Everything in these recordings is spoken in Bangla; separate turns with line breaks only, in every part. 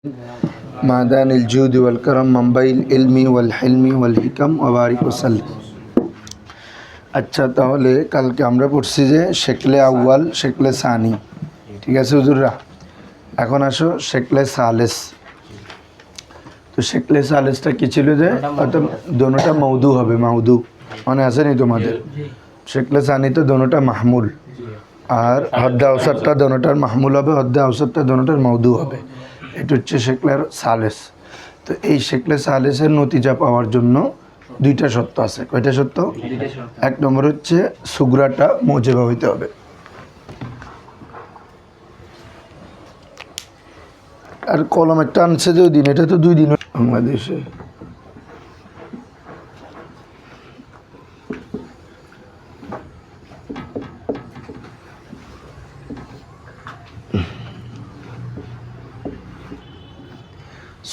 मादान الجود والكرم منبع العلم والحلم والحكم وبارك وسلم। আচ্ছা, তাহলে কালকে আমরা পড়ছি যে শেকলে আউয়াল শেকলে সানি, ঠিক আছে হুজুররা। এখন আসো শেকলে সালেস। তো শেকলে সালেসটা কি ছিল যে অর্থাৎ দোনোটা মৌদু হবে, মৌদু মানে আছে নি তোমাদের। শেকলে সানি তো দোনোটা মাহমুল, আর হদ্দে আওসাতটা দোনোটার মাহমুল হবে, হদ্দে আওসাতটা দোনোটার মৌদু হবে। এটা হচ্ছে শেকলে সালেস। তো এই শেকলে সালেসের নতিজা পাওয়ার জন্য দুইটা শর্ত আছে। কয়টা শর্ত? এক নম্বর হচ্ছে সুগরাটা মোজেবা হইতে হবে। আর কলম একটা আনছে যে ওই দিন, এটা তো 2 দিন বাংলাদেশে।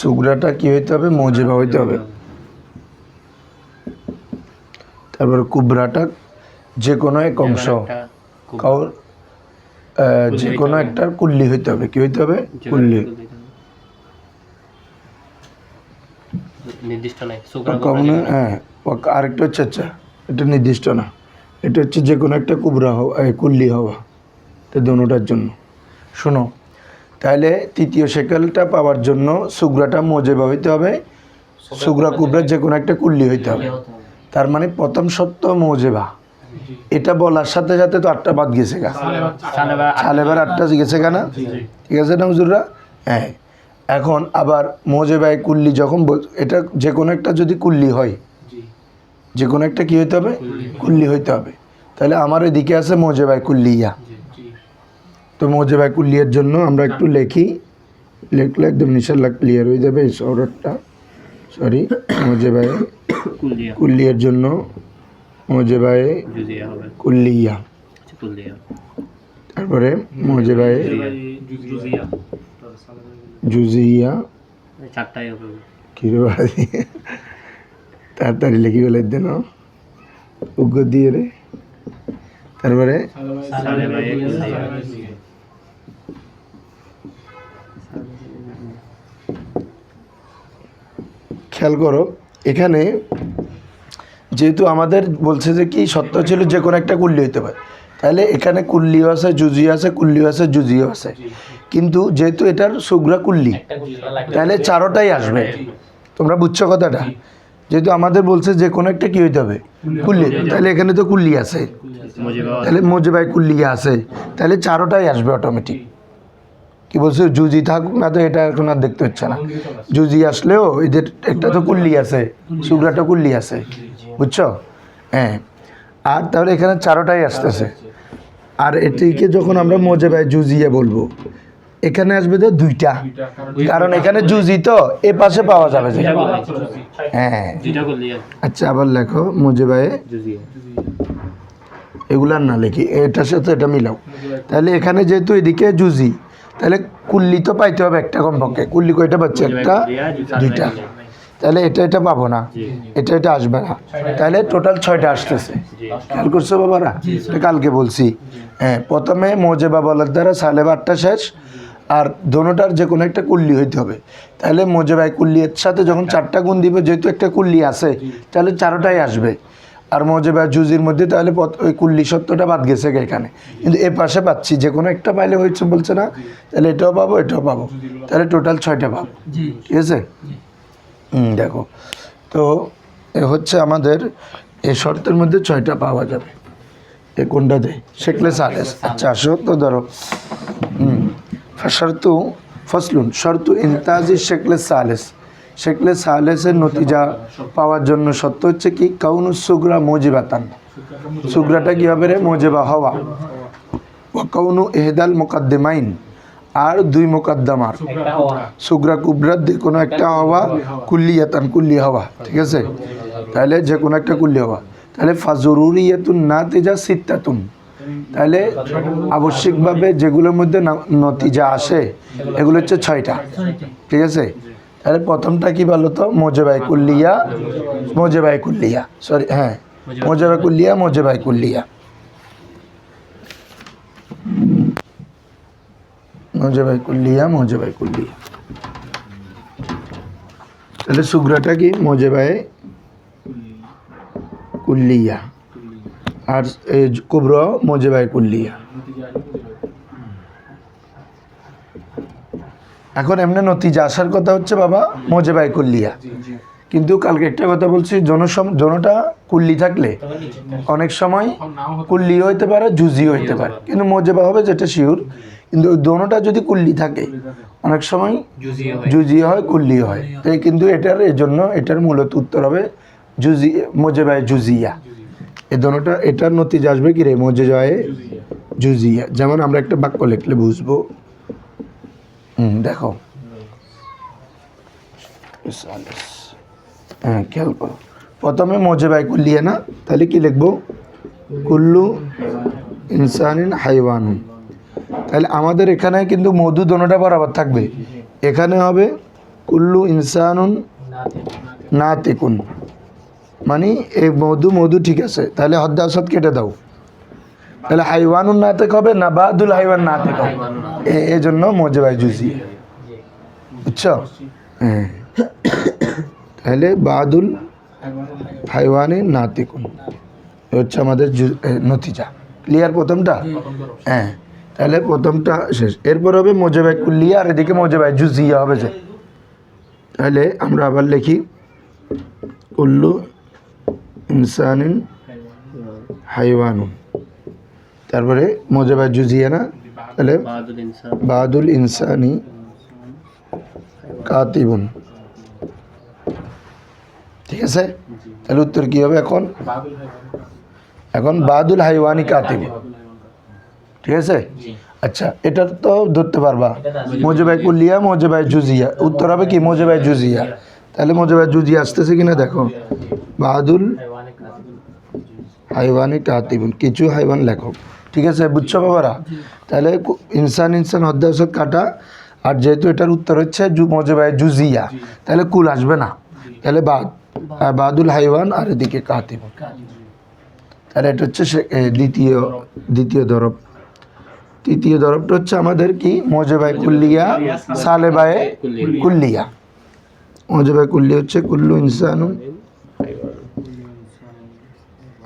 সুগরাটা কি হইতে হবে? মোজেবা হইতে হবে। তারপর কুবরাটা যে কোনো এক অংশ, কাউর যে কোনো একটার কুল্লি হইতে হবে। কি হইতে হবে? কুল্লি।
নির্দিষ্ট নাই।
হ্যাঁ, আরেকটা হচ্ছে আচ্ছা, এটা নির্দিষ্ট না, এটা হচ্ছে যে কোনো একটা কুবরা হওয়া, কুল্লি হওয়া, তো দোনোটার জন্য। শোনো, তাহলে তৃতীয় শেকেলটা পাওয়ার জন্য সুগরাটা মোজেবা হইতে হবে, সুগরা কুবরা যে কোনো একটা কুল্লি হইতে হবে। তার মানে প্রথম শর্ত মোজেবা। এটা বলার সাথে সাথে তো 8টা বাদ গেছে গা, সালেবার 8টা গেছে গা না? ঠিক আছে না হুজুররা? হ্যাঁ। এখন আবার মোজেবায় কুল্লি যখন এটা যে কোনো একটা যদি কুল্লি হয়, যে কোনো একটা কি হইতে হবে? কুল্লি হইতে হবে। তাহলে আমার এদিকে আছে মোজেবায় কুল্লিয়া। তো মোজেবায় কুল্লিয়ার জন্য আমরা একটু লিখি, লিখলে একদম ইনশাআল্লাহ ক্লিয়ার হয়ে যাবে এই শহরটা। সরি, মোজেবায় কুল্লিয়ার জন্য মোজেবায় কুল্লিয়া, তারপরে মোজেবায় জুজিয়া, কি তাড়াতাড়ি লিখি বলে দেন উগ্র দিয়ে রে। তারপরে খেয়াল করো, এখানে যেহেতু আমাদের বলছে যে কি সত্য ছিল যে কোনো একটা কুল্লি হইতে পারে, তাহলে এখানে কুল্লিও আছে, জুজিও আছে, কুল্লিও আছে, জুজিও আছে। কিন্তু যেহেতু এটার সুগরা কুল্লি, তাহলে চারোটাই আসবে। তোমরা বুঝছো কথাটা? যেহেতু আমাদের বলছে যে কোনো একটা কি হইতে হবে? কুল্লি। তাহলে এখানে তো কুল্লি আছে, তাহলে মোজেবায় কুল্লিয়া আছে, তাহলে চারোটাই আসবে অটোমেটিক। কি বলছো? জুজি থাকুক না তো এটা এখন আর দেখতে হচ্ছে না। জুজি আসলেও এদের একটা তো কুল্লি আছে, সুগরাটা কুল্লি আছে, বুঝছো? হ্যাঁ। আর তাহলে এখানে চারোটাই আসতেছে। আর এটিকে যখন আমরা মোজেবায় জুজিয়ে বলবো, এখানে আসবে তো 2টা, কারণ এখানে জুজি তো এ পাশে পাওয়া যাবে যে। হ্যাঁ, আচ্ছা, আবার লেখো মোজেবায়, এগুলার না লিখি, এটার সাথে এটা মিলাও। তাহলে এখানে যেহেতু এদিকে জুজি, তাহলে কুল্লি তো পাইতে হবে একটা কমপক্ষে। কুল্লি কয়টা পাচ্ছে? 1টা, 2টা। তাহলে এটা পাবো না, এটা আসবে না। তাহলে টোটাল 6টা আসতেছে। খেয়াল করছো বাবারা? এটা কালকে বলছি। হ্যাঁ, প্রথমে মোজেবা বলার দ্বারা সালেবা 8টা শেষ, আর দোনোটার যে কোনো একটা কুল্লি হইতে হবে। তাহলে মোজেবায় কুল্লির সাথে যখন 4টা গুণ দিবে, যেহেতু একটা কুল্লি আছে, তাহলে চারোটাই আসবে। আর মোজেবা জুজির মধ্যে তাহলে ওই কুল্লি সত্যটা বাদ গেছে এখানে, কিন্তু এ পাশে পাচ্ছি, যে কোনো একটা পাইলে হয়েছে বলছে না? তাহলে এটাও পাবো, এটাও পাবো, তাহলে টোটাল 6টা পাবো। ঠিক আছে? দেখো তো এ হচ্ছে আমাদের এই শর্তের মধ্যে 6টা পাওয়া যাবে। এ কোনটা দেয়? শেকলে সালেস। আচ্ছা, আসো তো ধরো। শর্তু ফসলুন শর্তু ইনতাজি শেকলে সালেস। শেকলে সালেসের নতিজা পাওয়ার জন্য সত্য হচ্ছে কি? কাউনু সুগরা মোজিবাতান। সুগরাটা কি হবে রে? মোজেবা হওয়া। ও কাউনু এহদাল মুকাদ্দিমাইন, আর 2 মুকাদ্দামার সুগরা কুবরার যে কোনো একটা হওয়া, কুল্লিয়াতান কুল্লি হওয়া। ঠিক আছে? তাহলে যে কোনো একটা কুল্লি হওয়া। তাহলে ফাজরুরিয়াতুন নাতিজা সিত্তাতুন। তাহলে আবশ্যিকভাবে যেগুলোর মধ্যে নতিজা আসে এগুলো হচ্ছে 6টা। ঠিক আছে? তাহলে প্রথমটা কি বলো তো? মোজেবাই কুল্লিয়া, মোজেবাই কুল্লিয়া, সরি, হ্যাঁ, মোজেবাই কুল্লিয়া, মোজেবাই কুল্লিয়া। موجب كلية موجب كلية তাহলে সুগ্রাটা কি মোজেবায়ে কুল্লিয়া, আর এই কুবরা মোজেবায়ে কুল্লিয়া। এখন এমনি নতিজা আসার কথা হচ্ছে বাবা মোজেবায়ে কুল্লিয়া, কিন্তু কালকে একটা কথা বলছি, জনটা কুল্লি থাকলে অনেক সময় কুল্লিও হইতে পারে, জুজিও হইতে পারে, কিন্তু মোজেবা হবে যেটা শিওর। কিন্তু ওই দোনোটা যদি কুল্লি থাকে অনেক সময় জুজিও হয়, কুল্লিও হয়। তাই কিন্তু এটার এজন্য এটার মূলত উত্তর হবে জুজি, মোজেবায়ে জুজিয়া। এই দোনোটা এটার নতিজা আসবে কি রে, মোজেবায়ে জুজিয়া। যেমন আমরা একটা বাক্য লিখলে বুঝবো, দেখো হ্যাঁ খেয়াল করো, প্রথমে মোজেবায়ে কুল্লিয়া না, তাহলে কি লিখবো, কুল্লু ইনসানিন হাইওয়ানুন। তাহলে আমাদের এখানে কিন্তু মধু দোনোটা বরাবর থাকবে, এখানে হবে কুল্লু ইনসানুন নাতিকুন, মানে এই মধু ঠিক আছে, তাহলে হদ্দে আসাদ কেটে দাও, তাহলে হাইওয়ানুন নাতিক হবে না বাদুল হাইওয়ান নাতিক হবে, এই জন্য মোজেবায়ে জুজিয়া, বুঝছো? হ্যাঁ, তাহলে বাদুল হাইওয়ানি নাতিকুন হচ্ছে আমাদের নতিজা। ক্লিয়ার প্রথমটা? হ্যাঁ, তাহলে প্রথমটা শেষ। এরপর হবে মোজেবায়ে কুল্লিয়া, আর এদিকে মোজেবায়ে জুজিয়া হবে যে। তাহলে আমরা আবার লিখি কুল্লু ইনসানিন হাইওয়ানুন, তারপরে মোজেবায়ে জুজিয়া না, তাহলে বাদুল ইনসানি কাতিবুন। ঠিক আছে, তাহলে উত্তর কি হবে এখন? এখন বাদুল হাইওয়ানি কাতিব। ঠিক আছে, আচ্ছা এটা তো ধরতে পারবা, মোজেবায়ে কুল্লিয়া মোজেবায়ে জুজিয়া, উত্তর হবে কি মোজেবায়ে জুজিয়া। তাহলে মোজেবায়ে জুজিয়া আসতেছে কিনা দেখো, বাদুল হাইওয়ানি কাতিবুন, কিছু হাইওয়ান লেখক। ঠিক আছে, বুঝছো বাবারা? তাহলে ইনসান অধ্যায় কাটা, আর যেহেতু এটার উত্তর হচ্ছে মোজেবায়ে জুজিয়া, তাহলে কুল আসবে না, তাহলে বাদুল হাইওয়ান আর এদিকে কাতিবুন। তাহলে এটা হচ্ছে দ্বিতীয় দরব। তৃতীয় দরবটা হচ্ছে আমাদের কি, মোজেবায়ে কুল্লিয়া সালেবায়ে কুল্লিয়া। মোজেবায়ে কুল্লিয়া হচ্ছে কুল্লু ইনসানুন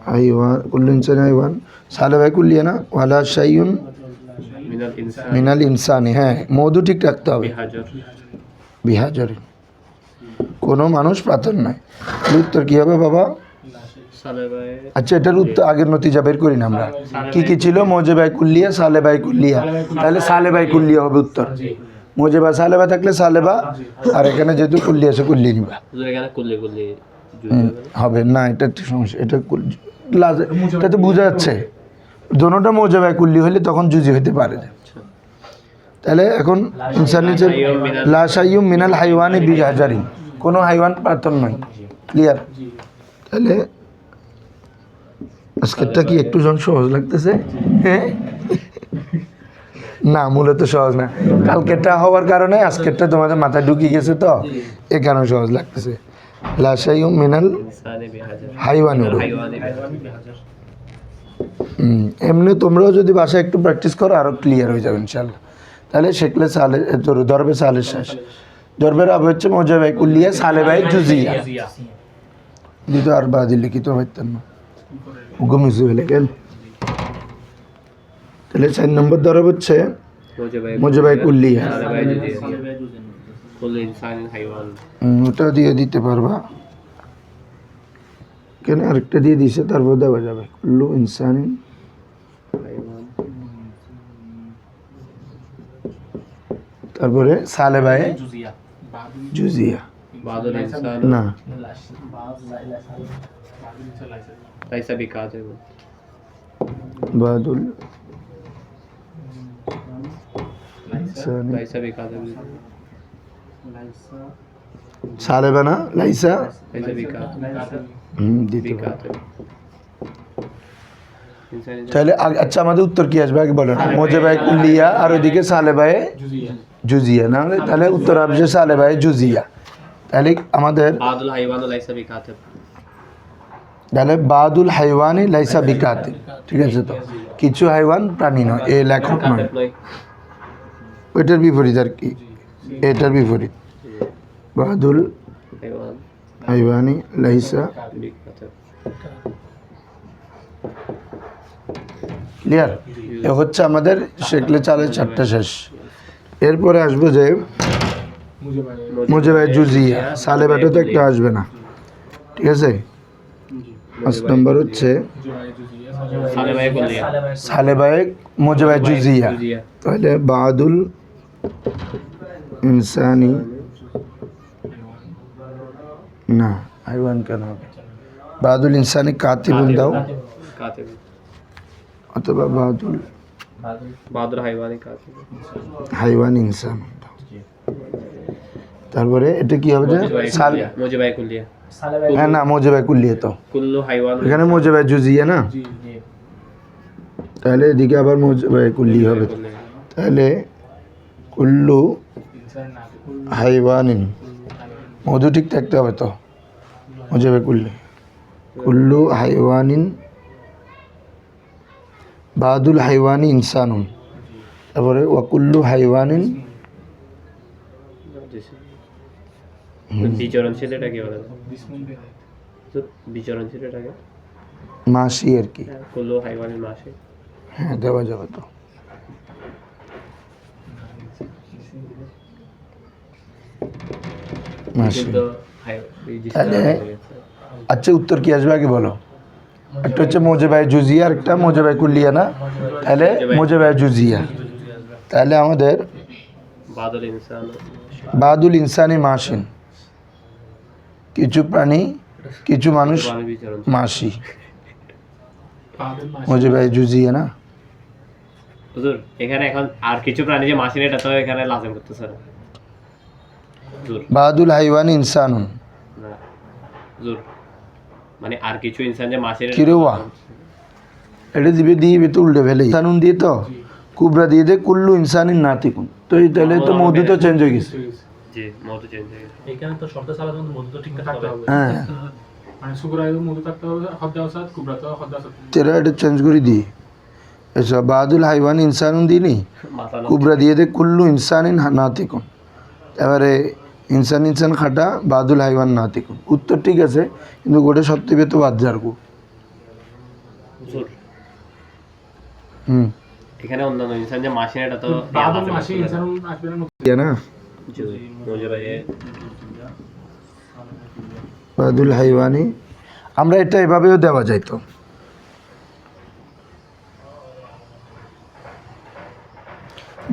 হাইওয়ান, কুল্লু ইনসান হাইওয়ান, সালেবায়ে কুল্লিয়া না, ওয়ালা শাইউন মিনাল ইনসানি। হ্যাঁ, মধু ঠিক রাখতে হবে, বিহাজরি, কোনো মানুষ পাথর নয়। উত্তর কি হবে বাবা? আচ্ছা, এটার উত্তর আগের নতিজা বের করি না আমরা, কি ছিল, মোজেবায়ে কুল্লিয়া সালেবায়ে কুল্লিয়া, তাহলে সালেবায়ে কুল্লিয়া হবে উত্তর। মোজেবা সালেবা থাকলে সালেবা, আর এখানে যেহেতু কুল্লি আছে কুল্লি নিবা হবে না, এটা ঠিক সমস্যা। এটা তো বোঝা যাচ্ছে, দোনোটা মোজেবায়ে কুল্লি হলে তখন জুজি হইতে পারে। তাহলে এখন ইনসানি লা শাইউম মিনাল হাইওয়ানি বিহাজারিন, কোনো হাইওয়ান পাথর নয়। ক্লিয়ার? তাহলে আজকেরটা কি একটু সহজ লাগতেছে? হ্যাঁ না, মূলত সহজ না, কালকেরটা হওয়ার কারণে আজকেরটা তোমাদের মাথায় ঢুকিয়ে গেছে, তো এ কারণে সহজ লাগতেছে। লা শাইউম মিনাল হাইওয়ানি। এমনি তোমরাও যদি বাসায় একটু প্র্যাকটিস করো আরও ক্লিয়ার হয়ে যাবে ইনশাল্লাহ। তাহলে শেখলে সালে দরবে সালের শেষ, দরবের আবে হচ্ছে মোজেবায়ে কুল্লিয়া সালেবায়ে জুজিয়া। দিত আর বাদি লিখিত হইতেন না, ঘুমিয়ে ফেলে গেল। তাহলে 4 নম্বর দরব হচ্ছে মোজেবায়ে কুল্লিয়া, ওটা দিয়ে দিতে পারবা কেন, আরেকটা দিয়ে দিছে, তারপর দেওয়া যাবে কুল্লু ইনসানিন, তারপরে সালেবায়ে জুজিয়া না, বাদুল সালেবা না, লাইসা তাহলে আচ্ছা আমাদের উত্তর কি আসবে আগে বলেন? মোজেবায়ে কুল্লিয়া আর ওইদিকে সালেবায়ে জুজিয়া, না হলে তাহলে উত্তর আসবে সালেবায়ে জুজিয়া। তাহলে আমাদের তাহলে বাদুল হাইওয়ানি লাইসা বিকাতিব। ঠিক আছে, তো কিছু হাইওয়ান প্রাণী নয়, এ লেখক নয়, ওইটার বিপরীত আর কি, এটার বিপরীত। বাদুল
হাইওয়ান
হাইওয়ানি লাইসা
বিকাতর
ক্লিয়ার। এ হচ্ছে আমাদের শেকলে চালের চারটা শেষ। এরপরে আসবো যে মুজিবায়ে জুজিয়া, সালেবাটা তো একটা আসবে না, ঠিক আছে। 5 নম্বর হচ্ছে
সালেবায়ে কুল্লিয়া
সালেবায়ে মুজিবায়ে জুজিয়া। তাহলে বাদুল ইনসানি, না হাইওয়ান কেন হবে, বাদুল ইনসানি কাতিবুন দাও,
কাতিব
অথবা বাদুল
বাদুর হাইওয়ানি কাতিব
হাইওয়ান ইনসান দাও। তারপরে এটা কি হবে যে সাল,
মুজিবায়ে কুল্লিয়া
হ্যাঁ না মুজিবায়ে কুল্লিয়া তো
কুল্লু হাইওয়ান
এখানে মুজিবায়ে জুজিয়া না, তাহলে এদিকে আবার মুজিবায়ে কুল্লি হবে। তাহলে কুল্লু হাইওয়ানিন, মধু ঠিক থাকতে হবে তো, মুজিবায়ে কুল্লি, কুল্লু হাইওয়ানিন বাদুল হাইওয়ানি ইনসানুন, তারপরে ওয়াকুল্লু হাইওয়ানিন
বিচরণশীল, এটাকে বলে বিচরণশীল, এটাকে
মাসি আর কি,
কুল্লু হাইওয়ানিন মাসি।
হ্যাঁ দেওয়া যাবে তো। মাসি,
কিন্তু
তাহলে আচ্ছা উত্তর কি আসবে আগে বলো। একটা হচ্ছে মুজিবায়ে জুজিয়া আর একটা মুজিবায়ে কুল্লিয়া না, তাহলে মুজিবায়ে জুজিয়া। তাহলে আমাদের
বাদুল ইনসান
বাদুল ইনসানি মাসিন, কিছু প্রাণী কিছু মানুষ
বিচরণ
মাসি, মুজিবায়ে জুজিয়া না।
হুজুর এখানে এখন আর কিছু প্রাণী যে মাসিন, এটা তো এখানে লাজিম করতেছে না হুজুর।
বাদুল হাইওয়ানি ইনসানুন,
না হুজুর, মানে আর কিছু ইনসান যে মাসিন,
কিরে ওয়া এটা দিবে তো উল্টে ফেলে, ইনসানুন দিয়ে তো কুবরা দিয়ে দে কুল্লু ইনসানিন নাতিকুন, তো এই তাহলে তো মধু তো চেঞ্জ হয়ে গেছে।
জি মধু চেঞ্জ হয়ে গেছে।
এখানে তো শব্দ চালাতে মধু তো ঠিক থাকতে হবে,
হ্যাঁ
মানে সুগ্রায় মধু থাকতে হবে, হদ্দা আসাদ কুবরাতে হদ্দা আসাদ।
তেরা এটা চেঞ্জ করে দিই, এসব বাদুল হাইওয়ানি ইনসানুন দিনি,
মাথা না
কুবরা দিয়ে দে কুল্লু ইনসানিন নাতিকুন, এবারে ইনসান ইনসান খাটা বাদুল হাইওয়ান নাতিকুন। উত্তর ঠিক আছে, কিন্তু গোটা সত্যি তো বাদ যারকু।
হুজুর
হুম
এখানে অন্যান্য ইনসান যে মাসিন, এটা তো
বাদুল মাসি ইনসান আসবে না।
ইয়া না
জি মুজিবায়ে
বাদুল হাইওয়ানি, আমরা এটা এভাবেও দেওয়া যাইতো,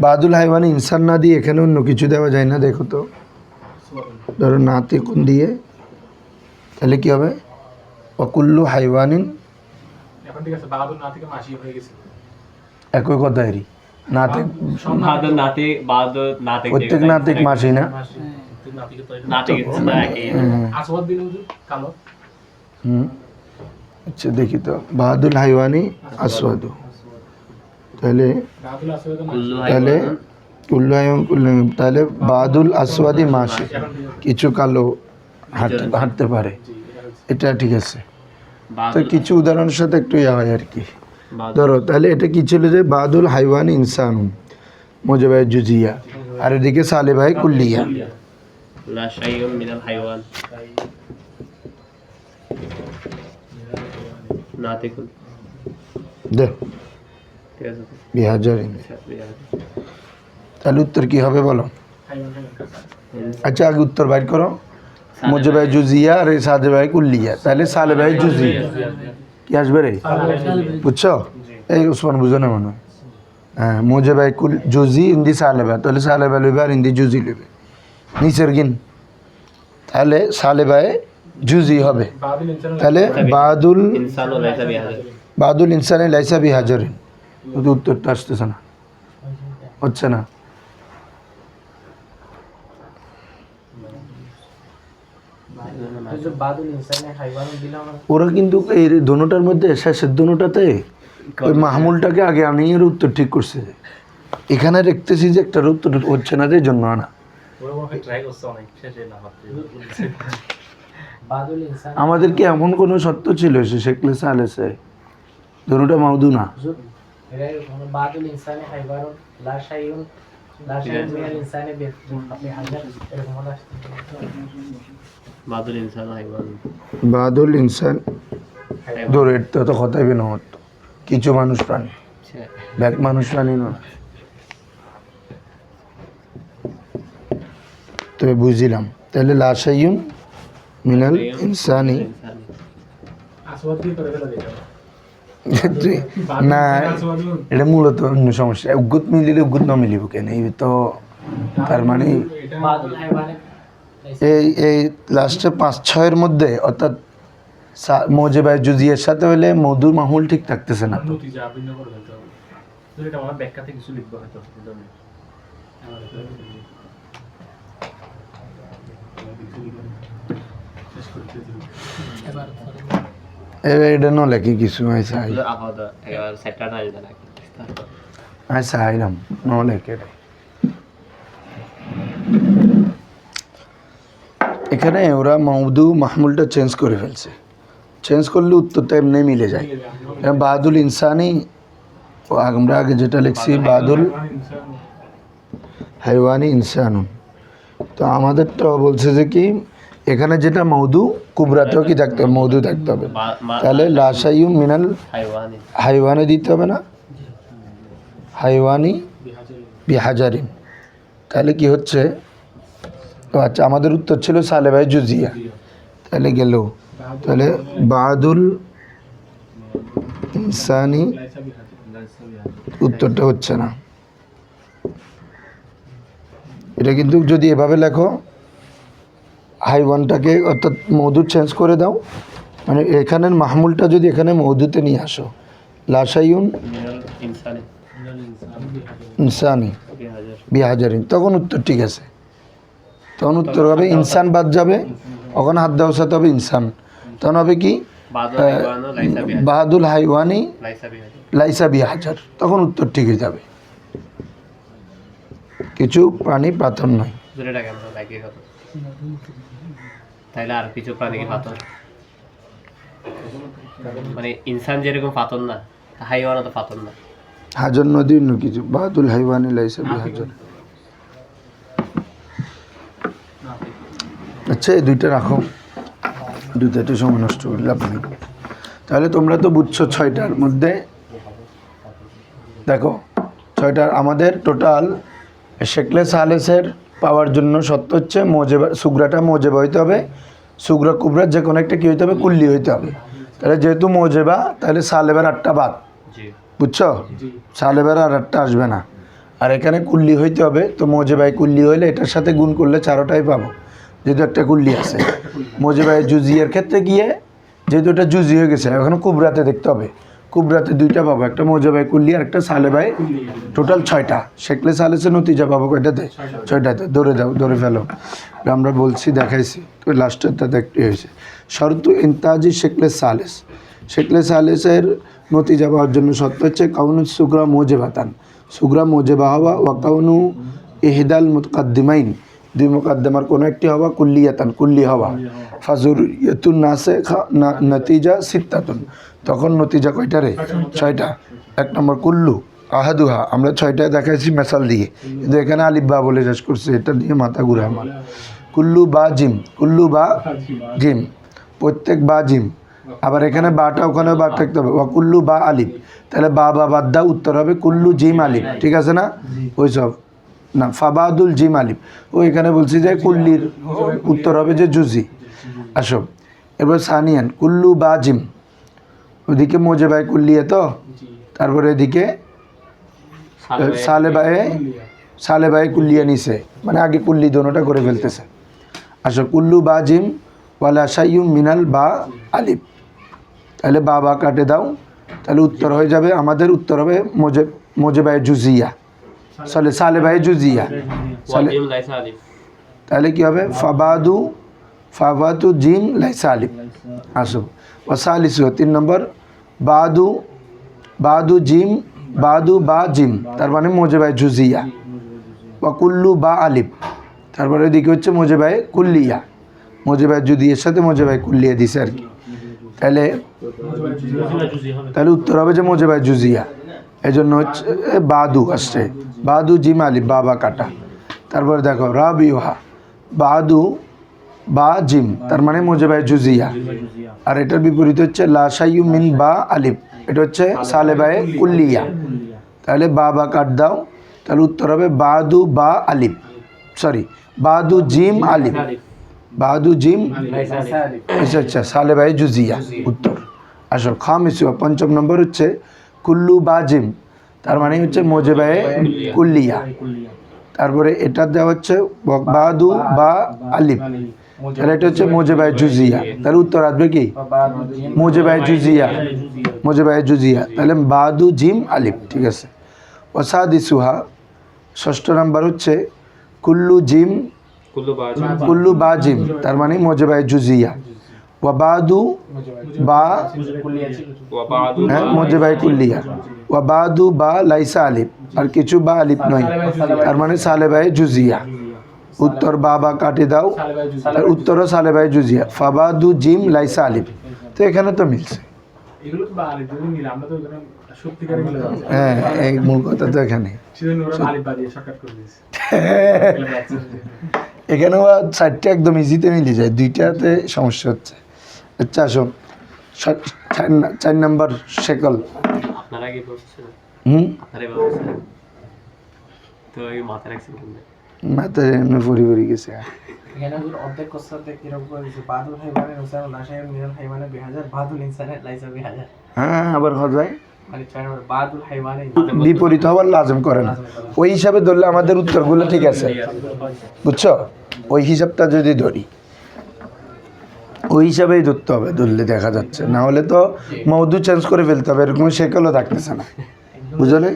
বাদুল হাইওয়ানি ইনসান না দিয়ে এখানে অন্য কিছু দেওয়া যায় না। দেখো তো, ধরো নাতিকুন দিয়ে, তাহলে কি হবে অকুল্লু হাইওয়ানিন,
এখন ঠিক আছে, বাদুল না থেকে মাসি হয়ে গেছে।
একই কথাই নাতিক,
বাদুল নাতি বাদুল নাতি
প্রত্যেক নাতিক মাসি না।
মাসি না থেকে তো
নাতি কিন্তু না একই
আসওয়াদ দিন কালো।
হুম আচ্ছা দেখি তো, বাদুল হাইওয়ানি আসওয়াদু, তাহলে
বাদুল আসওয়াদ
কুল্লু
তাহলে
হাইওয়ান
কুল্লু হাইওয়ান কুল্লু, তাহলে বাদুল আসওয়াদি মাসি, কিছু কালো হাঁটতে পারে, এটা ঠিক আছে। তো
বাদুল
কিছু উদাহরণের সাথে একটু ইয়া হয় আর কি।
বাদুল
ধরো তাহলে এটা কি ছিল যে বাদুল হাইওয়ান ইনসানুন মুজিবায়ে জুজিয়া, আর এদিকে সালেবায়ে কুল্লিয়া।
লা শাইউন মিনাল হাইওয়ান নাতিকুন,
দে
ঠিক আছে তো?
বিহাজারিন,
আচ্ছা, বিহার।
তাহলে উত্তর কি হবে বলো। আচ্ছা আগে উত্তর বাইর করো, মুজিবায়ে জুজিয়া আর সালেবায়ে কুল্লিয়া, তাহলে সালেবায়ে জুজিয়া কি আসবে রে, বুঝছো? এই উসমান বুঝো না মনে হয়। হ্যাঁ মুজিবায়ে কুল জুজি ইন্দি সালেবা, তাহলে সালেবা লইবে আর ইন্দি জুজি লইবে নিচের গিন, তাহলে সালেবায়ে জুজি হবে।
বাদুল ইনসান
তাহলে বাদুল
ইনসান ও লাইসা বিহার।
বাদুল ইনসানে লাইসা বিহাজারিন, কিন্তু উত্তরটা আসতেছে না, হচ্ছে না।
বাদুল ইনসানে হাইওয়ান দিলাম।
ওরা কিন্তু এই দোনোটার মধ্যে শেষের দোনোটাতে ওই মাহমুলটাকে আগে আমি এর উত্তর ঠিক করছে, এখানে দেখতেছি যে একটার উত্তর হচ্ছে না, যে জন্য আনা।
ওরা মনে হয় ট্রাই করছে অনেক, শেষে না ভাবতে। বাদুল ইনসান
আমাদের কি এমন কোনো সত্য ছিল সে শেখলে সালেসে দোনোটা মাউদু না?
এরাই বাদুল ইনসানে হাইওয়ান লা শাইউন
বাদুল ইনসান হাইওয়ান
বাদুল ইনসান ধরে তো কথাই বেন হতো কিছু মানুষ প্রাণী
আচ্ছা
ব্যাক মানুষ প্রাণী নয় তবে বুঝিলাম তাহলে লাশাইয়ুন মিনাল ইনসানি
আসওয়াদ দিয়ে করে ফেলা যেটা
না এটা মূলত অন্য সমস্যা উগ্গুত মিলিলে উগ্গুত না মিলিব কেন এই তো তার মানে এই লাস্টে 5-6 মধ্যে অর্থাৎ মোজেবাই জুজিয়ের সাথে হলে মধুর মাহুল ঠিক থাকতেছে না তো
নতিজা ভিন্ন করে ফেলতে হবে তো এটা আমার ব্যাখ্যাতে কিছু লিখবো হয়তো
এটা ন লেখি কিছু আই চাই
আপাতত এবার সেটটা না জানা
আই চাইলাম ন লেখে এখানে ওরা মৌদু মাহমুলটা চেঞ্জ করে ফেলছে চেঞ্জ করলে উত্তরটা এমনি মিলে যায় বাদুল ইনসানি আমরা আগে যেটা লিখছি বাদুল হাইওয়ানি ইনসানুন তো আমাদেরটা বলছে যে কি এখানে যেটা মৌদু কুবরাতেও কি থাকতে হবে মৌদু থাকতে হবে তাহলে লাশাইয়ু মিনাল
হাইওয়ান
হাইওয়ানে দিতে হবে না হাইওয়ানি বিহাজারিন তাহলে কি হচ্ছে ও আচ্ছা আমাদের উত্তর ছিল সালেবাই জুজিয়া তাহলে গেল তাহলে বাদুল ইনসানি উত্তরটা হচ্ছে না এটা কিন্তু যদি এভাবে লেখো হাইওয়ানটাকে অর্থাৎ মধু চেঞ্জ করে দাও মানে এখানের মাহমুলটা যদি এখানে মধুতে নিয়ে আসো লাশাইউন
মিনাল ইনসানি
ইনসানি
বিহাজার
বিহাজারিন তখন উত্তর ঠিক আছে তখন উত্তর হবে ইনসান বাদ যাবে ওখানে হাত দেওয়ার সাথে হবে ইনসান তখন হবে কি
বাদুল হাইওয়ান লাইসা বিহাজার
বাহাদুল হাইওয়ানি
লাইসা বিহাজার
লাইসা বিহাজার তখন উত্তর ঠিক হয়ে যাবে কিছু প্রাণী পাথর নয়
দুটোটা কেমন লাগিয়ে কত তাইলে আর কিছু প্রাণী কি পাথর মানে ইনসান যেরকম পাথর না হাইওয়ানও তো পাথর না
হাজার নদী অন্য কিছু বাহাদুল হাইওয়ানি লাইসা বিহাজার আচ্ছা এই দুইটা রাখো দুইটাতে সময় নষ্ট করলে আপনি তাহলে তোমরা তো বুঝছো 6টার মধ্যে দেখো 6টার আমাদের টোটাল শেকলে সালেসের পাওয়ার জন্য সত্য হচ্ছে মোজেবা সুগ্রাটা মোজেবা হইতে হবে সুগ্রা কুবরা যে কোনো একটা কী হইতে হবে কুল্লি হইতে হবে তাহলে যেহেতু মোজেবা তাহলে সালেবার 8টা বাদ
জি
বুঝছো সালেবার আর 8টা আসবে না আর এখানে কুল্লি হইতে হবে তো মোজেবাই কুল্লি হইলে এটার সাথে গুণ করলে 4টাই পাবো যেহেতু একটা কুল্লি আছে মোজেবাই জুজিয়ের ক্ষেত্রে গিয়ে যেহেতু এটা জুজি হয়ে গেছে এখন কুবরাতে দেখতে হবে কুবরাতে 2টা পাবো একটা মোজেবাই কুল্লি আর একটা সালেবাই টোটাল 6টা শেকলে সালেসে নতিজা পাবো কয়টাতে 6টাতে ধরে দাও ধরে ফেলো আমরা বলছি দেখাইছি তো লাস্টেরটা দেখতে হয়েছে শর্তু ইনতাজি শেকলে সালেসের নতিজা পাওয়ার জন্য সত্য হচ্ছে কাউনু সুগ্রা মোজেবাতান সুগ্রা মোজেবা হওয়া ওয়া কাউনু ইহদাল মুতকাদ্দিমাইন দুই মুকাদ্দমার কোনো একটি হওয়া কুল্লিয়াতান কুল্লি হওয়া ফাজুরিয়াতুন নাসে নতিজা সিত্তাতুন তখন নতিজা কয়টা রে 6টা 1 নম্বর কুল্লু আহাদুহা আমরা 6টায় দেখাইছি মেসাল দিয়ে কিন্তু এখানে আলিফ বা বলে শেষ করছে এটা দিয়ে মাথা ঘুরে আমার কুল্লু বা জিম প্রত্যেক বা জিম আবার এখানে বাটা ওখানেও বা থাকতে হবে ওয়া কুল্লু বা আলিফ তাহলে বা বাদ দাও উত্তর হবে কুল্লু জিম আলিফ ঠিক আছে না ওই সব না ফাবাদুল জিম আলিফ ও এখানে বলছি যে কুল্লির উত্তর হবে যে জুজি আসো এরপর সানিয়ান কুল্লু বা জিম ওদিকে মোজেবাই কুল্লিয়ে তো তারপরে এদিকে সালেবাই কুল্লিয়া নিছে মানে আগে কুল্লি দোনোটা করে ফেলতেছে আসো কুল্লু বা জিম ওয়ালা শাইয়ুম মিনাল বা আলিফ তাহলে বা কাটে দাও তাহলে উত্তর হয়ে যাবে আমাদের উত্তর হবে মোজেবাই জুজিয়া সালেবাই জুজিয়া
ওয়াজিম লাইসা আলিফ
তাহলে কি হবে ফাবাদু জিম লাইসা আলিফ আসো ওয়াসালিসু 3 নম্বর বাদু জিম বাদু বা জিম তার মানে মোজেবাই জুজিয়া ওয়া কুল্লু বা আলিফ তারপরে এদিকে হচ্ছে মোজেবাই কুল্লিয়া মোজেবাই জুদিয়ের সাথে মোজেবাই কুল্লিয়া দিছে আর কি তাহলে উত্তর হবে যে মোজেবাই জুজিয়া এই জন্য হচ্ছে বাদু আসছে, বাদু জিম আলিফ বাবা কাটা। তারপরে দেখো রাবিউহা, বাদু বা জিম, তার মানে মোজেবায়ে জুজিয়া। আর এটার বিপরীত হচ্ছে লা শাইউ মিন বা আলিফ, এটা হচ্ছে সালেবায়ে কুল্লিয়া। তাহলে বা কাট দাও, তাহলে উত্তর হবে বাদু বা আলিফ, সরি বাদু জিম আলিফ, বাদু জিম আচ্ছা সালেবায়ে জুজিয়া উত্তর। আসল খামিসুয়া, পঞ্চম নম্বর হচ্ছে কুল্লু বা জিম, তার মানে হচ্ছে মোজেবায়ে কুল্লিয়া। তারপরে এটা দেওয়া হচ্ছে বাদু বা আলিফ, তাহলে এটা হচ্ছে মোজেবায়ে জুজিয়া। তাহলে উত্তর আসবে কি মোজেবায়ে জুজিয়া, মোজেবায়ে জুজিয়া। তাহলে বাদু জিম আলিফ, ঠিক আছে। ওয়াসাদিসুহা, ষষ্ঠ নাম্বার হচ্ছে কুল্লু জিম, কুল্লু বা জিম, তার মানে মোজেবায়ে জুজিয়া। ওয়াবাদু বা মোজেবায়ে কুল্লিয়া, ওয়াবাদু বা লাইসা আলিফ, আর কিছু বা আলিফ নয়, তার মানে সালেবায়ে জুজিয়া। উত্তর বা কাটে দাও, তার উত্তরও সালেবায়ে জুজিয়া। ফাবাদু জিম লাইসা আলিফ, তো এখানে তো মিলছে।
এগুলো তো বা আলিফ যদি মিলে আমরা তো এখানে সত্যিকারে মিলে যাচ্ছে।
হ্যাঁ, এই মূল কথা তো এখানে।
সেজন্য ওরা আলিফ বা দিয়ে শর্টকাট করে দিয়েছে।
এখানেও চারটে একদম ইজিতে মিলে যায়, দুইটাতে সমস্যা হচ্ছে। আচ্ছা আসো, 4 নাম্বার শেকল।
আপনারা কি বলছেন? আপনারা এবার বলছেন তো এই মাথায় রাখছেন কেমনে?
মাথায় এমনি পরি গেছে।
এখানে অর্ধেক কসরতে কিরকম করে দিয়েছে, বাদুল হাইওয়ানের হুসাইন লাশায়ের মিনাল হাইওয়ানে 2000, বাদুল ইনসানের লাইসা 2000,
হ্যাঁ, আবার হয়
মানে 4 নম্বর বাদুল হাইওয়ানে
বিপরীত হবার লাজম করে না। ওই হিসাবে ধরলে আমাদের উত্তরগুলো ঠিক আছে, বুঝছো? ওই হিসাবটা যদি ধরি, ওই হিসাবেই ধরতে হবে, ধরলে দেখা যাচ্ছে। না হলে তো মৌদু চেঞ্জ করে ফেলতে হবে, এরকম শেকলও থাকতেছে না, বুঝলে?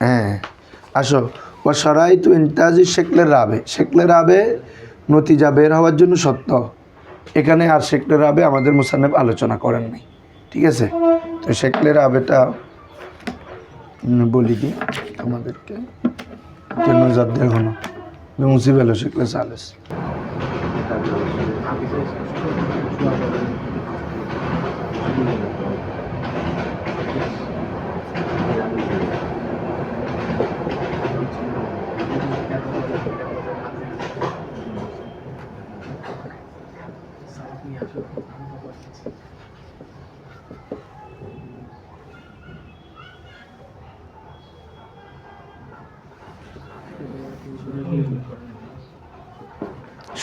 হ্যাঁ, আসো। ও সরাই তো ইন্তাজি শেকলে রাবে, শেকলে রাবে নতিজা বের হওয়ার জন্য সত্য। এখানে আর শেকলে রাবে আমাদের মুসান্নেফ আলোচনা করেন নাই, ঠিক আছে? তো শেকলে রাবেটা বলি কি তোমাদেরকে, জন্য যার এখনো মুসিব এলো শেকলে সালেস।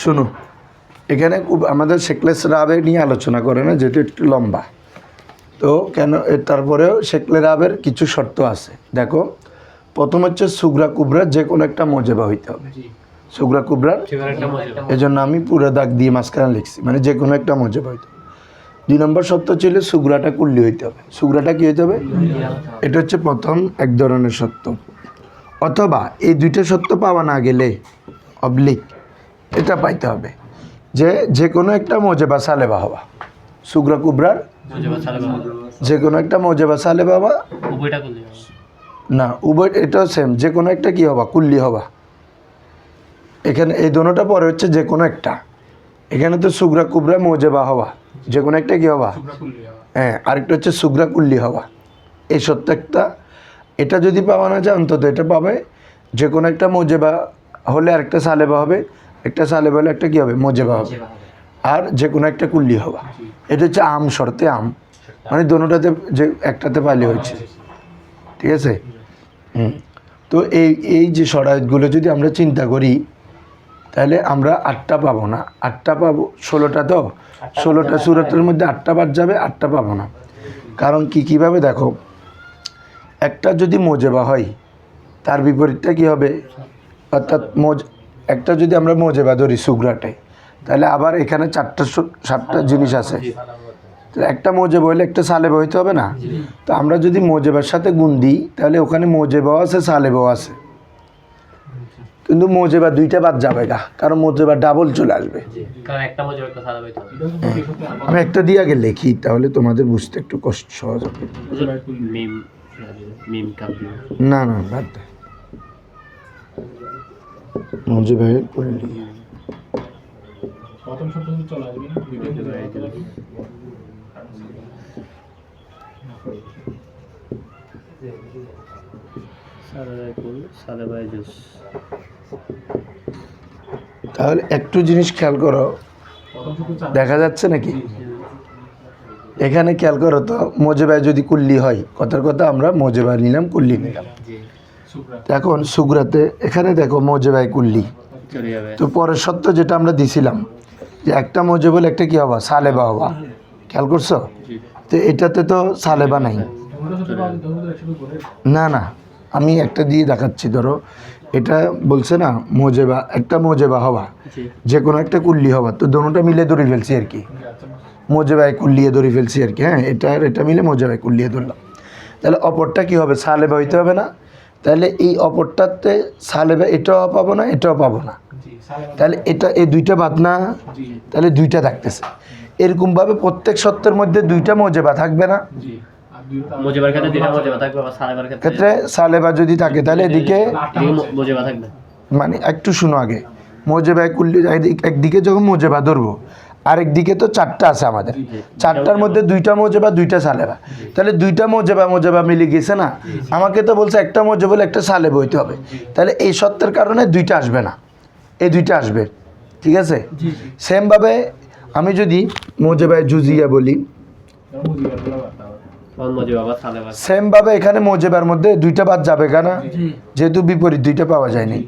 শুনো, এখানে খুব আমাদের শেকলেস রাবে নিয়ে আলোচনা করে না, যেহেতু একটু লম্বা, তো কেন তারপরেও শেকলে রাবের কিছু শর্ত আছে। দেখো, প্রথম হচ্ছে সুগরা কুবরা যে কোনো একটা মজেবা হইতে হবে, সুগরা কুবরার। এই জন্য আমি পুরো দাগ দিয়ে মাঝখানে লিখছি, মানে যে কোনো একটা মজেবা হইতে হবে। 2 নম্বর শর্ত ছিল সুগরাটা কুল্লি হইতে হবে। সুগরাটা কি হইতে হবে? এটা হচ্ছে প্রথম এক ধরনের শর্ত। অথবা এই দুইটা শর্ত পাওয়া না গেলে অবলিক এটা পাইতে হবে যে যে কোনো একটা মজেবা সালেবা হওয়া, সুগরা কুবরার যে কোনো একটা মজেবা সালেবা হওয়া না, উভয় এটাও সেম, যে কোনো একটা কি হবা কুল্লি হবা। এখানে এই দোনোটা পরে হচ্ছে যে কোনো একটা, এখানে তো সুগরা কুবরা মজেবা হওয়া, যে কোনো একটা কি হবা, হ্যাঁ, আরেকটা হচ্ছে সুগরা কুল্লি হওয়া। এই সত্যটা এটা যদি পাওয়া না যায় অন্তত এটা পাবে, যে কোনো একটা মজেবা হলে আরেকটা সালেবা হবে, একটা সালেবা হলে একটা কী হবে মজেবা হবে, আর যে কোনো একটা কুল্লি হওয়া। এটা হচ্ছে আম শর্তে আম, মানে দোনোটাতে যে একটাতে পাইলে হচ্ছে, ঠিক আছে? তো এই যে শরায়তগুলো যদি আমরা চিন্তা করি তাহলে আমরা 8টা পাবো না, 8টা পাবো 16টা, তো 16টা সূরাতের মধ্যে 8টা বাদ যাবে, 8টা পাবো না। কারণ কীভাবে দেখো, একটা যদি মজেবা হয় তার বিপরীতটা কি হবে, অর্থাৎ একটা যদি আমরা মজেবা ধরি সুগরাটাই, তাহলে আবার এখানে 7টা জিনিস আছে, একটা মজেবা হইলে একটা সালেবা হইতে হবে না? তো আমরা যদি মজেবার সাথে গুণ দিই তাহলে ওখানে মজেবাও আছে সালেবাও আছে, কিন্তু মজেবা 2টা বাদ যাবে গা, কারণ মজেবা ডাবল চলে আসবে। আমি একটা দিয়ে আগে লিখি, তাহলে তোমাদের বুঝতে একটু কষ্ট সহজ হবে। না না, বাদ দে, মজেবাই করে নিই।
প্রথম শব্দ চলে আসবে না,
সালেবাই জুস।
তাহলে একটু জিনিস খেয়াল করো,
প্রথম শুধু চার
দেখা যাচ্ছে নাকি? এখানে খেয়াল করো তো, মোজেবায় যদি কুল্লি হয়, কথার কথা আমরা মোজেবা নিলাম, কুল্লি নিলাম।
জি,
শুক্রা
এখন সুগ্রাতে এখানে দেখো মোজেবায় কুল্লি,
চলে যাবে।
তো পরের শর্ত যেটা আমরা দিছিলাম যে একটা মোজেবল একটা কি হবা, সালেবা হবা, খেয়াল করছো?
জি,
তো এটাতে তো সালেবা নাই।
তোমরা সাথে বাদ তোমরা একসাথে করে
না না, আমি একটা দিয়ে দেখাচ্ছি। ধরো এটা বলছে না মোজেবা, একটা মোজেবা হবা,
জি,
যে কোনো একটা কুল্লি হবা, তো দোনোটা মিলে ধরে ফেলছি আর কি,
আচ্ছা
মোজেবায় কুল্লিয়ে ধরে ফেলছি আর কি। হ্যাঁ, এটা আর এটা মিলে মোজেবায় কুল্লিয়ে ধরলাম। তাহলে অপরটা কি হবে, সালেবা হইতে হবে না? তাহলে এই অপরটাতে সালেবা এটাও পাবো না, এটাও পাবো না।
জি সালেবা
তাহলে এটা এই দুইটা বাদ না,
জি
তাহলে দুইটা থাকতেছে। এরকমভাবে প্রত্যেক সত্যের মধ্যে দুইটা মোজেবা থাকবে না?
জি আর দুইটা
মোজেবার ক্ষেত্রে দুইটা মোজেবা থাকবে, আবার সালেবার ক্ষেত্রে
ক্ষেত্রে সালেবা যদি থাকে তাহলে এদিকে
এদিকে মোজেবা থাকবে।
মানে একটু শুনো আগে, মোজেবায় কুল্লি একদিকে যখন মোজেবা ধরবো, আরেক দিকে তো চারটা আছে আমাদের, চারটার মধ্যে দুইটা মোজেবা দুইটা সালেবা, তাহলে দুইটা মোজেবা মোজেবা মিলে গেছে না? আমাকে তো বলছে একটা মোজেবল একটা সালেব হইতে হবে, তাহলে এই সত্যের কারণে দুইটা আসবে না, এই দুইটা আসবে। ঠিক আছে? সেমভাবে আমি যদি মোজেবায় জুজিয়া বলি,
যেমন মুজিবার বলা বার্তা হবে
তখন মোজেবা বা সালেবা।
সেমভাবে এখানে মোজেবার মধ্যে দুইটা বাদ যাবে কেনা, যেহেতু বিপরীত দুইটা পাওয়া যায়নি,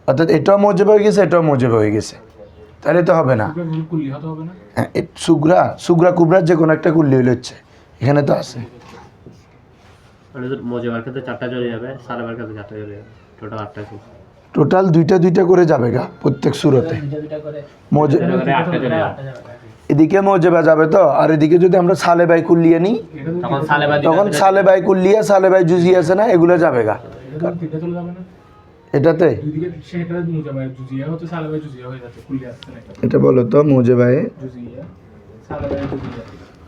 অর্থাৎ এটাও মোজেবা হয়ে গেছে, এটাও মোজেবা হয়ে গেছে, তাহলে তো হবে না।
শুক্রা কুল্লি হতে হবে না
হ্যাঁ, সুগ্রা সুগ্রা কুবরার যে কোনো একটা কুল্লি হইলে হচ্ছে, এখানে তো আছে।
মানে মোজেবার ক্ষেত্রে চারটা চলে যাবে, সালেবার ক্ষেত্রে চারটা চলে যাবে, টোটাল 8টা আছে।
টোটাল দুইটা দুইটা করে যাবে গা প্রত্যেক সুরতে। মোজে
এখানে 8টা চলে যাবে,
এদিকে মোজেবা যাবে তো, আর এদিকে যদি আমরা সালেবাই কুল্লিয়ে নিই,
তখন সালেবা
তখন সালেবাই কুল্লিয়া সালেবাই জুজি আছে না, এগুলো যাবে গা
এটা তিনটা চলে যাবে না
এটাতে।
দুইদিকে সেটা মুজাবাই জুজিয়া হচ্ছে সালেবাই জুজিয়া হয়ে যাচ্ছে কুল্লি আসছে না এটা
এটা বলো তো, মোজেবাই
জুজিয়া সালেবাই জুজিয়া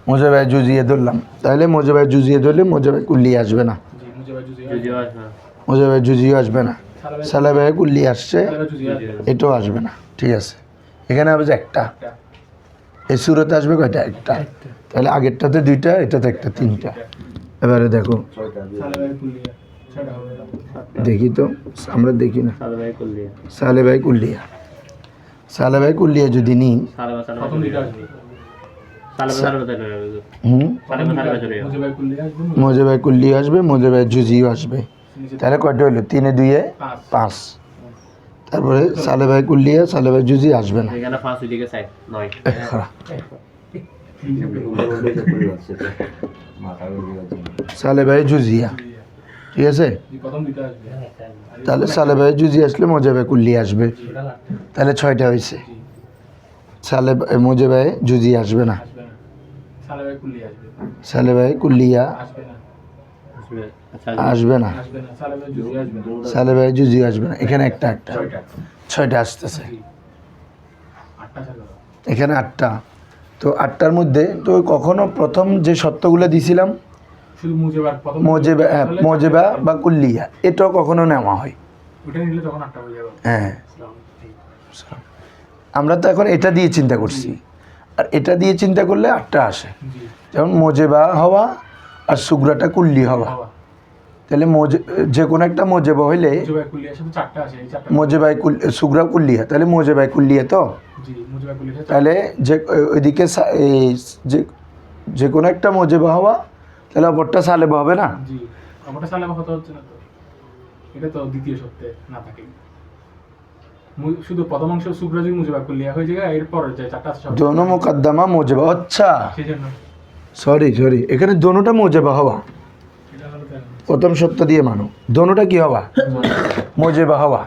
মোজেবাই জুজিয়ে ধরলাম, তাহলে মোজেবাই জুজিয়ে ধরলে মোজেবাই কুল্লিয়ে আসবে না,
জি মুজাবাই জুজিয়া
যদিও আসবে না।
মোজেবাই জুজিও আসবে না, সালেবাই কুল্লিয়ে আসছে,
সালেবাই জুজিয়া
এটাও আসবে না। ঠিক আছে, এখানে হবে যে একটা, এই সুরতে আসবে কয়টা, একটা। তাহলে আগেরটাতে দুইটা, এটাতে একটা, তিনটা। এবারে দেখো,
সালেবাই কুল্লিয়া সেটা হবে
দেখি তো, আমরা দেখি না।
সালেবাই করলে
সালেবাই কুল্লিয়া, সালেবাই কুল্লিয়া যদি নিই,
সালেবা সালেবা
প্রথম দিকে আসবে
সালেবা সালেবা চলে যাবে, সালেবা সালেবা চলে যাবে।
মুজাবাই কুল্লিয়া আসবে
মোজেবাই কুল্লিয়া আসবে, মোজেবাই জুজিও আসবে, তাহলে কয়টা হইলো, 3 এ 2 এ 5। তারপরে সালেবাই কুল্লিয়া সালেবাই জুজি আসবে না।
এখানে 5 দিকে 6 9
খারাপ। সালেবাই জুজিয়া, ঠিক আছে?
প্রথম দিকে আসবে
তাহলে সালেবাই জুজি আসলে মোজেবাই কুল্লিয়া আসবে, তাহলে 6টা হয়েছে। মোজেবাই জুজি আসবে না,
আসবে না সালেবাই কুল্লিয়া আসবে
সালেবাই কুল্লিয়া
আসবে না
আসবে। আচ্ছা
আসবে না,
আসবে না সালেবাই জুজিয়া আসবে না
সালেবাই জুজি আসবে না। এখানে একটা একটা,
ছয়টা
6টা আসতেছে,
আটটা সালেবা
এখানে 8টা। তো 8টার মধ্যে তো কখনো প্রথম যে সত্যগুলো দিছিলাম,
শুধু মুজাবার প্রথম
মোজেবা বা কুল্লিয়া, এটাও কখনো নেওয়া হয়।
ওটা নিলে তখন আটটা হয়ে যাবে
হ্যাঁ, আমরা তো এখন এটা দিয়ে চিন্তা করছি, আর এটা দিয়ে চিন্তা করলে 8টা আসে।
জি
যেমন মোজেবা হওয়া আর সুগ্রাটা কুল্লি হওয়া,
বাবা
তাহলে যে কোনো একটা মোজেবা হইলে
মুজাবাই কুল্লিয়ার সাথে চারটা আসে এই চারটা
মোজেবাই সুগ্রা কুল্লিয়া, তাহলে মোজেবাই কুল্লিয়া তো,
জি মুজাবাই কুল্লিয়ার সাথে
তাহলে যে ওইদিকে এই যে কোনো একটা মোজেবা হওয়া, তাহলে অপরটা সালেবা হবে না?
জি আমারটা সালেবা হতে হচ্ছে না তো, এটা তো দ্বিতীয় সপ্তাহে না থাকে শুধু প্রথম অংশ সুগ্রাজি মুজাবাই কুল্লিয়া হয়ে যায়, এরপর যে চারটা আছে সব
দোনো মোকদ্দমা মোজেবা, আচ্ছা
সেই জন্য
সরি এখানে দোনোটা মোজেবা হওয়া,
এটা হলো কেন
প্রথম সত্য দিয়ে মানো, দোনোটা কি হওয়া, মোজেবা হওয়া।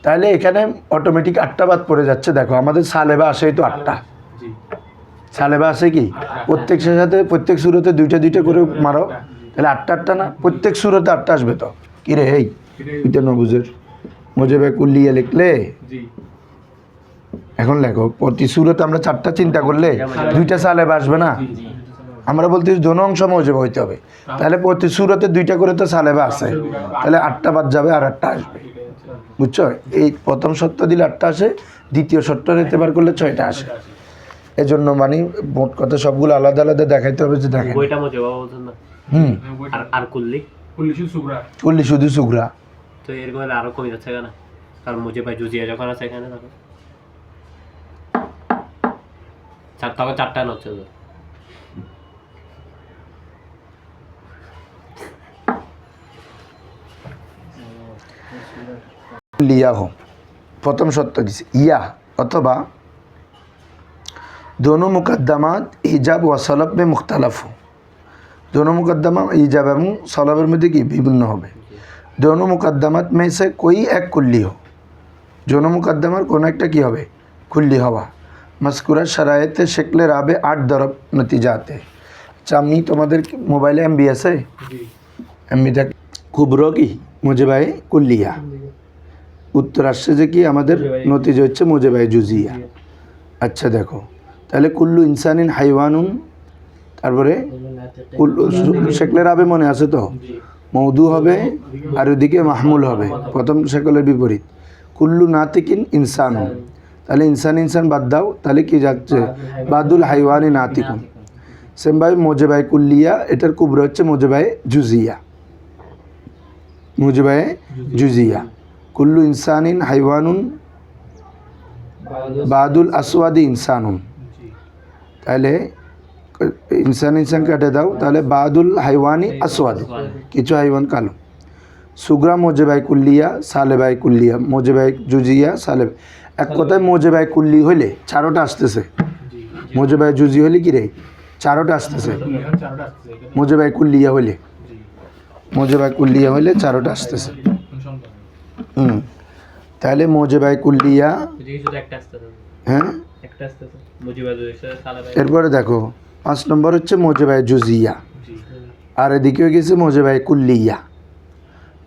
তাহলে এখানে অটোমেটিক 8টা বাদ পড়ে যাচ্ছে। দেখো আমাদের সালেবা আসেই তো 8টা,
জি
সালেবা আছে কি প্রত্যেকের সাথে, প্রত্যেক সুরতে দুইটা দুইটা করে মারো, তাহলে 8টা না, প্রত্যেক সুরতে 8টা আসবে তো। কি রে এই এটা নবুজের মোজেবা কুল্লিয়া লিখলে,
জি
এখন লেখো প্রতি সুরতে আমরা 4টা চিন্তা করলে 2টা সালেবা আসবে না?
জি
আমরা বলতে দোনো অংশ মোজেবা হইতে হবে, তাহলে প্রতি সুরতে 2টা করে তো সালেবা আছে, তাহলে 8টা বাদ যাবে আর 8টা আসবে। বুঝছো? এই প্রথম সত্য দিলে 8টা আসে, দ্বিতীয় সত্য নিতে বার করলে 6টা আসে। এজন্য মানে মোট কথা সবগুলো আলাদা আলাদা দেখাইতে হবে যে দেখেন।
বইটা মোজেবা বলছেন না,
হুম,
আর কুল্লি
কুল্লি শুধু সুগরা।
কুল্লি শুধু সুগরা।
তো এর গলে আরো কমে যাচ্ছে কেন? কারণ মুজে ভাই জুজিয়া যখন আছে এখানে তখন তখন 4টা হচ্ছে তো।
লিয়া হো প্রথম শর্ত দিছে ইয়া অথবা दोनों मुकद्दमात ईजाब व सलब में मुख्तलफ हो। दोनों मुकद्दमा ईजाब এবং সলবের মধ্যে কি বিভিন্ন হবে। दोनों मुकद्दमात में से कोई एक कुल्ली हो। दोनों मुकद्दमार কোনো একটা কি হবে কুল্লি হওয়া। মজকুরা শরায়েতে শক্লে রাবে 8 দরব নতিজাতে। আচ্ছা আমি তোমাদের মোবাইলে এমবি আছে,
জি
এমবিটা কুবরো কি মুজিবায়ে কুল্লিয়া। উত্তর আসছে যে কি আমাদের নতিজা হচ্ছে মুজিবায়ে জুজিয়া। আচ্ছা দেখো তাহলে কুল্লু ইনসানিন হাইওয়ানুন, তারপরে কুল্লু শেকলের আবে মনে আছে তো, মৌদু হবে আর ওদিকে মাহমুল হবে, প্রথম শেকলের বিপরীত। কুল্লু নাতিকিন ইনসানুন, তাহলে ইনসান ইনসান বাদ দাও, তাহলে কি যাচ্ছে বাদুল হাইওয়ানি নাতিকুন। সেমভাবে মোজেবায়ে কুল্লিয়া এটার কুবরা হচ্ছে মোজেবায়ে জুজিয়া। মোজেবায়ে জুজিয়া কুল্লু ইনসানিন হাইওয়ানুন বাদুল আসওয়াদি ইনসানুন। তাহলে ইনসান ইনসান কাটে দাও, তাহলে বাদুল হাইওয়ানি আসওয়াদ, কিছু হাইওয়ান কালো। সুগরা মোজেবাই কুল্লিয়া সালেবাই কুল্লিয়া মোজেবাই জুজিয়া সালেব। এক কথায় মোজেবাই কুল্লি হইলে 4টা আসতেছে, মোজেবাই জুজি হইলে কি রে 4টা আসতেছে।
চারটা আসছে এখানে।
মোজেবাই কুল্লিয়া হইলে,
জি
মোজেবাই কুল্লিয়া হইলে 4টা আসতেছে।
কোনো সন্দেহ নেই।
তাহলে মোজেবাই কুল্লিয়া,
এদিকে শুধু একটা আসতে হবে,
হ্যাঁ।
একটা আসতে হবে মুজিবা জুজিয়া সালা ভাই।
এরপরে দেখো 5 নম্বর হচ্ছে মোজেবাই জুজিয়া,
জি
আর এদিকে গেছে মোজেবাই কুল্লিয়া।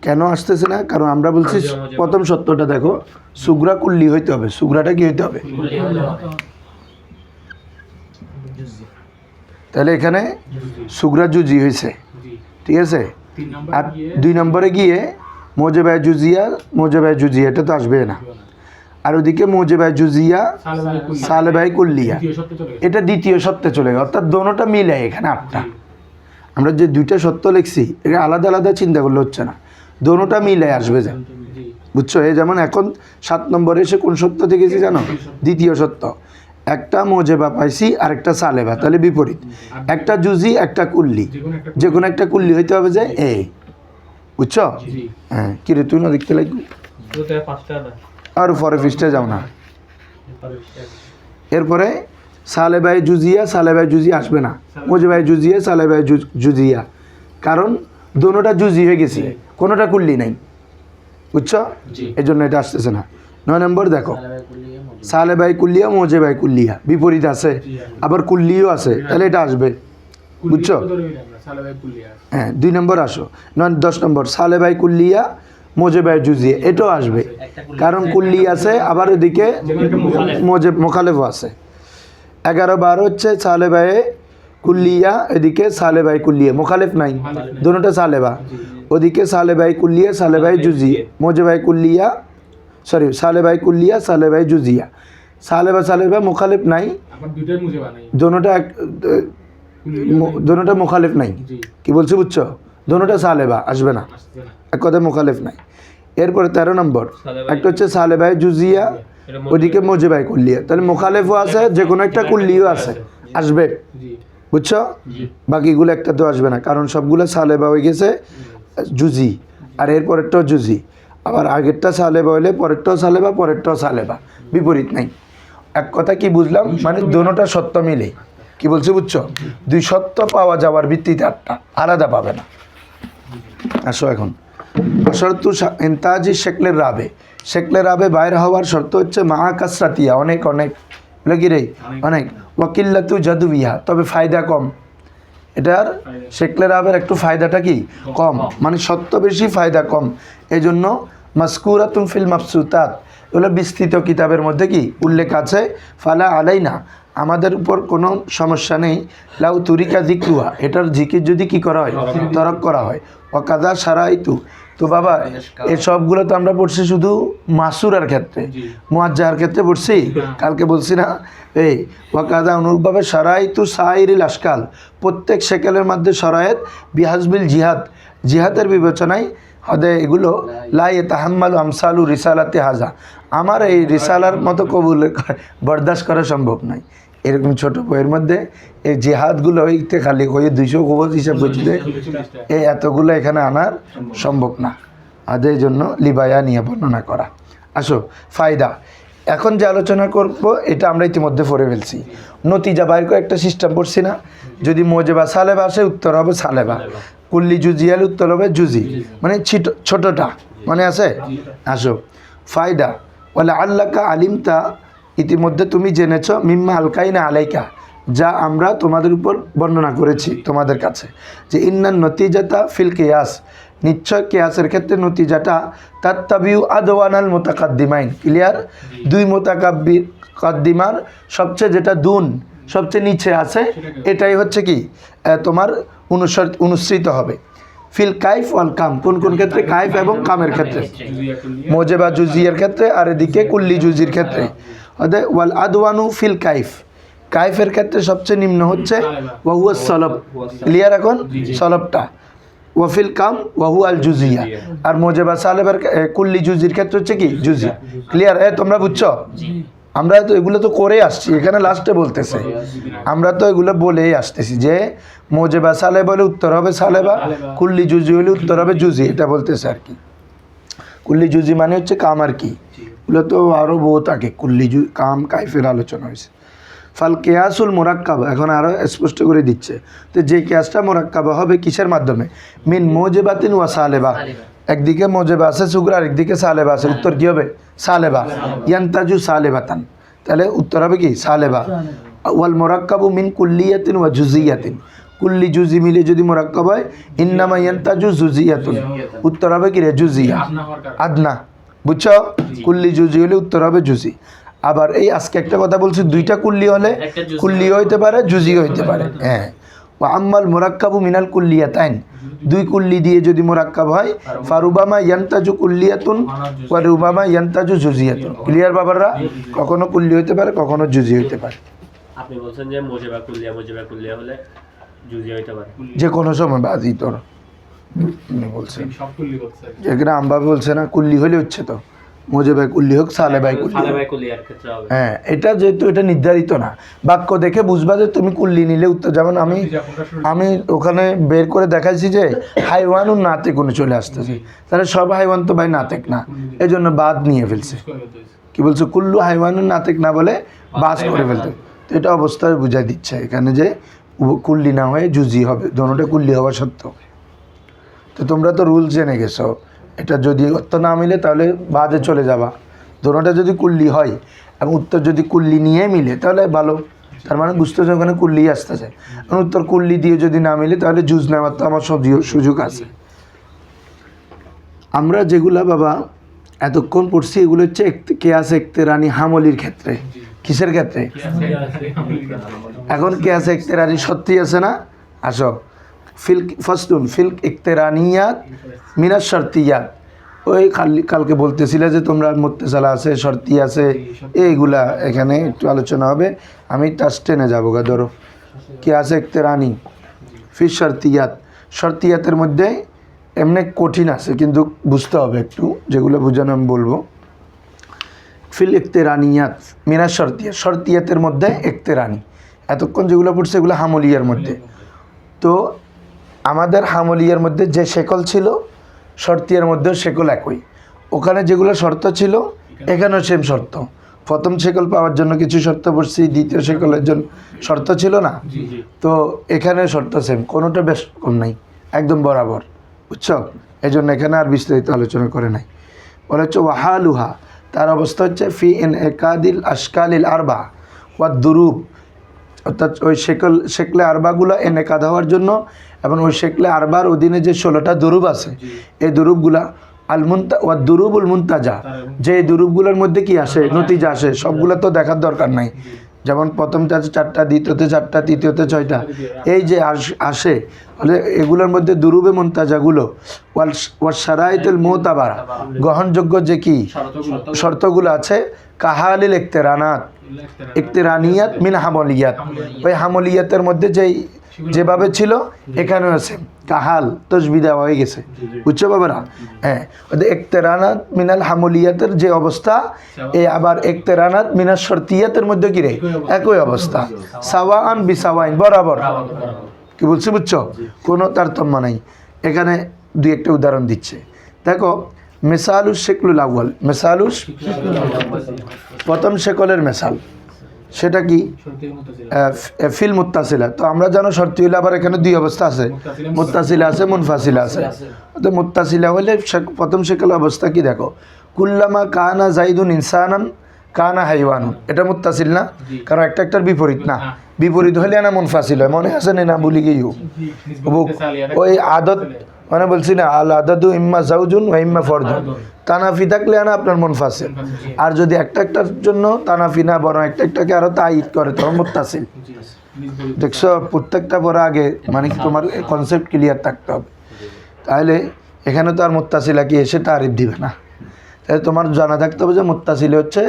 কেন আসতেছে না? কারণ আমরা বলছি প্রথম সত্যটা দেখো সুগরা কুল্লি হইতে হবে। সুগরাটা কি হইতে হবে? তাহলে এখানে সুগরা জুজি হয়েছে,
জি
ঠিক আছে।
3 নম্বর
আর
গিয়ে
2 নম্বরে গিয়ে মোজেবাই জুজিয়া, মোজেবাই জুজিয়া এটা তো আসবে না। আর ওদিকে মোজেবাই জুজিয়া
সালেবাই কুল্লি
সালেবাই কুল্লিয়া,
দ্বিতীয় সত্যে চলে গেছে।
এটা দ্বিতীয় সত্যে চলে গেল, অর্থাৎ দোনোটা মিলে এখানে 8টা।
জি
আমরা যে 2টা সত্য লিখছি এটা আলাদা আলাদা চিন্তা করলে হচ্ছে না, দোনোটা মিলে আসবে যা,
জি
বুঝছো। এই যেমন এখন 7 নম্বরে এসে কোন সত্য দেখেছি জানো? দ্বিতীয় সত্য। একটা মোজেবা পাইছি আর একটা সালেবা, তাহলে বিপরীত। একটা জুজি একটা কুল্লি, যে কোনো একটা কুল্লি হইতে হবে যে এ, বুঝছো।
জি
হ্যাঁ কিরে তুই না দেখতে লাগবি
তো 5টা না
আর পরে ফিস্টে যাও না। এরপরে সালেবাই জুজিয়া সালেবাই জুজি আসবে না, মোজেবাই জুজিয়া সালেবাই জুজিয়া, কারণ দোনোটা জুজি হয়ে গেছে, কোনোটা কুল্লি নাই, বুঝছো।
জি
এই জন্য এটা আসতেছে না। 9 নম্বর দেখো সালেবাই কুল্লিয়া মোজেবাই কুল্লিয়া বিপরীত আছে, আবার কুল্লিও আছে, তাহলে এটা আসবে, বুঝছো।
সালেবাই কুল্লি আছে।
হ্যাঁ 2 নম্বর আসো। 10 নম্বর সালেবাই কুল্লিয়া মোজেবাই জুজিয়া, এটাও আসবে, কারণ কুল্লি আছে আবার এদিকে মোখালেফ আছে। 11 12 হচ্ছে সালেবাই কুল্লিয়া, এদিকে সালেবাই কুল্লিয়া, মোখালেফ নাই, দোনোটা সালেবা। ওদিকে সালেবাই কুল্লিয়া সালেবাই জুজিয়া মোজেবাই কুল্লিয়া, সরি সালেবাই কুল্লিয়া সালেবাই জুজিয়া, সালেবা সালেবা মোখালেফ নাই,
আবার দুইটাই মুজে বানাই।
দোনোটা দোনোটা মোখালেফ নাই।
জি
কি বলছি বুঝছো? দোনোটা সালেবা আসবে না,
আসছে না।
এক কথায় মোখালেফ নাই। এরপরে 13 নম্বর একটা হচ্ছে সালেবাই জুজিয়া, ওদিকে মোজেবাই কুল্লিয়া, তাহলে মোখালেফও আছে, যে কোনো একটা কুল্লিও আছে, আসবে,
জি
বুঝছো।
জি
বাকিগুলো একটা তো আসবে না, কারণ সবগুলো সালেবা হয়ে গেছে জুজি, আর এরপরেরটাও জুজি, আবার আগেরটা সালেবা হলে পরেরটাও সালেবা, পরেরটাও সালেবা, বিপরীত নাই। এক কথা কি বুঝলাম, মানে দোনোটা সত্য মিলে। কি বলছি বুঝছো? 2 সত্য পাওয়া যাওয়ার ভিত্তিতে 8টা, আলাদা পাবে না। আসো এখন শর্ত ইনতাজি শেকলের রাবে, শেকলের রাবে বাইরে হওয়ার শর্ত হচ্ছে মাহা কাসরাতিয়া, অনেক অনেক লাগি রে অনেক, ওয়াকিল্লাতু জাদুবিহা, তবে ফায়দা কম। এটার শেকলের রাবের একটু ফায়দাটা কি কম, মানে সত্য বেশি ফায়দা কম। এই জন্য মাসকুরাতুন ফিল মাবসুতাত, এগুলো বিস্তৃত কিতাবের মধ্যে কি উল্লেখ আছে। ফালা আলাইনা, আমাদের উপর কোনো সমস্যা নেই। লাউ তুরিকা জিক্রুহা, এটার জিকির যদি কি করা হয় তরক করা হয়। ওয়াকাদা সারাইতু, তো বাবা এই সবগুলো তো আমরা পড়ছি শুধু মাসুরার ক্ষেত্রে, মুয়াজ্জার ক্ষেত্রে পড়ছি, কালকে বলছি না এই ওয়াকাদা অনুরূপভাবে সারাইতু সাইরিল আশকাল, প্রত্যেক শেকেলের মধ্যে সরায়েত বিহাজবিল জিহাদ, জিহাদের বিবেচনায় হদে এগুলো লাই তাহাম্মালু আমসালু রিসালাতে হাজা, আমার এই রিসালার মতো কবুল বরদাস্ত করা সম্ভব নয়। এরকম ছোট বইয়ের মধ্যে এই জিহাদগুলো হইতে খালি ওই 200 কবজ হিসাব করতে এই এতগুলো এখানে আনার সম্ভব না। আদের জন্য লিবায়া নিয়ে বর্ণনা করা। আসো ফায়দা, এখন যে আলোচনা করব এটা আমরা ইতিমধ্যে পড়ে ফেলছি। নতিজা বাইর করে একটা সিস্টেম পড়ছি না, যদি মোজেবা সালেবা আসে উত্তর হবে সালেবা, কুল্লি জুজিয়াল উত্তর হবে জুজি, মানে ছোটটা মানে আছে। আসো ফায়দা, বলে আল্লাহকা আলিমতা, ইতিমধ্যে তুমি জেনেছ, মিম্মা আলকাইনা আলাইকা, যা আমরা তোমাদের উপর বর্ণনা করেছি তোমাদের কাছে, যে ইন্নান নতিজাতা ফিল কিয়াস, নিশ্চয় কিয়াসের ক্ষেত্রে নতিজাটা তাত্তাবিউ আদওয়ানাল মুতাকাদ্দিমাইন, ক্লিয়ার, দুই মুতাকাদ্দিমার সবচেয়ে যেটা দুন সবচেয়ে নিচে আছে এটাই হচ্ছে কি তোমার অনুসৃত হবে। ফিল কাইফ ওয়াল কাম, কোন কোন ক্ষেত্রে? কাইফ এবং কামের ক্ষেত্রে, মোজেবা জুজিয়ার ক্ষেত্রে, আর এদিকে কুল্লি জুজির ক্ষেত্রে। অর্থাৎ ওয়াল আদওয়ানু ফিল কাইফ, কাইফের ক্ষেত্রে সবচেয়ে নিম্ন হচ্ছে ওয়াহুয়া সলব, ক্লিয়ার এখন সলবটা, ওয়াফিল কাম ওয়াহু আল জুজিয়া, আর মোজেবা সালেবের কুল্লি জুজির ক্ষেত্রে হচ্ছে কি জুজি, ক্লিয়ার। তোমরা বুঝছো? আমরা তো এগুলো তো করে আসছি, এখানে লাস্টে বলতেছে, আমরা তো এগুলো বলেই আসতেছি যে মোজেবা সালেব হলে উত্তর হবে সালেবা, কুল্লি জুজি হলে উত্তর হবে জুজি, এটা বলতেছে আর কি। কুল্লি জুজি মানে হচ্ছে কাম আর কি, এগুলো তো আরও বহুত আগে কুল্লি কাম কাইফের আলোচনা হয়েছে। ফাল কেয়াসুল মোরাক্কাবা, এখন আরও স্পষ্ট করে দিচ্ছে, তো যে কেয়াসটা মোরাক্কাবা হবে কিসের মাধ্যমে? মিন মোজেবাতিন ওয়া সালেবা, একদিকে মোজেবা আছে সুগরা, আরেকদিকে সালেবা আছে, উত্তর কী হবে? সালেবা। ইয়ান্তাজু সালেবাতান, তাহলে উত্তর হবে কি সালেবা। ওয়াল মোরাক্কাবু মিন কুল্লিয়াতিন ওয়া জুজিয়াতিন, কুল্লি জুজি মিলে যদি মোরাক্কাব হয় ইন্নামা ইয়ান্তাজু জুজিয়াতুন, উত্তর হবে কি রে? জুজিয়া, আদনা, বুঝছো? কুল্লি জুজি হলে উত্তর হবে জুজি। আবার এই আজকে একটা কথা বলছি, দুইটা কুল্লি হলে কুল্লি হইতে পারে জুজি হইতে পারে, হ্যাঁ। ওয়া আম্মাল মোরাক্কাবু মিনাল কুল্লিয়াতাইন, দুই কুল্লি দিয়ে যদি মোরাক্কাব হয়, ফারুবামা ইয়ান্তাজু কুল্লিয়াতুন ওয়া রুবামা ইয়ান্তাজু জুজিয়াতুন, ক্লিয়ার বাবারা? কখনো কুল্লি হইতে পারে, কখনো জুজি হইতে পারে।
আপনি বলছেন যে মোজেবা কুল্লিয়া হলে জুজি হইতে পারে
যে কোনো সময় বাজি তোর বলছে,
সব কুল্লি করছে।
যেখানে আমবাবু বলছে না কুল্লি হলে হচ্ছে তো মোজেবাই কুল্লি হোক সালেবাই কুল্লি হোক।
কুল্লিয়ার ক্ষেত্রে হবে,
হ্যাঁ, এটা যেহেতু এটা নির্ধারিত না, বাক্য দেখে বুঝবা যে তুমি কুল্লি নিলে উত্তর। যেমন আমি ওখানে বের করে দেখাইছি যে হাইওয়ানুর নাতে কোনো চলে আসতেছে, তাহলে সব হাইওয়ান তো ভাই নাতেক না, এই জন্য বাদ নিয়ে ফেলছে। কি বলছে? কুল্লু হাইওয়ানুর নাতেক না বলে বাস করে ফেলতে, তো এটা অবস্থায় বুঝাই দিচ্ছে এখানে যে কুল্লি না হয়ে জুজি হবে, দোনোটা কুল্লি হওয়া সত্ত্বেও। তো তোমরা তো রুল জেনে গেছো, এটা যদি উত্তর না মিলে তাহলে বাদে চলে যাবা, দোনোটা যদি কুল্লি হয় এবং উত্তর যদি কুল্লি নিয়ে মিলে তাহলে ভালো, তার মানে বুঝতেছে ওখানে কুল্লি আসতেছে। এবং উত্তর কুল্লি দিয়ে যদি না মিলে তাহলে জুজ নেওয়ার তো আমার সুযোগ আছে। আমরা যেগুলা বাবা এতক্ষণ পড়ছি এগুলো হচ্ছে কেয়াস ইক্তেরানি হামলির ক্ষেত্রে। কিসের ক্ষেত্রে? এখন কেয়াস ইক্তেরানি সত্যি আছে না? আসো ফিল ফাস্টুন ফিল ইক্তেরানিয়াত মিনাস শর্তিয়াত, ওই কালকে বলতেছিলে যে তোমরা মুত্তাসালা আছে, শর্তি আছে, এইগুলা এখানে একটু আলোচনা হবে। আমি টাচ টেনে যাবো গা, ধরো কেয়াস ইক্তেরানি ফির শর্তিয়াত, শর্তিয়াতের মধ্যে এমনি কঠিন আছে কিন্তু বুঝতে হবে একটু, যেগুলো বোঝানো আমি বলবো। ফিল ইক্তেরানিয়াত মিনাস শর্তিয়াত, শর্তিয়াতের মধ্যে ইক্তেরানি, এতক্ষণ যেগুলো পড়ছে এগুলো হামলিয়ার মধ্যে। তো আমাদের হামলিয়ার মধ্যে যে শেকল ছিল শর্তিয়ার মধ্যেও শেকল একই, ওখানে যেগুলো শর্ত ছিল এখানেও সেম শর্ত। প্রথম শেকল পাওয়ার জন্য কিছু শর্ত পড়ছি, দ্বিতীয় শেকলের জন্য শর্ত ছিল না, তো এখানে শর্ত সেম, কোনোটা বেশ কম নাই, একদম বরাবর, বুঝছো? এই জন্য এখানে আর বিস্তারিত আলোচনা করে নাই। বলা হচ্ছে ওয়াহালুহা, তার অবস্থা হচ্ছে ফি এন একাদিল আশকালিল আরবা ওয়া দুরুব, অর্থাৎ ওই শেকলে আরবাগুলো এনেকাদ হওয়ার জন্য এবং ওই শেকলে আরবার অধীনে যে 16টা দুরুব আছে এই দুরুবগুলা ওয়া দুরুবুল মুনতাজা, যে দুরুবগুলোর মধ্যে কি আসে? নতিজা আসে, সবগুলো তো দেখার দরকার নাই। যেমন প্রথমটা 4টা, দ্বিতীয়তে 4টা, তৃতীয়তে 6টা, এই যে আসে, তাহলে এগুলোর মধ্যে দুরুবে মুনতাজাগুলো ওয়াল শারাইতুল মুতাবারা, গ্রহণযোগ্য যে কি শর্তগুলো আছে, কাহালিল ইক্তেরানাত ইক্তেরানিয়াত মিন হামলিয়াত, ওই হামলিয়াতের মধ্যে যেই যেভাবে ছিল এখানেও আছে কাহাল তসবি দেওয়া হয়ে গেছে, বুঝছো বাবারা? হ্যাঁ, একতেরানাত মিনাল হামলিয়াতের যে অবস্থা, এই আবার একতেরানাত মিনাল শর্তিয়াতের মধ্যে কি রে একই অবস্থা, সাওয়াআন বিসাওয়াইন, বরাবর। কি বলছি বুঝছো? কোনো তারতম্য নাই। এখানে দুই একটা উদাহরণ দিচ্ছে, দেখো। মেসালুস শেকলুল আউয়াল, মেসালুস প্রথম শেকলের মেসাল, সেটা কি? ফিল মুত্তাসিলা। তো আমরা জানো শর্তি হলে আবার এখানে দুই অবস্থা আছে, মুত্তাসিলা আছে, মুনফাসিলা আছে। তো মুত্তাসিলা হলে প্রথম শেকলের অবস্থা কি দেখো, কুল্লামা কানা জাইদুন ইনসানান কানা হাইওয়ানুন, এটা মুত্তাসিল না? কারণ একটা একটার বিপরীত না, বিপরীত হলে না মুনফাসিল হয়, মনে আছে না? ভুলি গিয়েও ওই আদত, মানে বলছি না, আল আদাদু ইম্মা জাউজুন ওয়া ইম্মা ফরদুন, তানাফি থাকলে না আপনার মুনফাসিল। আর যদি একটা একটার জন্য তানাফি না, বরং একটা একটাকে আরো তাইদ করে, তখন মুত্তাসিল। দেখছো, প্রত্যেকটা পরে আগে মানে তোমার কনসেপ্ট ক্লিয়ার থাকতে হবে, তাহলে এখানে তো আর মুত্তাসিলা কি এসে তারিফ দিবে না। তাহলে তোমার জানা থাকতে হবে যে মুত্তাসিল হচ্ছে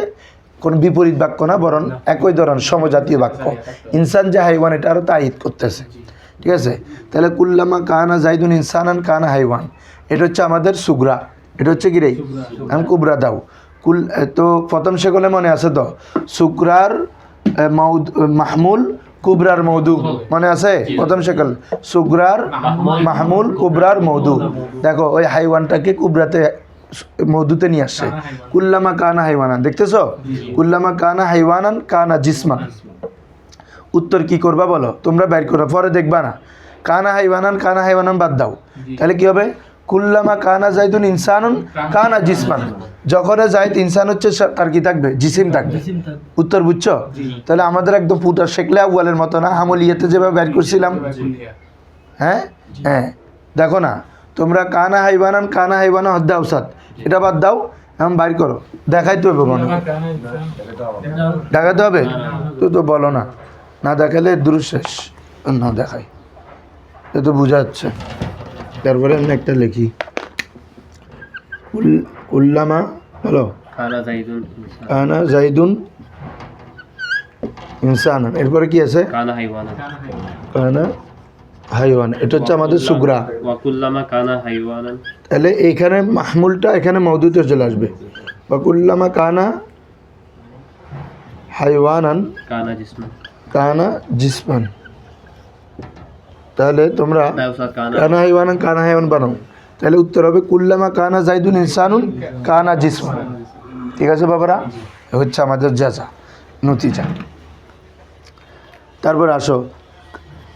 কোনো বিপরীত বাক্য না, বরং একই ধরনের সমজাতীয় বাক্য। ইনসান যে হাইওয়ান, এটা আরো তাইদ করতেছে, ঠিক আছে? তাহলে কুল্লামা কানা জাইদুন ইনসানান কানা হাইওয়ান, এটা হচ্ছে আমাদের সুগরা, এটা হচ্ছে কি রে? আমি কুবরা দাও। তো প্রথম সেকলে মনে আছে তো, সুগরার মাহমুল কুবরার মৌদু, মনে আছে? প্রথম সেকল সুগরার মাহমুল কুবরার মৌদু। দেখো ওই হাইওয়ানটাকে কুবরাতে মৌদুতে নিয়ে আসছে। কুল্লামা কানা হাইওয়ানান, দেখতেছো? কুল্লামা কানা হাইওয়ানান কানা জিসমান। উত্তর কি করবা বলো, তোমরা বের করো, পরে দেখবা না। কানা হাইওয়ানান বাদ দাও, তাহলে কি হবে? কুল্লামা কানা জাইদুন ইনসানুন কানা জিসমান। যখন জাইদ ইনসান হচ্ছে, তার কি থাকবে? জিসিম থাকবে। উত্তর বুঝছো? তাহলে আমাদের একদম পুটার শেকলে আউয়ালের মতো না, হামলিয়াতে যেভাবে বের করছিলাম। হ্যাঁ হ্যাঁ, দেখো না তোমরা, কানা হাইওয়ানান হদ্দা আউসাদ, এটা বাদ দাও, এখন বাইর করো, দেখাইতে হবে মনে, দেখাতে হবে তো বলো না, না দেখালে দূর শেষ, না দেখাই, এ তো বোঝা যাচ্ছে। তারপরে আমি একটা লিখি, কুল্লামা, বলো কানা জাইদুন ইনসানান, এরপরে কি আছে? কানা হাইওয়ান, এটা হচ্ছে আমাদের সুগরা। তাহলে এইখানে মাহমুলটা এখানে মওদুতে চলে আসবে। ওয়াকুল্লামা কানা হাইওয়ানান কানা জিসমান। তাহলে তোমরা কানা হাইওয়ান বানাও, তাহলে উত্তর হবে কুল্লামা কানা জাইদুন ইনসানুন কানা জিসমান। ঠিক আছে বাবারা, হচ্ছে আমাদের জাজা নতিজা। তারপর আসো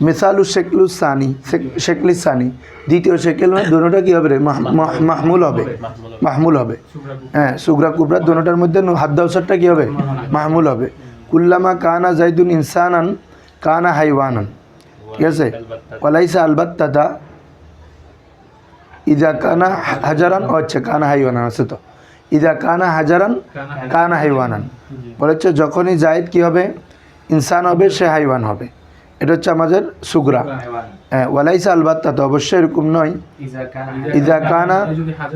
মিসালু শেকলুসানি, শেকলিসানি, দ্বিতীয় শেকেল, দুটোটা কি হবে রে? মাহমুল হবে। হ্যাঁ, সুগরা কুবরা দুটোটার মধ্যে হাদ্দাউসারটা কি হবে? মাহমুল হবে। কুল্লামা কানা জাইদুন ইনসানান কানা হাইওয়ানান, ঠিক আছে? ওয়ালাইসা আলবাত্তাতা ইদা কানা হাজারান, আচ্ছা কানা হাইওয়ানান আছে তো, ইদা কানা হাজারান কানা হাইওয়ানান বলেছে, যখনই জায়েদ কি হবে? ইনসান হবে, সে হাইওয়ান হবে। এটা হচ্ছে আমাদের সুগরা। হ্যাঁ, ওয়ালাইসা আলবাত্তা, তো অবশ্যই এরকম নয়। ইজা কানা,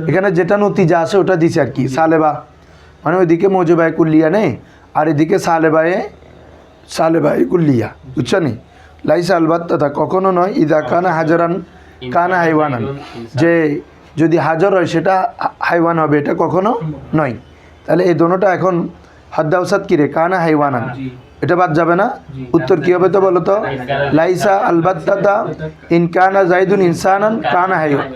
এখানে যেটা নতিজা আছে ওটা দিছে আর কি, সালেবা, মানে ওইদিকে মৌজুবায় কুল্লিয়া নেই, আর এদিকে সালেবায় কুল্লিয়া, বুঝছো নি? লাইসা আলবাত্তা কখনো নয়, ইজা কানা হাজারান কানা হাইওয়ানান, যে যদি হাজার হয় সেটা হাইওয়ান হবে, এটা কখনো নয়। তাহলে এই দোনোটা এখন হাদ্দাউসাদ কিরে? কানা হাইওয়ানান, এটা বাদ যাবে না। উত্তর কি হবে তো বলো তো? লাইসা আলবাত্তাতা ইন কানা জাইদুন ইনসানান কানা হাইওয়ান,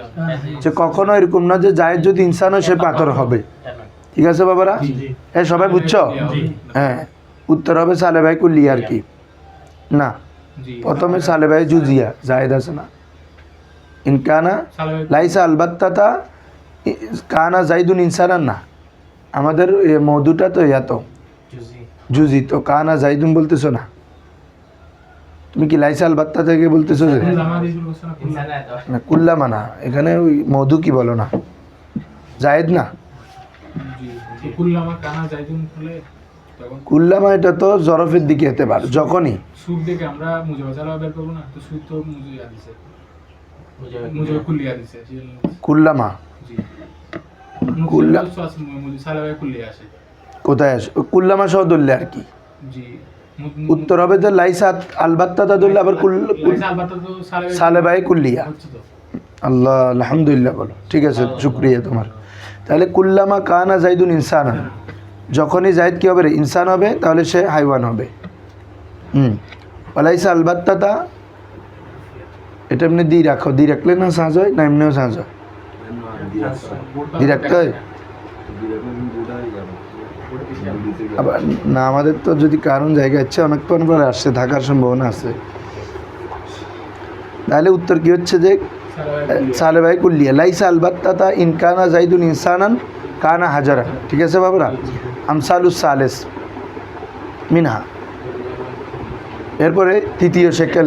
যে কখনো এরকম না যে জায়েদ যদি ইনসান হয় সে পাথর হবে। ঠিক আছে বাবারা, হ্যাঁ সবাই বুঝছো? হ্যাঁ, উত্তর হবে সালেবাই কুল্লিয়া আর কি না, প্রথমে সালেবাই জুজিয়া, জায়েদ আছে না। ইন কানা লাইসা আলবাত্তাতা কানা জাইদুন ইনসানান না, আমাদের মধুটা তো এত জুজি, তো কানা জাইদুন বলতেছো না, তুমি কি লাইসা আলবাত্তা থেকে বলতেছো? যে না, কুল্লামা না, এখানে ওই মধু কি বলো না, জায়েদ না, কুল্লামা এটা তো জরফের দিকে হতে পারে, যখনই
সুর দেখে আমরা মুজাওয়াজালা বের করব না, তো সুর তো মুজাওয়া দিছে, মুজাওয়া কুল্লিয়া দিছে,
কুল্লামা,
কুল্লা সালাবাই কুল্লিয়া আসে,
কোথায় আসে? কুল্লামা সহ ধরলে আর কি,
জি
উত্তর হবে যে লাইসাত আলবাত্তা তাদুল্লাহ আবার
লাইসা আলবাত্তা তো
সালেবাই কুল্লিয়া।
হচ্ছে তো
আল্লাহ আলহামদুলিল্লাহ বলো, ঠিক আছে, শুক্রিয়া তোমার। তাহলে কুল্লামা কানা জাইদুন ইনসানা, যখনই জাইদ কী হবে রে, ইনসান হবে, তাহলে সে হাইওয়ান হবে। ওয়ালাইসা আলবাত্তাতা, এটা এমনি দি রাখো, দি রাখলে না সাঁজ হয়, না এমনিও সাঁজ হয়, দি রাখতে হয়। আবার না, আমাদের তো যদি কারণ জায়গা ইচ্ছে অনেকক্ষণ পরে আসছে, থাকার সম্ভাবনা আছে। তাহলে উত্তর কি হচ্ছে যে সালেবাই কুল্লিয়া, লাইসা আলবাত্তাতা ইনকানা জাইদুন ইনসানান কানা হাজারা। ঠিক আছে বাবরা, আমসালুস সালেস মিনহা। এরপরে তৃতীয় শেকেল,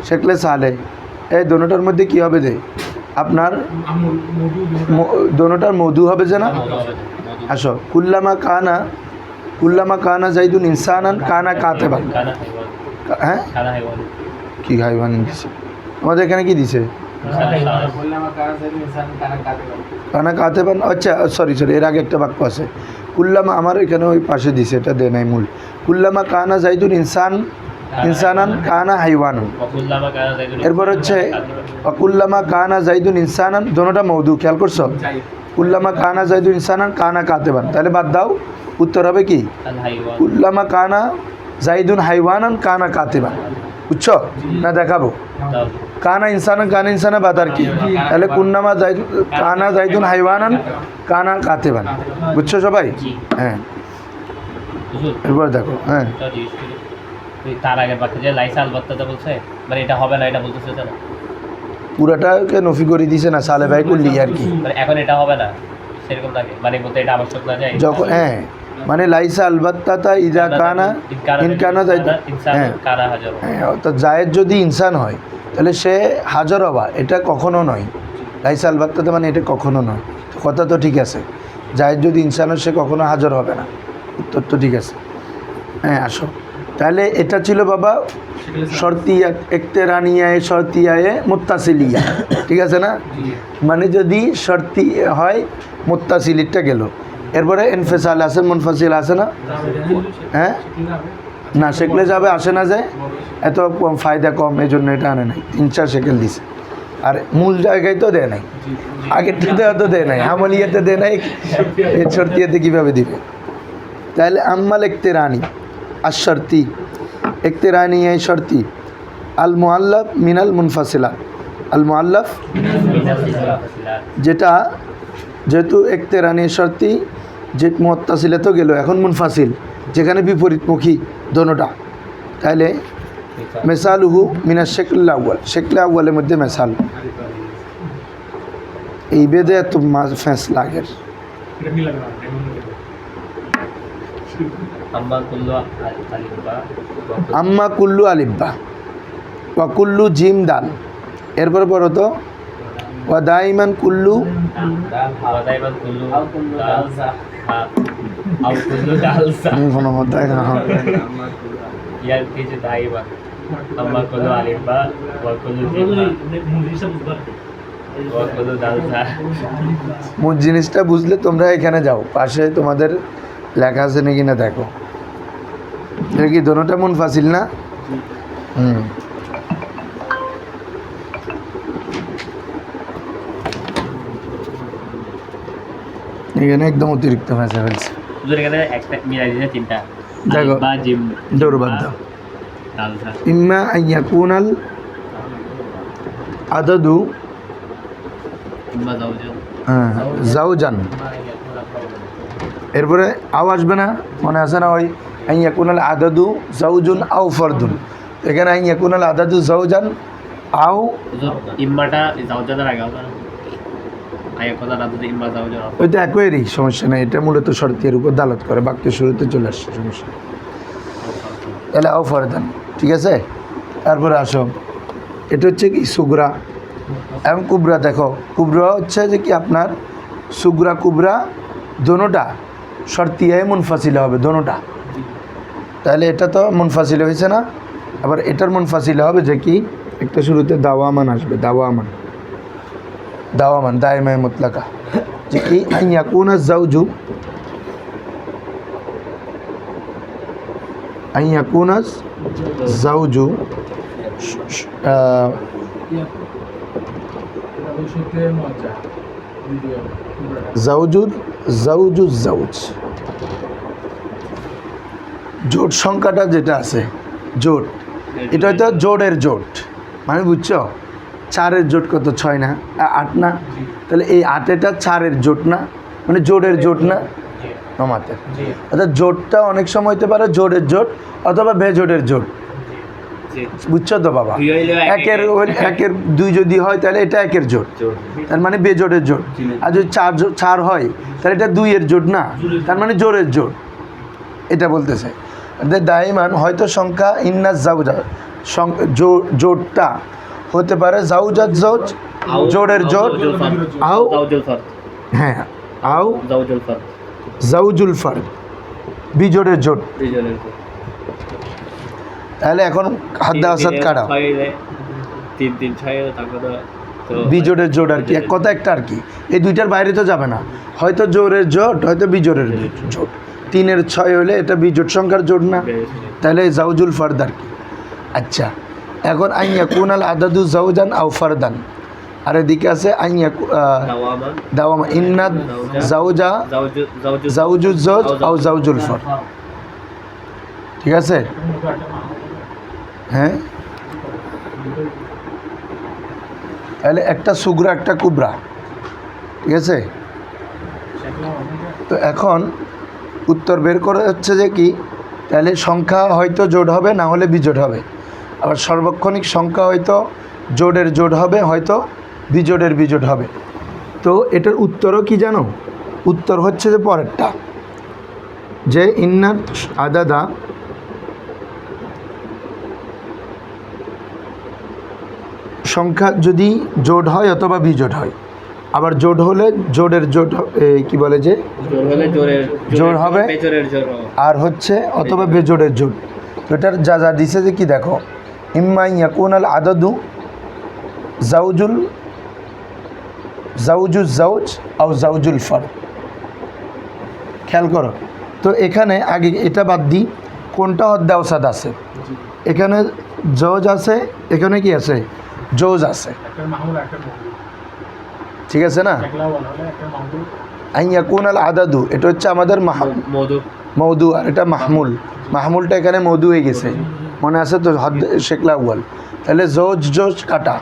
শেকলে সালে, এই দোনোটার মধ্যে কি হবে যে আপনার দোনোটার মধু হবে যে না। আসো, কুল্লামা কানা জাইদুন ইনসানান কানা কাতেবান। হ্যাঁ, কি হাইওয়ান দিছে আমাদের এখানে, কি দিছে কানা কাতেবান। আচ্ছা সরি, এর আগে একটা বাক্য আছে, কুল্লামা, আমার এখানে ওই পাশে দিছে, এটা দে নাই মূল। কুল্লামা কানা জাইদুন ইনসানান কানা হাইওয়ানুন। এরপর হচ্ছে কুল্লামা কানা জাইদুন ইনসানান, দোনোটা মৌদু, খেয়াল করছো? কুল্লামা কানা জাইদুন ইনসানান কানা কাতেবান, তাহলে বাদ দাও, উত্তর হবে কি কুল্লামা কানা জাইদুন হাইওয়ানান কানা কাতেবান। বুঝছো না? দেখাবো, কানা ইনসানা বাদ আর কি, তাহলে কুল্লামা কানা জাইদুন হাইওয়ানান কানা কাতেবান। বুঝছো সবাই? হ্যাঁ, এরপর দেখো। হ্যাঁ,
তার আগের বাক্যে যে লাইসা আলবাত্তাতা বলছে, মানে এটা হবে না, এটা বলতেছে না,
পুরাটাকে নফি করে দিছে না, সালে ভাই করলি আর কি,
মানে এখন এটা হবে না সেরকম থাকে, মানে বলতে এটা আবশ্যক না যায়
যখন। হ্যাঁ, মানে লাইসা আলবাত্তাতা ইজা কানা ইনকানা জাইদুন, হ্যাঁ
কানা হাজার।
হ্যাঁ, অর্থাৎ জায়েদ যদি ইনসান হয় তাহলে সে হাজার হবা, এটা কখনো নয়। লাইসা আলবাত্তাতা মানে এটা কখনো নয়, কথা তো ঠিক আছে। জায়েদ যদি ইনসান হয় সে কখনো হাজার হবে না, উত্তর তো ঠিক আছে। হ্যাঁ, আসো, তাহলে এটা ছিল বাবা শর্তিয়া, একতেরানিয়ায় শর্তিয়ায় মুত্তাসিলিয়া। ঠিক আছে না? মানে যদি শর্তি হয় মুত্তাসিলিটা গেল, এরপরে ইনফিসাল আছে, মুনফাসিল আছে না? হ্যাঁ, না শেখলে যাবে, আসে না যায়, এত কম ফায়দা কম, এই জন্য এটা আনে নাই, 3-4 শেকেল দিছে। আর মূল জায়গায় তো দেয় নাই, আগেরটাতে হয়তো দেয় নাই, আমলিয়াতে দেয় নাই, এই শর্তিয়াতে কীভাবে দিবে? তাহলে আম্মাল একতেরানি আশর্তি, একতেরানি এই শর্তি, আল মুআল্লাফ মিনাল মুনফাসিলা, আল মুআল্লাফ যেটা, যেহেতু একতেরানি শর্তি, যে মুত্তাসিলে তো গেল, এখন মুনফাসিল যেখানে বিপরীতমুখী দোনোটা, তাহলে মেসালুহু মিনাস শেকল আউয়াল, শেকল আউয়ালের মধ্যে মেসাল, এই বেদে এত ফ্যাঁস লাগের। আম্মা কুল্লু আলিব্বা ওয়া কুল্লু জিম দাল, এরপর পড়ো তো ওয়া দাইমান কুল্লু, কোনো হতায় না, মূল জিনিসটা বুঝলে তোমরা এখানে যাও, পাশে তোমাদের লেখা আছে নাকি না দেখো। এটা কি দোনোটা মুনফাসিল না? এখানে একদম অতিরিক্ত ভাষা ফেলছে। দেখো, দৌড়বাদ দাও। ইম্মা আইয়াকুনাল আদাদু জাওজান, এরপরে আও আসবে না, মনে আছে না? ওই আইয়াকুনাল আদাদু জাওজুন আও ফরদুন, এখানে আইয়াকুনাল আদাদু জাওজান আও,
ইম্মাটা জাওজানের আগে হবে না,
ওইটা একই, সমস্যা নেই, এটা মূলত শর্তের উপর দালাত করে, বাক্যের শুরুতে চলে আসছে, সমস্যা। তাহলে আও ফরদান, ঠিক আছে। তারপরে আসো, এটা হচ্ছে কি সুগরা এবং কুবরা। দেখো, কুবরা হচ্ছে যে কি আপনার সুগরা কুবরা দোনোটা শর্তিয়ায় মুনফাসিলে হবে, দোনোটা। তাহলে এটা তো মুনফাসিলে হয়েছে না, আবার এটার মুনফাসিলে হবে যে কি, একটা শুরুতে দাওয়ামান আসবে, দাওয়ামান দায়মায় মুতলাকা, যে কি আইয়াকুনা জাওজু, আইয়াকুনাস জাউজু
ভবিষ্যতে মজা দ্বিতীয়
জাউজুদ জাউজুজ জাউজ জোট সংখ্যাটা যেটা আছে জোট এটা হয়তো জোড়ের জোট মানে বুঝছো 4-এর জোট কত 6 না 8 না তাহলে এই 8-এটা 4-এর জোট না মানে জোড়ের জোট না আমাদের
জি
অর্থাৎ জোটটা অনেক সময় হতে পারে জোড়ের জোট অথবা বেজোড়ের জোট
জি
বুঝছো তো বাবা
দুই হইলেও
একের 2 যদি হয় তাহলে এটা একের জোট
জোর
তার মানে বেজোড়ের জোট আর যদি 4 হয় তাহলে এটা 2-এর জোট না তার মানে জোড়ের জোট এটা বলতেছে দাইমান হয়তো সংখ্যা ইন্নাস জাউজা জোটটা হতে পারে জাউজাত জোট জোড়ের জোট আও
জাউজুল ফারদ
হ্যাঁ আও
জাউজুল ফারদ
জাউজুল ফারদ বিজোড়ের জোট
দুইজনের
তাহলে এখন হাদ্দা আসাদ কাটা
3 6 তারপরে তো
বিজোড়ের জোট আর কি এক কথা একটা আর কি এই দুইটার বাইরে তো যাবে না হয়তো জোড়ের জোট হয়তো বিজোড়ের জোট 3-এর 6 হলে এটা বিজোড় সংখ্যার জোট না তাহলে জাউজুল ফারদ আর কি আচ্ছা এখন আইয়া কুনাল আদাদু জাউজান আও ফারদান আর এদিকে আছে আইয়া
দাওয়ামান
দাওয়ামা ইন্না জাউজা
জাউজুল
জাউজুজ জোজ আও জাউজুল ফারদ ঠিক আছে হ্যাঁ তাহলে একটা সুগরা একটা কুবরা ঠিক আছে তো এখন উত্তর বের করে হচ্ছে যে কি তাহলে সংখ্যা হয়তো জোড় হবে না হলে বিজোড় হবে আবার সার্বক্ষণিক সংখ্যা হয়তো জোড়ের জোড় হবে হয়তো বিজোড়ের বিজোড় হবে তো এটার উত্তরও কি জানো উত্তর হচ্ছে যে পরেরটা যে ইন্নার আদাদা সংখ্যা যদি জোড় হয় অথবা বিজোড় হয় আবার জোড় হলে জোড়ের জোড় কি বলে যে
জোর হলে
জোর হবে
পেছনের জোর
আর হচ্ছে অথবা বেজোড়ের জোড় তো এটার যা যা দিছে যে কি দেখো ইম্মা ইয়াকুনাল আদাদু জাউজুল জাউজুজ জাউজ আও জাউজুল ফারদ খেয়াল করো তো এখানে আগে এটা বাদ দিই কোনটা হদ্দে আওসাদ আছে এখানে জজ আছে এখানে কি আছে জোজ আছে
একটা মাহমুল একটা মৌদুদ
ঠিক আছে না
একলা বলা হলে একটা মৌদুদ
আইয়াকুনাল আদাদু এটা হচ্ছে আমাদের
মধু
মৌদু আর এটা মাহমুলটা এখানে মৌদু হয়ে গেছে মনে আছে তো হদ্দ শেখলা আউয়াল তাহলে জোজ জোজ কাটা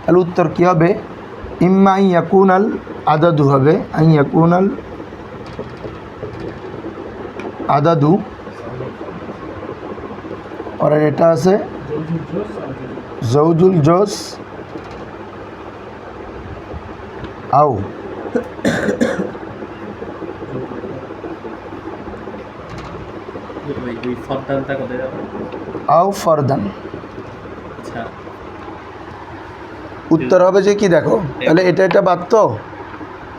তাহলে উত্তর কী হবে ইম্মা ইয়াকুনাল আদাদু হবে ইয়াকুনাল আদাদু আর এটা আছে জৌজুল জোস আও
ওই ফরদানটা কোথায় যাবে
আও ফরদান
আচ্ছা
উত্তর হবে যে কি দেখো তাহলে এটা বাদ তো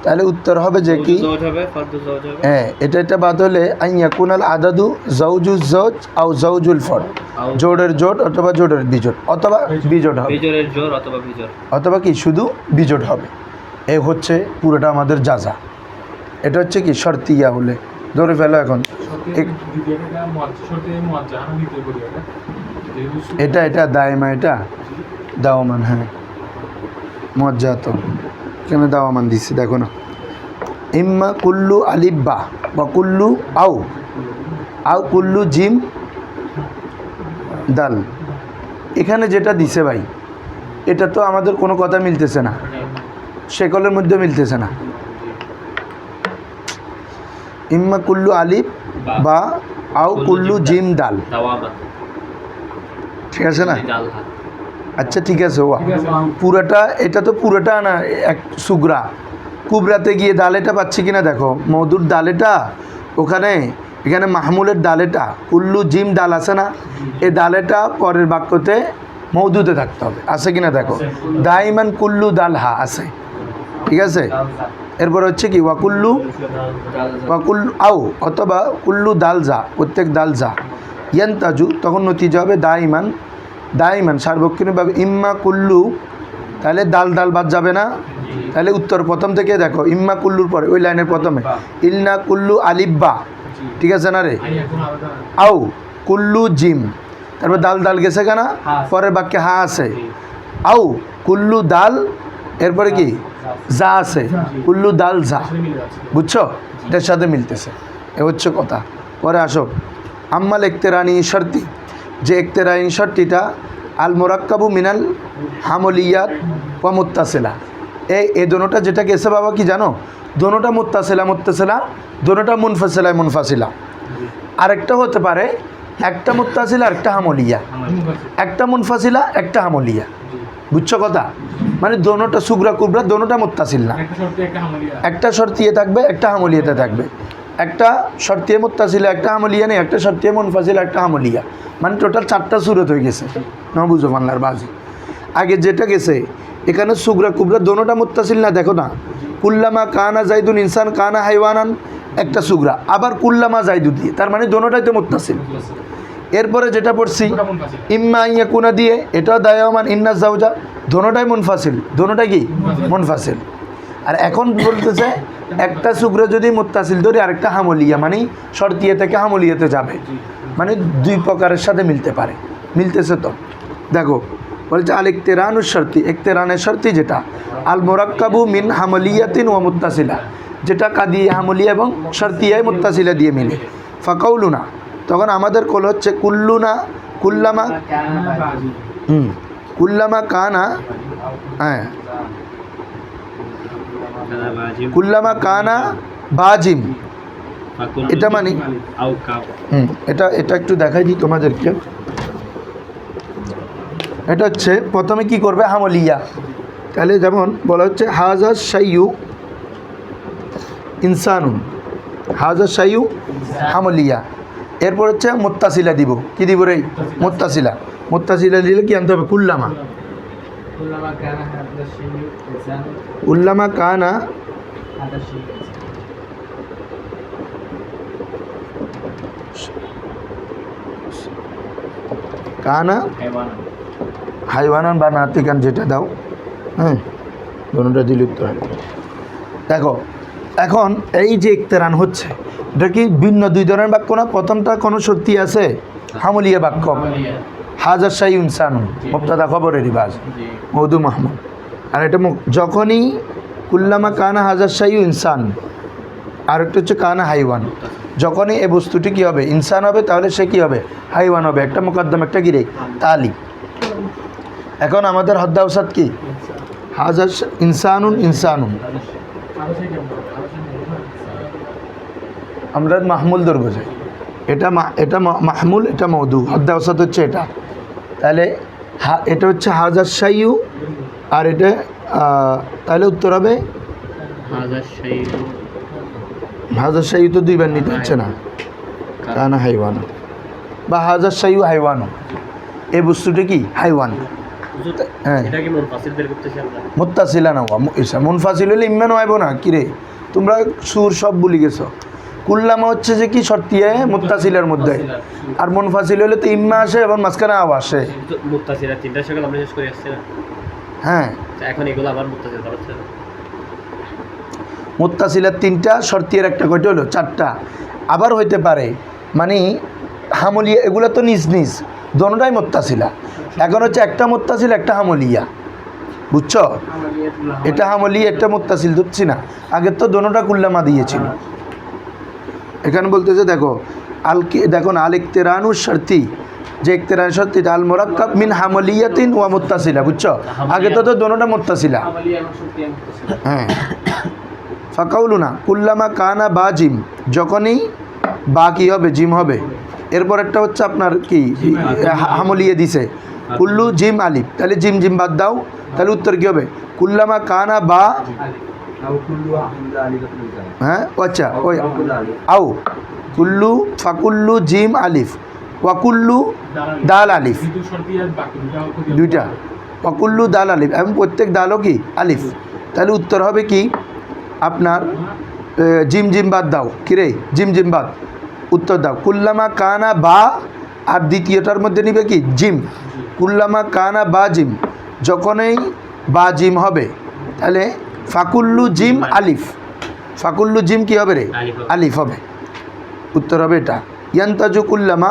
তাহলে উত্তর হবে যে কি
জওজ হবে ফরদু জওজ হবে
হ্যাঁ এটা বাদ হলে আইয়াকুনাল আদাদু জাউজুজ জওজ আও জাউজুল ফর জোড়ের জোট অথবা জোড়ের বিজোট অথবা বিজোট হবে
বিজোরের জোর অথবা বিজোর
অথবা কি শুধু বিজোট হবে এই হচ্ছে পুরোটা আমাদের যা এটা হচ্ছে কি শর্তিয়া হলে ধরে ফেলো এখন
দ্বিতীয়টা সত্যি মজ্জা আমি দ্বিতীয় করি এটা
এটা দায়মা এটা দাওয়ামান হ্যাঁ মজ্জা তো এখানে দাওয়ামান দিচ্ছি দেখো না ইম্মা কুল্লু আলিব্বা বা কুল্লু আও কুল্লু জিম দাল এখানে যেটা দিছে ভাই এটা তো আমাদের কোনো কথা মিলতেছে না সেকলের মধ্যে মিলতেছে না ইম্মা কুল্লু আলিব বা আও কুল্লু জিম দাল
দাওয়ামান
ঠিক আছে না
ডাল হাত
আচ্ছা ঠিক আছে ওয়া পুরাটা এটা তো পুরোটা না এক সুগরা কুবরাতে গিয়ে দালেটা পাচ্ছি কিনা দেখো মধুর দালেটা ওখানে এখানে মাহমুলের দালেটা কুল্লু জিম ডাল আছে না এই দালেটা পরের বাক্যতে মৌদুতে থাকতে হবে আছে কিনা দেখো দাইমান কুল্লু দাল হা আছে ঠিক আছে এরপর হচ্ছে কি ওয়াকুল্লু আও অথবা কুল্লু দাল যা প্রত্যেক দাল যা ইয়ান তাজু তখন নতিজা হবে দাইমান সার্বক্ষণিকভাবে ইম্মা কুল্লু তাহলে দাল বাদ যাবে না তাহলে উত্তর প্রথম থেকে দেখো ইম্মা কুল্লুর পরে ওই লাইনের প্রথমে ইলনা কুল্লু আলিব্বা ঠিক আছে না রে আও কুল্লু জিম, তারপর দাল দাল গেছে কেনা, পরের বাক্যে হা আছে। আউ কুল্লু দাল, এরপরে কি যা আছে, কুল্লু দাল যা,
আসলে মিলে যাচ্ছে।
বুঝছো, এটার সাথে মিলতেছে, এ হচ্ছে কথা। পরে আসো আম্মাল একতেরানি শর্তি, যে একতেরানি শর্তিটা আল মোরাক্কাবু মিনাল হামলিয়াত ওয়া মুত্তাসিলা, এই দোনোটা যেটা গেছে বাবা কি জানো, দোনোটা মুত্তাসিলা মুত্তাসিলা, দোনোটা মুনফাসিলা মুনফাসিলা। আরেকটা হতে পারে একটা মুত্তাসিলা একটা হামলিয়া, একটা মুনফাসিলা একটা হামলিয়া, বুঝছো কথা, মানে দোনোটা সুগরা কুবরা দোনোটা মুত্তাসিল না,
একটা শর্তে একটা হামলিয়া।
একটা শর্তিয়ে থাকবে একটা হামলিয়াতে থাকবে, একটা শর্তিয়ে মুত্তাসিলা একটা হামলিয়া নেই, একটা শর্তিয়ে মুনফাসিলা একটা হামলিয়া, মানে টোটাল 4টা সুরত হয়ে গেছে। না বুঝো বাংলার বাজি, আগে যেটা গেছে এখানে সুগরা কুবরা দোনোটা মুত্তাসিল না, দেখো না, কুল্লামা কানা জাইদুন ইনসান কানা হাইওয়ানান একটা সুগরা, আবার কুল্লামা জাইদু দিয়ে, তার মানে দোনোটাই তো মুত্তাসিল। এরপরে যেটা পড়ছি
পুরোটা মুনফাসিল।
ইম্মা ইয়াকুনা দিয়ে, এটাও দায়মান ইন্না জাউজা, দোনোটাই মুনফাসিল, দোনোটাই কি মুনফাসিল। আর এখন বলতেছে একটা সুগরা যদি মুত্তাসিল ধরি আরেকটা হামলিয়া, মানে শর্তিয়ে থেকে হামলিয়াতে যাবে, মানে দুই প্রকারের সাথে মিলতে পারে, মিলতেছে তো। দেখো বলছে আল ইকতেরানুশ শর্তি, ইকতেরানের শর্তি যেটা আল মোরাক্কাবু মিন হামলিয়াতিন ওয়া মুত্তাসিলা, যেটা কাদি হামলিয়া এবং শর্তিয়ায় মুত্তাসিলা দিয়ে মিলে। ফাকাউলুনা, তখন আমাদের কল হচ্ছে কুল্লুনা কুল্লামা, কুল্লামা কানা, হ্যাঁ কুল্লামা কানা বাজিম, এটা মানে
আউ কাব,
এটা এটা একটু দেখাই দিই তোমাদেরকে। এটা হচ্ছে প্রথমে কি করবে হামলিয়া, তাহলে যেমন বলা হচ্ছে হাজা শাইয়ু ইনসানুন, হাজা শাইয়ু হামলিয়া, এরপর হচ্ছে মুত্তাসিলা দিব, কি দিব রে মুত্তাসিলা, মুত্তাসিলা দিলে কি আনতে হবে কুল্লামা,
কুল্লামা কানা হাদা শাইয়ু ইনসান
কুল্লামা কানা
হাদা শাইয়ু ইনসান।
কানা হাইওয়ানান বা নাতিকান যেটা দাও, হ্যাঁ দোনোটা দিলে উত্তর হবে। দেখো এখন এই যে ইকতেরান হচ্ছে এটা কি ভিন্ন দুই ধরনের বাক্য না, প্রথমটা কোনো সত্যি আছে হামলিয়া বাক্য, হাজার শাহী ইনসান মুবতাদা খবরের রিবাজ মৌদু মাহমুদ, আর এটা যখনই কুল্লামা কানা হাজার শাহী ইনসান, আর একটা হচ্ছে কানা হাইওয়ান, যখনই এই বস্তুটি কী হবে ইনসান হবে তাহলে সে কী হবে হাইওয়ান হবে, একটা মুকদ্দম একটা গিরে তালি। এখন আমাদের হদ্দাউসাদ কি হাজার ইনসানুন ইনসানুন, আমরা মাহমুল দর বোঝাই, এটা মাহমুল এটা মৌদু, হদ্দাউসাদ হচ্ছে এটা, তাহলে এটা হচ্ছে হাজার শাইয়ু, আর এটা তাহলে উত্তর হবে হাজার শাইয়ু, তো দুইবার নিতে হচ্ছে না, কানা হাইওয়ান বা হাজার শাইয়ু হাইওয়ান, এই বস্তুটা কি হাইওয়ান, হ্যাঁ
এটা কি মুনফাসিল বের করতেছি আমরা,
মুত্তাসিলা না মুনফাসিল হলে ইম্মান আইব না, কিরে তোমরা সুর সব ভুলে গেছো। কুল্লামা হচ্ছে যে কি শর্তিয়া মুত্তাসিলের মধ্যে, আর মুনফাসিল হলে তো ইম্মা আসে এবং মাঝখানে আও আসে,
মুত্তাসিলা তিনটা সকাল আমরা শেষ করে আসছি না,
হ্যাঁ
এখন এগুলো আবার মুত্তাসিল করা হচ্ছে।
মুত্তাসিলার 3টা শর্তিয়ার একটা কয়টা হলো 4টা, আবার হইতে পারে মানে হামলিয়া, এগুলো তো নিজ নিজ দোনোটাই মুত্তাসিলা, এখন হচ্ছে একটা মুত্তাসিল একটা হামলিয়া, বুঝছো, এটা হামলিয়া একটা মুত্তাসিল ধরছি না, আগের তো দোনোটা কুল্লামা দিয়েছিল। এখানে বলতেছে দেখো দেখো আল ইকতেরানুশ শর্তি, যে ইকতেরান শর্তি আল মুরাক্কাব মিন হামলিয়াতিন ওয়া মুত্তাসিলা, বুঝছো, আগে তো দোনোটা মুত্তাসিলা,
হামলিয়া এবং শর্তিয়া মুত্তাসিল।
হ্যাঁ ফাকাউলুনা কুল্লামা কানা বা জিম, যখনই বা কি হবে জিম হবে, এরপর একটা হচ্ছে আপনার কি হামলিয়ে দিছে কুল্লু জিম আলিফ, তাহলে জিম জিম বাদ দাও, তাহলে উত্তর কী হবে কুল্লামা কানা বা, হ্যাঁ আচ্ছা ওই আও কুল্লু ফাকুল্লু জিম আলিফ ওয়াকুল্লু দাল আলিফ,
কিন্তু শর্তিয়ার বাকি
দুইটা ওয়াকুল্লু দাল আলিফ এবং প্রত্যেক দালও কি আলিফ, তাহলে উত্তর হবে কি আপনার জিম জিম বাদ দাও, কিরে জিম জিম বাদ, উত্তর দাও কুল্লামা কানা বা, আর দ্বিতীয়টার মধ্যে নিবে কি জিম, কুল্লামা কানা বা জিম, যখনই বা জিম হবে তাহলে ফাকুল্লু জিম আলিফ, ফাকুল্লু জিম কি হবে রে আলিফ হবে, উত্তর হবে এটা। ইয়ান্তাজু কুল্লামা,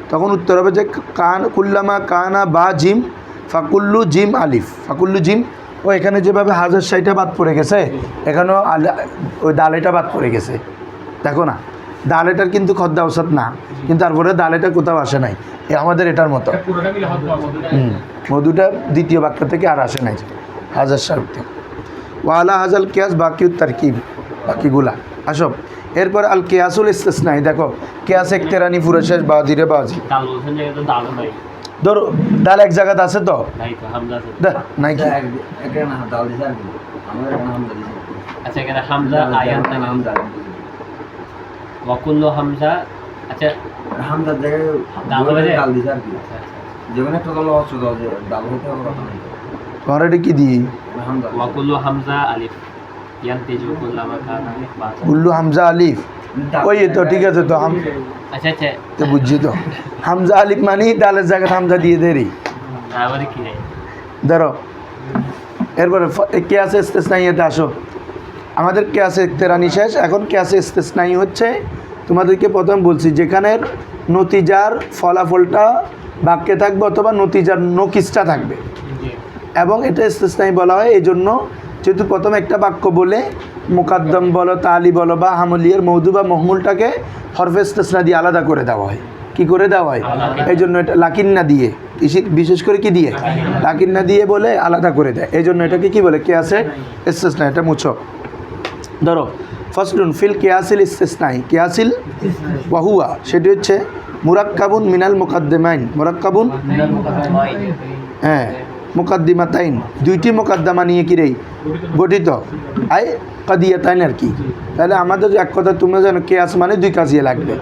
তো তখন উত্তর হবে যে কান কুল্লামা কানা বা জিম ফাকুল্লু জিম আলিফ, ফাকুল্লু জিম। ও এখানে যেভাবে হাজার 60টা বাদ পড়ে গেছে, এখানেও ওই দালেটা বাদ পড়ে গেছে। দেখো না, দালেটার কিন্তু খদ্দা ওসাদ না, কিন্তু তারপরে দালেটা কোথাও আসে নাই, আমাদের এটার মতো।
পুরোটা মিলে হদ পাবো
মধুটা দ্বিতীয় বাক্য থেকে আর আসে নাই, হাজার 60 থেকে। ওয়ালা হাজাল কেয়াস বাকি তারকিব, বাকিগুলা আসো। এরপর আল কেয়াসুল ইস্তেসনাই, দেখো কেয়াস একতেরানি পুরো শেষ বাজিরে বাজি।
দাল বলছেন জায়গায় তো দালও নাই।
ধরো ডাল এক জায়গাতে আছে তো
নাই তো হামজা আছে।
নাই কি
আচ্ছা এখানে হামজা আয়ান থাকে। ওয়াকুল্লু হামজা, আচ্ছা
হামদার জায়গায়
ডাল হবে
ডাল দিছে আর কি,
আচ্ছা, আচ্ছা।
যেমন একটা দল অস্ত্র দল যে ডাল হতে হবে কথা নেই।
তোমার এটা কি দিই?
হামদা
ওয়াকুল্লু হামজা আলিফ ইয়ান্তিজু কুল্লামা কানা বাজা।
উল্লু হামজা আলিফ, ওই তো ঠিক আছে তো
আচ্ছা আচ্ছা
তো বুঝছি তো, হামজা আলিফ মানে ডালের জায়গায় হামজা দিয়ে দেরি।
আমাদের কি নাই?
ধরো এরপরে কেয়াসে ইস্তেসনাইয়াতে আসো। আমাদের কেয়াসে একতেরানি শেষ, এখন কেয়াসে ইস্তেসনাই হচ্ছে, তোমাদেরকে প্রথম বলছি যেখানের নতিজার ফলাফলটা বাক্যে থাকবে অথবা নতিজার নকিসটা থাকবে, এবং এটা ইস্তেসনাই বলা হয় এই জন্য যেহেতু প্রথম একটা বাক্য বলে মুকাদ্দম বলো, তালি বলো বা হামলিয়ার মৌদু বা মহমুলটাকে হরফে ইস্তেসনা দিয়ে আলাদা করে দেওয়া হয়। কি করে দেওয়া হয়? এই জন্য এটা লাকিন্না দিয়ে, বিশেষ করে কি দিয়ে? লাকিন্না দিয়ে বলে আলাদা করে দেয়, এই জন্য এটাকে কি বলে? কেয়াসে ইস্তেসনা। এটা মুছো। ধরো ফাসলুন ফিল কেয়াসিল ইস্তেসনাই, কেয়াসিল ওয়াহুয়া সেটি হচ্ছে মুরাক্কাবুন মিনাল মুকাদ্দিমাইন, মুরাক্কাবুন হ্যাঁ মুকাদ্দিমাতাইন, দুইটি মুকাদ্দামা নিয়ে কি রে গঠিত, আই কাদিয়াতাইন আর কি। তাহলে আমাদের এক কথা তোমরা জানো কেয়াস মানে দুই কাজিয়া লাগবে,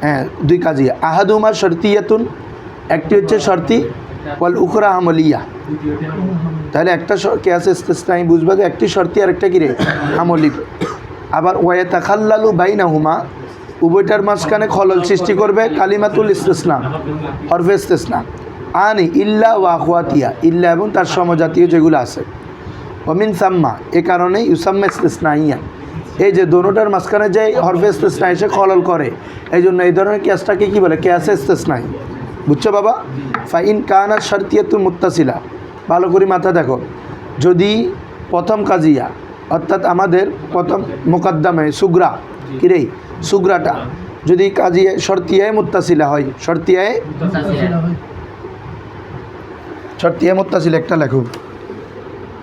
হ্যাঁ দুই কাজিয়া। আহাদুমা শর্তিয়াতুন, একটি হচ্ছে শর্তি, ওয়াল উখরা আমলিয়া। তাহলে একটা কেয়াস ইস্তেসনাই বুঝবা যে একটি শর্তি আর একটা কি রে আমলি। আবার ওয়াতাখাল্লালু বাইনাহুমা, উভয়টার মাঝখানে খলল সৃষ্টি করবে কালিমাতুল ইস্তেসনা, হরফে ইস্তেসনা। আনি ইল্লা ওয়া আখওয়াতিয়া, ইল্লা এবং তার সমজাতীয় যেগুলো আছে। ওমিন সাম্মা, এ কারণে ইউসাম্মা ইস্তেসনাইয়া, এই যে দোনোটার মাঝখানে যে হরফে ইস্তেসনা এসে খলল করে, এই জন্য এই ধরনের কেয়াসটাকে কী বলে? কেয়াসে ইস্তেসনাই। বুঝছো বাবা? ফাইন কানা শর্তিয়াতুল মুত্তাসিলা, ভালো করে মাথা দেখো, যদি প্রথম কাজিয়া অর্থাৎ আমাদের প্রথম মোকদ্দমে সুগরা কিরে সুগরাটা যদি কাজিয়া শর্তিয়ায় মুত্তাসিলা হয়, শর্তিয়ায় মুত্তাসিলা একটা লেখো,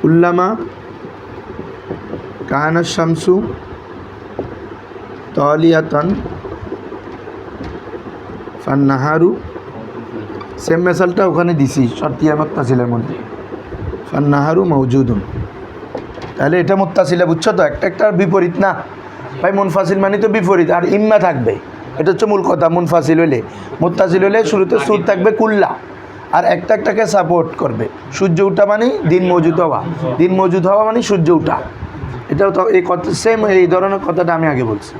উল্লামা কানা শামসু তালিয়াতান ফান্নাহারু, সেম মেসালটা ওখানে দিছি শর্তিয়া মুত্তাসিলের মধ্যে, ফান্নাহারু মওজুদুন। তাহলে এটা মুত্তাসিলা, বুঝছো তো? একটা একটা বিপরীত না ভাই, মুনফাসিল মানে তো বিপরীত, আর ইম্মা থাকবে, এটা হচ্ছে মূল কথা। মুনফাসিল হইলে, মুত্তাসিল হইলে শুরুতে সুর থাকবে কুল্লা, আর একটা একটাকে সাপোর্ট করবে। সূর্য উঠা মানে দিন মজুদ হওয়া, দিন মজুদ হওয়া মানে সূর্য উঠা। এটাও তো এই কথা সেম, এই ধরনের কথাটা আমি আগে বলছি।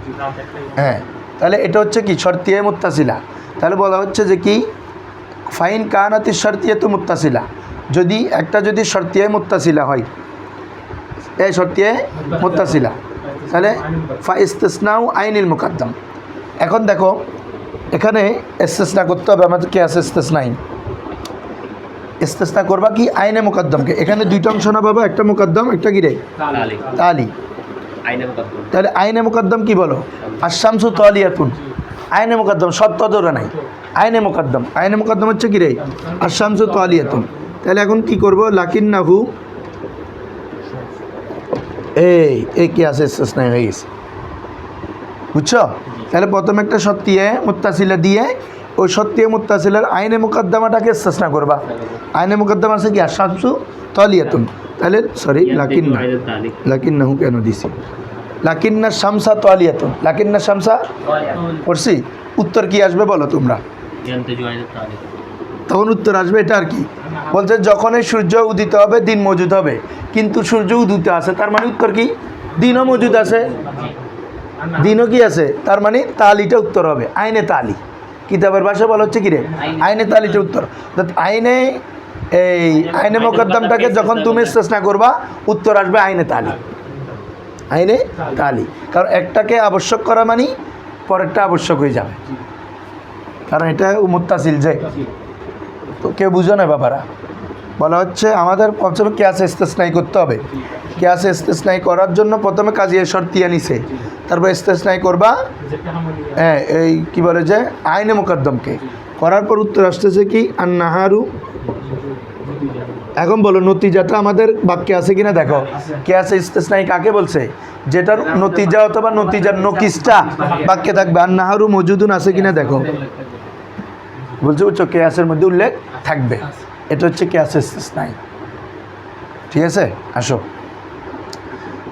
হ্যাঁ, তাহলে এটা হচ্ছে কি? শর্তিয়া মুত্তাসিলা। তাহলে বলা হচ্ছে যে কি ফাইন কানাতি শর্তিয়াতু মুত্তাসিলা, যদি একটা যদি শর্তিয়ায় মুত্তাসিলা হয়, এই শর্তিয়ায় মুত্তাসিলা, তাহলে ফা ইস্তেসনাউ আইনিল মুকাদ্দাম। এখন দেখো এখানে ইস্তেসনা করতে হবে আমাদের কেয়াস ইস্তেসনাই। ইস্তেসনা করবা কি? আইনে মুকাদ্দামকে। এখানে দুইটা অংশ না বাবা, একটা মুকাদ্দাম একটা কি রে তালি।
আইনে মুকাদ্দাম,
তাহলে আইনে মুকাদ্দাম কি বলো? আশ-শামসু তালিয়াতুন, আইনে মুকাদ্দাম শর্ত ধরে নাই, আইনে মুকাদ্দাম। আইনে মুকাদ্দাম হচ্ছে কি রে? আশ-শামসু তালিয়াতুন। তাহলে এখন কি করব? লাকিন্নাহু, এই কি আছে ইস্তেসনাই হয়ে গেছে, বুঝছো? তাহলে প্রথমে একটা সত্যিয়ে মুত্তাসিলা দিয়ে ওই সত্যিয়ে মুত্তাসিলার আইনে মুকাদ্দামাটাকে ইস্তেসনা করবা। আইনে মুকাদ্দাম আছে কি? আশ-শামসু তালিয়াতুন। তাহলে সরি লাকিন্নাহু কেন দিছি? লাকিন্না শামসা তালিয়াতুন, লাকিন্না শামসা পড়ছি। উত্তর কি আসবে বলো তোমরা? তখন উত্তর আসবে এটা আর কি বলছে, যখনই সূর্য উদিত হবে দিন মজুদ হবে, কিন্তু সূর্য উদিত আছে তার মানে উত্তর কি? দিনও মজুদ আছে, দিনও কি আছে, তার মানে তালিটা উত্তর হবে। আইনে তালি, কিতাবের ভাষা বলা হচ্ছে কি রে? আইনে তালিটা উত্তর। আইনে এই আইনে মুকদ্দমটাকে যখন তুমি ইস্তেসনা করবা, উত্তর আসবে আইনে তালি, আইনে তালি। কারণ একটাকে আবশ্যক করা মানে পরেরটা আবশ্যক হয়ে যাবে। কারণ এটা মুত্তাসিল যে, তো কেউ বুঝো না বাবারা। বলা হচ্ছে আমাদের প্রথমে কিয়াসে ইস্তেসনাই করতে হবে। কিয়াসে ইস্তেসনাই করার জন্য প্রথমে কাজিয়ে শর্তিয়া নিছে, তারপর ইস্তেসনাই করবা হ্যাঁ এই কি বলে যে আইনে মুকদ্দমকে করার পর উত্তর আসতেছে কি আন-নাহারু। এখন বলো নতিজাটা আমাদের বাক্যে আছে কিনা দেখো। কিয়াসে ইস্তেসনাই কাকে বলছে? যেটার নতিজা অথবা নতিজার নকিসটা বাক্যে থাকবে। আন-নাহারু মজুদুন আছে কিনা দেখো। বলছে উচ্চ কিয়াসের মধ্যে উল্লেখ থাকবে, এটা হচ্ছে কিয়াসে ইস্তেসনাই। ঠিক আছে, আসো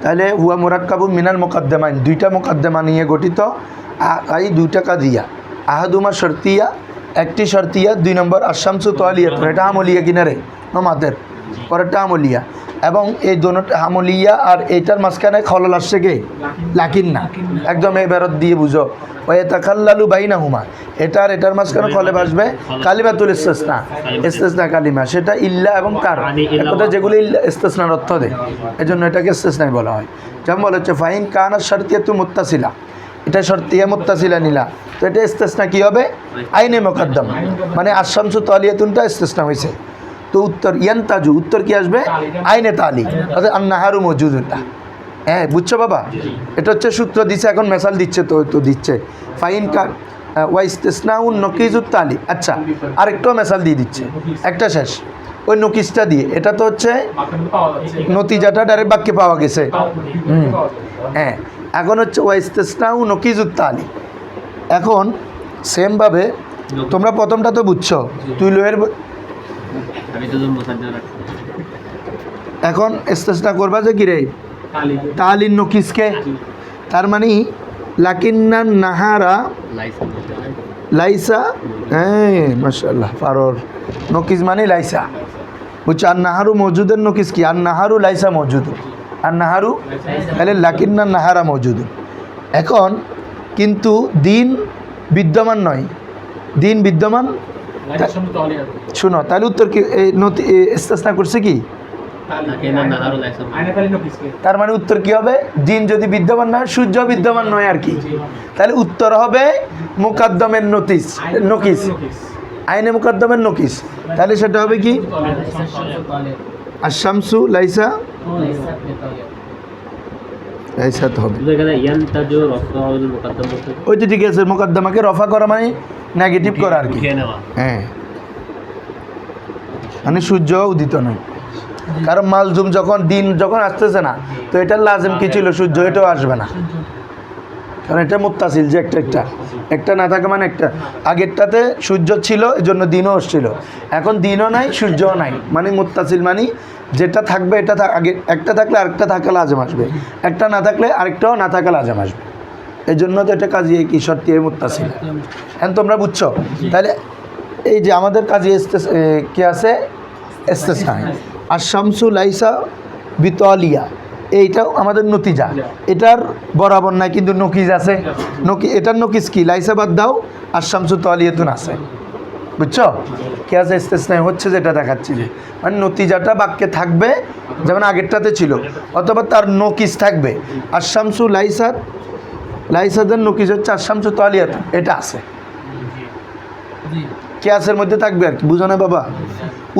তাহলে হুয়া মুরাক্কাবু মিনাল মুকদ্দমাইন, দুইটা মুকদ্দমা নিয়ে গঠিত। এই দুইটা কাদিয়া, আহাদুমা শর্তিয়া, একটি শর্তিয়া, 2 নম্বর আশামসু তালিয়া, এটা আমলিয়া কিনারে আমাদের পরেরটা আমলিয়া, এবং এই দোনোটা আমলিয়া আর এইটার মাঝখানে খলল আসছে কে? লাকিন না, একদম এই বেরত দিয়ে বুঝো। ওয়ে তাকাল্লালু বাইনাহুমা, এটা আর এটার মাঝখানে খলে আসবে কালিমাতুল ইস্তেসনা, ইস্তেসনা কালিমা, সেটা ইল্লা এবং কার একটা যেগুলো ইল্লা ইস্তেসনার অর্থ দেয়, এজন্য এটাকে ইস্তেসনাই বলা হয়। যেমন বলা হচ্ছে ফাইন কানা শর্তিয়াতু মুত্তাসিলা, এটা শর্তিয়া মুত্তাসিলা নিলা, তো এটা ইস্তেসনা কি হবে? আইনে মুকদ্দম, মানে আশামসু তালিয়াতুনটা ইস্তেসনা হয়েছে। তো উত্তর ইয়ান্তাজু, উত্তর কি আসবে? আইনে তালি, অর্থাৎ আন-নাহারু মজুদুনটা। হ্যাঁ বুঝছো বাবা, এটা হচ্ছে সূত্র দিচ্ছে, এখন মেসাল দিচ্ছে, তো দিচ্ছে ফাইন কার ওয়া ইস্তেসনাউন নকিজুত তালি। আচ্ছা আরেকটাও মেসাল দিয়ে দিচ্ছে, একটা শেষ ওই নকিজটা দিয়ে। এটা তো হচ্ছে নতিজাটা ডাইরেক্ট বাক্যে পাওয়া গেছে। হ্যাঁ এখন হচ্ছে ওয়া ইস্তেসনাউ নকিজুত তালি। এখন সেমভাবে তোমরা প্রথমটা তো বুঝছো, তুই লোয়ের
আমি তো মুসাদ্দার রাখছি।
এখন ইস্তেসনা করবা যে কি রে? তালিন নকিসকে, তার মানে লাকিন্নান নাহারা লাইসা, হ্যাঁ মাশাআল্লাহ পারর, নকিস মানে লাইসা, বুঝছো? আর নাহারু মজুদের নকিস কি? আর নাহারু লাইসা মজুদ, আর নাহারু তাহলে লাকিন্নান নাহারা মজুদ। এখন কিন্তু দিন বিদ্যমান নয়, দিন বিদ্যমান, শুনো তাহলে উত্তর কি ইস্তেসনা করছে কি? তার মানে উত্তর কি হবে? দিন যদি বিদ্যমান নয়, সূর্য বিদ্যমান নয় আর কি, তাহলে উত্তর হবে মুকদ্দমের নকিস, আইনে মুকদ্দমের নকিস। তাহলে সেটা হবে কি? আশামসু লাইসা, লাইসা তো হবে ওই তো ঠিক আছে। মুকদ্দমাকে রফা করা মানে নেগেটিভ করা আর কি। হ্যাঁ মানে সূর্য উদিত নয়, কারণ মালজুম যখন দিন যখন আসতেছে না, তো এটার লাজেম কি ছিল? সূর্য, এটাও আসবে না, কারণ এটা মুত্তাসিল যে একটা না থাকে মানে একটা। আগেরটাতে সূর্য ছিল, এই জন্য দিনও আসছিল, এখন দিনও নাই সূর্যও নাই, মানে মুত্তাসিল মানে যেটা থাকবে এটা আগে একটা থাকলে আরেকটা থাকা লাজেম আসবে, একটা না থাকলে আরেকটাও না থাকা লাজেম আসবে, এই জন্য তো এটা কাজী কি শর্তি মুত্তাসিল। এখন তোমরা বুঝছো? তাহলে এই যে আমাদের কাজী কি আছে? ইস্তেসনা। আর শামসু লাইসা বিতালিয়া, এইটাও আমাদের নতিজা, এটার বরাবর নাই কিন্তু নকিজ আছে। এটার নকিজ কি? লাইসা বাদ দাও, আর শামসু তালিয়াতুন আছে, বুঝছো? কি আছে? ইস্তেসনা হচ্ছে যেটা দেখাচ্ছি, যে মানে নতিজাটা বাক্যে থাকবে যেমন আগেরটাতে ছিল, অথবা তার নকিজ থাকবে। আর শামসু লাইসাদের নকিজ হচ্ছে আর শামসু তালিয়াতুন, এটা আছে কিয়াসের মধ্যে থাকবে আর কি, বুঝো না বাবা?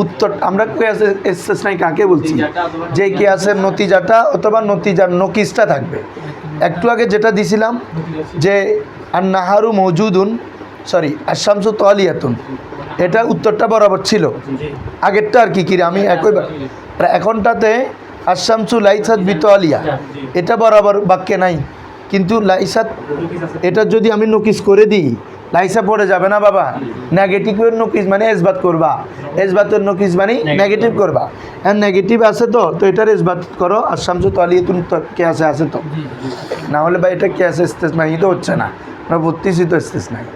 উত্তর আমরা কিয়াসের ইস্তেসনাই কাকে বলছি? যে কিয়াসের নতিজাটা অথবা নতিজার নকিসটা থাকবে। একটু আগে যেটা দিছিলাম যে আন-নাহারু মওজুদুন, সরি আশ-শামসু তালিয়াতুন, এটা উত্তরটা বরাবর ছিল, আগেরটা আর কি কি আমি একইবার। এখনটাতে আশ-শামসু লাইসাত বিতালিয়া, এটা বরাবর বাক্যে নাই, কিন্তু লাইসাত এটা যদি আমি নকিস করে দিই, লাইসা পড়ে যাবে না বাবা? নেগেটিভের নকিস মানে ইসবাত করবা, ইসবাতের নকিস মানে নেগেটিভ করবা, আর নেগেটিভ আছে তো এটার ইসবাত করো। আর শামসু তালিয়াতুন কে আছে তো, না হলে ভাই এটা কে আছে ইস্তেসনাই তো হচ্ছে না, আমরা বলতেছি তো ইস্তেসনাই।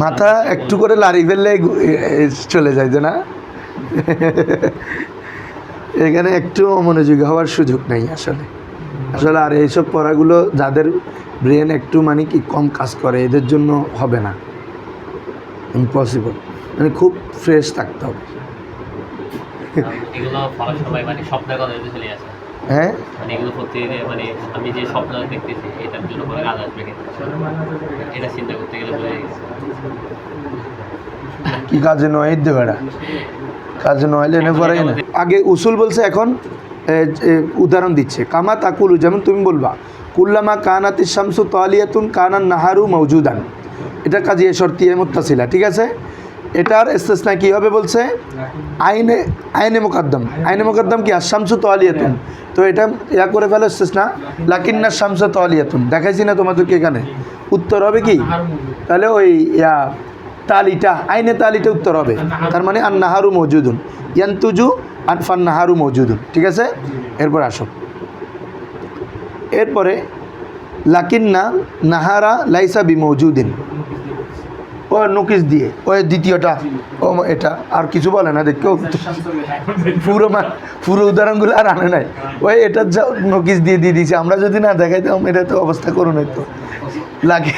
মাথা একটু করে লাড়ি ফেললে চলে যায় যে না, এখানে একটু অমনোযোগী হওয়ার সুযোগ নেই আসলে। আর এইসব পড়াগুলো যাদের ব্রেন একটু মানে কি কম কাজ করে, এদের জন্য হবে না, ইম্পসিবল, মানে খুব ফ্রেশ থাকতে হবে। হ্যাঁ
মানে এগুলো করতে গেলে মানে আমি যে স্বপ্ন দেখতেছি এটার জন্য পরে কাজ আসবে কিন্তু এটা চিন্তা করতে গেলে বোঝা গেছে
কি কাজে নয় এর দেবেটা কাজে নইলে এনে পরে না আগে উসুল বলছে এখন উদাহরণ দিচ্ছে কামা তাকুলু যেমন তুমি বলবা কুল্লামা কানাতিস শামসু তালিয়াতুন কানান নাহারু মওজুদান এটা কাজী শর্তিয়া মুত্তাসিলা ঠিক আছে এটার ইস্তিসনা কি হবে বলছে আইনে মুকদ্দম কি আশ-শামসু তালিয়াতুন তো এটা ইয়া করে ফেলো ইস্তিসনা লাকিন্না শামসু তালিয়াতুন দেখাইছি না তোমাদেরকে এখানে উত্তর হবে কি তাহলে ওই ইয়া তালিটা আইনে তালিটা উত্তর হবে তার মানে আন নাহারু মওজুদুন ইয়ান্তুজু আনফান নাহারু মওজুদুন ঠিক আছে এরপর আসো এরপরে লাকিন্না নাহারা লাইসা বিমওজুদিন ও নকিস দিয়ে ওই দ্বিতীয়টা ও এটা আর কিছু বলে না দেখো পুরো উদাহরণগুলো আর আনে নাই ওই এটা নকিস দিয়ে দিয়েছে আমরা যদি না দেখাইতাম এটা তো অবস্থা করুন তো লাগে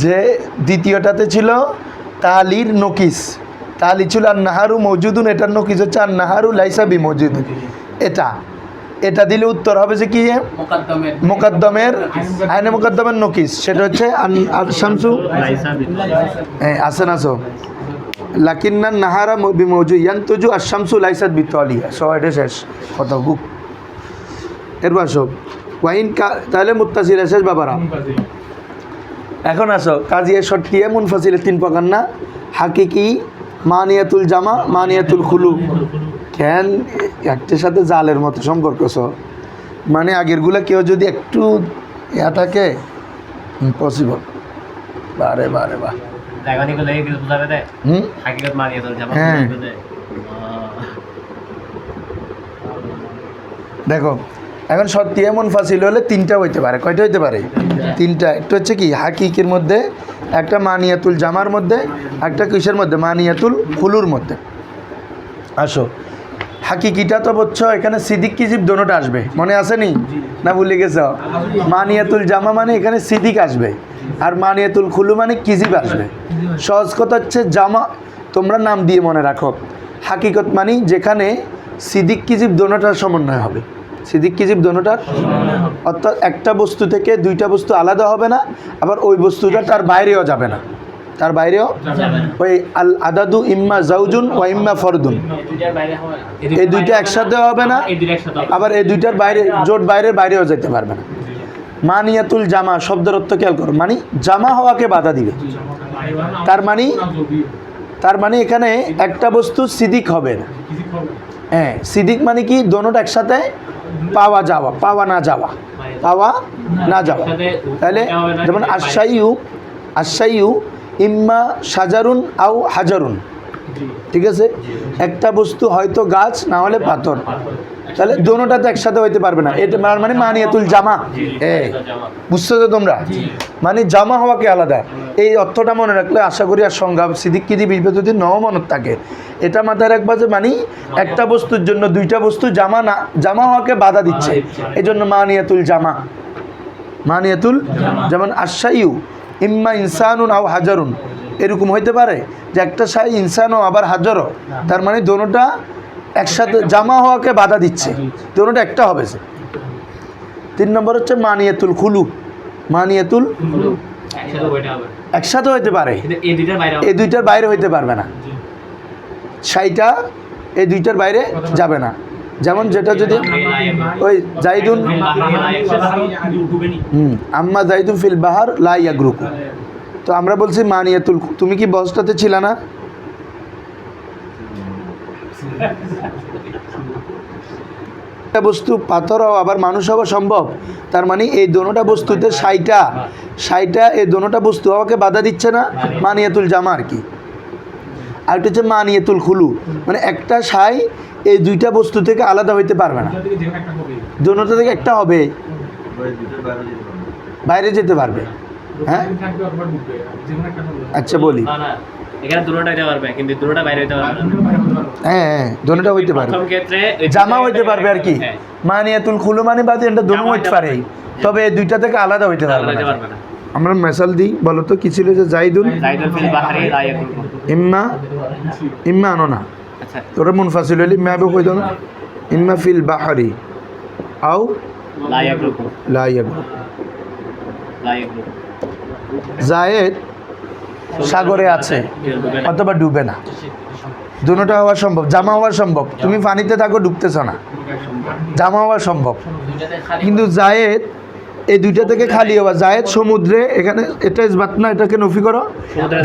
যে দ্বিতীয়টাতে ছিল তালির নকিস তালি ছিল আর নাহারু মওজুদুন এটার নকিস হচ্ছে আর নাহারু লাইসা বিমওজুদিন এটা দিলে উত্তর হবে যে কি মুকদ্দমের আইনে মুকদ্দমের নকিস সেটা হচ্ছে শামসু আছে না সো লাকিন্না নাহারা বিমওজু ইয়ান্তুজু আশ-শামসু লাইসাত বিতালিয়া সো এটা শেষ কথা বুক এরপর আসো ওয়াইন তাহলে মুত্তাসিল শেষ বাবারা এখন আসো কাজিয়া শর্তিয়া মুনফাসিলের 3 প্রকার না হাকিকি মানিয়াতুল জামা মানিয়াতুল খুলু কেন একটার সাথে জালের মতো সম্পর্ক মানে আগেরগুলা কেউ যদি একটু ইয়া থাকে ইম্পসিবল বারে বারে বা হ্যাঁ দেখো এখন সত্যি এমন ফাসিল হলে 3টা হইতে পারে কয়টা হইতে পারে 3টা একটা হচ্ছে কি হাকিকের মধ্যে একটা মানিয়াতুল জামার মধ্যে একটা কিসের মধ্যে মানিয়াতুল খুলুর মধ্যে আসো হাকিকিটা তো বলছো এখানে সিদিক কিজিব দোনোটা আসবে মনে আছে নি না ভুলে গেছ মানিয়াতুল জামা মানে এখানে সিদিক আসবে আর মানিয়াতুল খুলু মানে কিজিব আসবে সহজ কথা হচ্ছে জামা তোমরা নাম দিয়ে মনে রাখো হাকিকত মানে যেখানে সিদিক কিজিব দোনোটার সমন্বয় হবে সিদিক কিজিব দোনোটার অর্থাৎ একটা বস্তু থেকে 2টা বস্তু আলাদা হবে না আবার ওই বস্তুটা তার বাইরেও যাবে না তার বাইরেও ওই আল আদাদু ইম্মা জাউজুন ওয়া ইম্মা ফরদুন এই 2টা একসাথে হবে না আবার এই 2টার বাইরে জোট বাইরেও যেতে পারবে না মানিয়াতুল জামা শব্দের অর্থ খেয়াল করো মানে জামা হওয়াকে বাধা দিবে তার মানে এখানে একটা বস্তু সিদিক হবে না হ্যাঁ সিদিক মানে কি দোনোটা একসাথে পাওয়া না যাওয়া তাহলে যেমন আশাইউ ইম্মা সাজারুন আও হাজারুন ঠিক আছে একটা বস্তু হয়তো গাছ না হলে পাথর তাহলে দোনোটা তো একসাথে হইতে পারবে না এটা মানে মানিয়াতুল জামা বুঝছো তো তোমরা মানে জামা হওয়াকে আলাদা এই অর্থটা মনে রাখলে আশা করি আর সংজ্ঞা সিদিক কিদি বিভেদ যদি মনত থাকে এটা মাথায় রাখবা যে মানে একটা বস্তুর জন্য 2টা বস্তু জামা হওয়াকে বাধা দিচ্ছে এই জন্য মানিয়াতুল যেমন আশাইউ ইম্মা ইনসানুন আও হাজারুন এরকম হইতে পারে যে একটা শাই ইনসানও আবার হাজারও তার মানে দোনোটা একসাথে জামা হওয়াকে বাধা দিচ্ছে দোনোটা একটা হবে 3 নম্বর হচ্ছে মানিয়াতুল খুলু একসাথে হইতে পারে এই 2টার বাইরে হইতে পারবে না শাইটা এই 2টার বাইরে যাবে না যেমন যেটা যদি ওই জাইদুন আম্মা জাইদুন ফিল বাহার লা ইয়াগরুকু তো আমরা বলছি মানিয়াতুল তুমি কি বসটাতে ছিল না একটা বস্তু পাথর আবার মানুষ হওয়া সম্ভব তার মানে এই দোনোটা বস্তুতে শাইটা এই দোনোটা বস্তু হওয়াকে বাধা দিচ্ছে না মানিয়াতুল জামা আর কি আর একটা হচ্ছে মানিয়াতুল খুলু মানে একটা শাই এই 2টা বস্তু থেকে আলাদা হইতে পারবে না দোনোটা থেকে একটা হবে বাইরে যেতে পারবে হ্যাঁ আচ্ছা বলি
এখানে দুটোটা যেতে পারবে কিন্তু দুটোটা বাইরে হইতে পারবে না
হ্যাঁ দোনোটা হইতে পারবে
প্রথম ক্ষেত্রে
জামা হইতে পারবে আর কি মানিয়াতুল খুলু মানে বাদে এটা দোনো হইতে পারে তবে এই 2টা থেকে আলাদা হইতে পারবে না আমরা মেসাল দিই বলো তো কি ছিল যে জাইদুন
ফিল বাহরি লা ইয়াকুল
ইম্মা আনো না
আচ্ছা
তোরা মুনফাসিল হইলি ম্যাবে কই দাও না ইম্মা ফিল বাহারি আও
লা ইয়াগরুকু
লা ইয়াগরুক।
লা ইয়াগরুকু
জায়েদ সাগরে আছে অথবা ডুবে না, দুটোটা হওয়া সম্ভব, জামা হওয়া সম্ভব। তুমি পানিতে থাকো, ডুবতেছ না, জামা হওয়া সম্ভব। কিন্তু জায়েদ এই দুইটা থেকে খালি হওয়া, জায়েদ সমুদ্রে, এখানে এটা ইসবাত না, এটাকে নফি করো।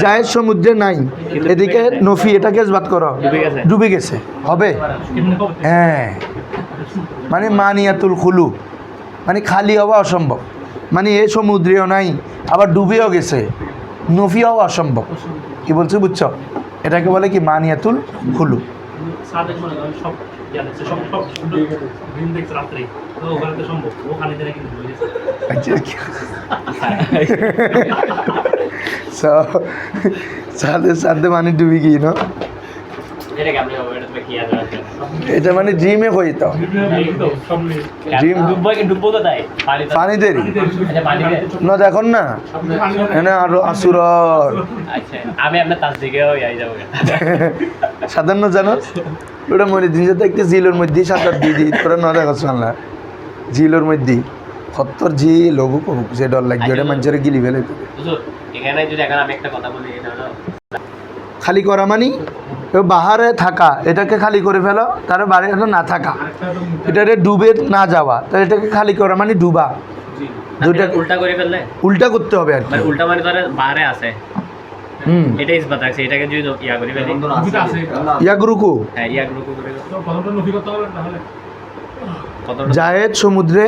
জায়েদ সমুদ্রে নাই, এদিকে নফি, এটাকে ইসবাত করো, ডুবে গেছে, হবে? হ্যাঁ, মানে মানিয়াতুল খুলু, মানে খালি হওয়া অসম্ভব, মানে এ সমুদ্রেও নাই আবার ডুবেও গেছে, নফি হওয়া অসম্ভব। কি বলছি বুঝছো? এটাকে বলে কি মানিয়াতুল খুলু।
সাদেক মনে করেন সব জানেছে সব সব দিন দেখছে রাত্রে তো ওখানে তো সম্ভব ওখানে দিনে কিন্তু বুঝেছে
সাথে সাথে মানে ডুবি গিয়ে না,
এটা কেমনে হবে? এটা তো কি আছে?
এটা মানে ড্রিমে হইতো,
তো সব
ড্রিম
ডুববো তো তাই
পানিতে
আচ্ছা পানিতে।
না, দেখুন না এনে আরো আসুরর
আচ্ছা আমি আপনার তার দিকেও যাই যাবো।
সাধারণ জানো ওটা মনে দিন যে দেখতে ঝিলের মধ্যে সাঁতার দিয়ে দিই, তোরা না দেখাচ্ছ না ঝিলের মধ্যে সত্তর ঝিল হবু কবুক, যে ডর লাগবে ওটা মানুষের গিলি ফেলে।
হুজুর এখানে যদি এখন আমি একটা কথা বলি, এটা হলো
খালি করা মানে বাহারে থাকা, এটাকে খালি করে ফেলো, তার বাড়ি না থাকা, এটাকে ডুবে না যাওয়া, তাহলে এটাকে খালি করা মানে ডুবা। দুইটা
উল্টা করে ফেললে
উল্টা করতে হবে আর কি।
মানে উল্টা মানে ধরে বাইরে আছে, এটা ইসবাত রাখছে, এটাকে যদি ইয়া করি ফেলি,
ইয়াগরুকু
হ্যাঁ ইয়াগরুকু করে
প্রথমটা নফি করতে হবে তাহলে
কতটা?
জায়েদ সমুদ্রে,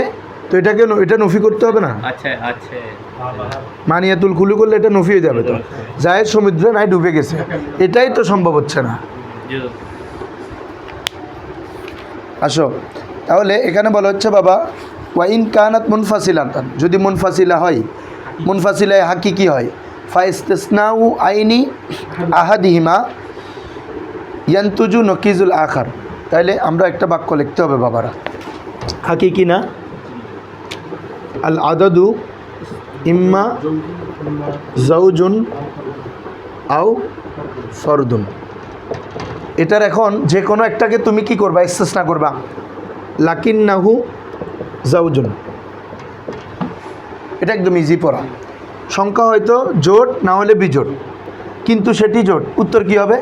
তো এটাকে এটা নফি করতে হবে না,
আচ্ছা আচ্ছা
মানিয়াতুল খুলু করলে এটা নফি হয়ে যাবে। তো জায়েদ সমুদ্রে নাই, ডুবে গেছে, এটাই তো সম্ভব হচ্ছে না।
জি
আসো, তাহলে এখানে বলা হচ্ছে বাবা ওয়াইন কানাত মুনফাসিলাতান, যদি মুনফাসিলা হয়, মুনফাসিলায় হাকিকি হয়, ফাইস্তিসনাউ আইনি আহাদিহিমা ইয়ান্তুজু নকিজুল আখার, তাহলে আমরা একটা বাক্য লিখতে হবে বাবারা, হাকিকি না, আল আদাদু ইম্মা জাউজুন আও ফরদুন। এটার এখন যে কোনো একটাকে তুমি কি করবা, ইস্তেসনা করবা, লাকিন্নাহু জাউজুন, এটা একদম ইজি পড়া। সংখ্যা হয়তো জোট না হলে বিজোট, কিন্তু সেটি জোট, উত্তর কি হবে?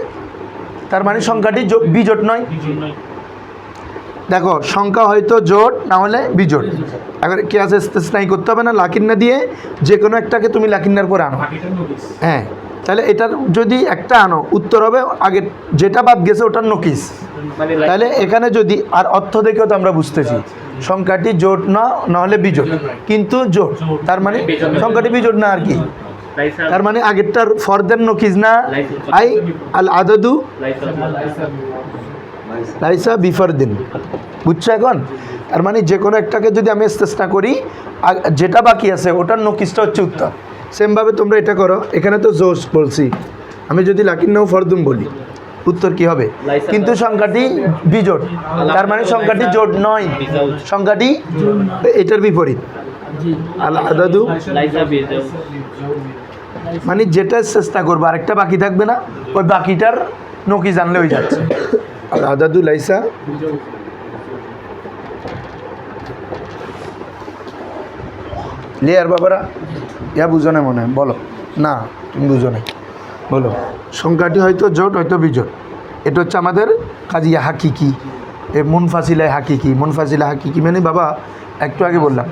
তার মানে সংখ্যাটি বিজোট নয়। দেখো সংখ্যা হয়তো জোট না হলে বিজোট, এখন কি আছে, ইস্তেসনাই করতে হবে না, লাকিন্না দিয়ে যে কোনো একটাকে তুমি লাকিন্নার পরে আনো। হ্যাঁ, তাহলে এটার যদি একটা আনো, উত্তর হবে আগে যেটা বাদ গেছে ওটার নকিস। তাহলে এখানে যদি আর অর্থ দেখেও তো আমরা বুঝতেছি সংখ্যাটি জোট না হলে বিজোট, কিন্তু জোট, তার মানে সংখ্যাটি বিজোট না আর কি, তার মানে আগেরটার ফরদের নকিস না, আই আল আদাদু লাইসা বিফরদিন, বুঝছো এখন? তার মানে যে কোনো একটাকে যদি আমি চেষ্টা করি, যেটা বাকি আছে ওটার নকিসটা হচ্ছে উত্তর। সেমভাবে তোমরা এটা করো, এখানে তো জোশ বলছি, আমি যদি লাকিন্নাহু ফরদুন বলি, উত্তর কি হবে? কিন্তু সংখ্যাটি বিজোট, তার মানে সংখ্যাটি জোট নয়, সংখ্যাটি এটার বিপরীত, আল আদাদু, মানে যেটা চেষ্টা করবো আরেকটা বাকি থাকবে না, ওই বাকিটার নকি জানলে হয়ে যাচ্ছে। আল আদাদু লাইসা লেয়ার বাবারা, ইয়া বুঝো না মনে হয়, বলো না তুমি বুঝো না, বলো সংখ্যাটি হয়তো জোট হয়তো বিজোট, এটা হচ্ছে আমাদের কাজিয়া হাকিকি, এ মুনফাসিলায় হাকিকি। মুনফাসিলা হাকিকি মানে বাবা একটু আগে বললাম,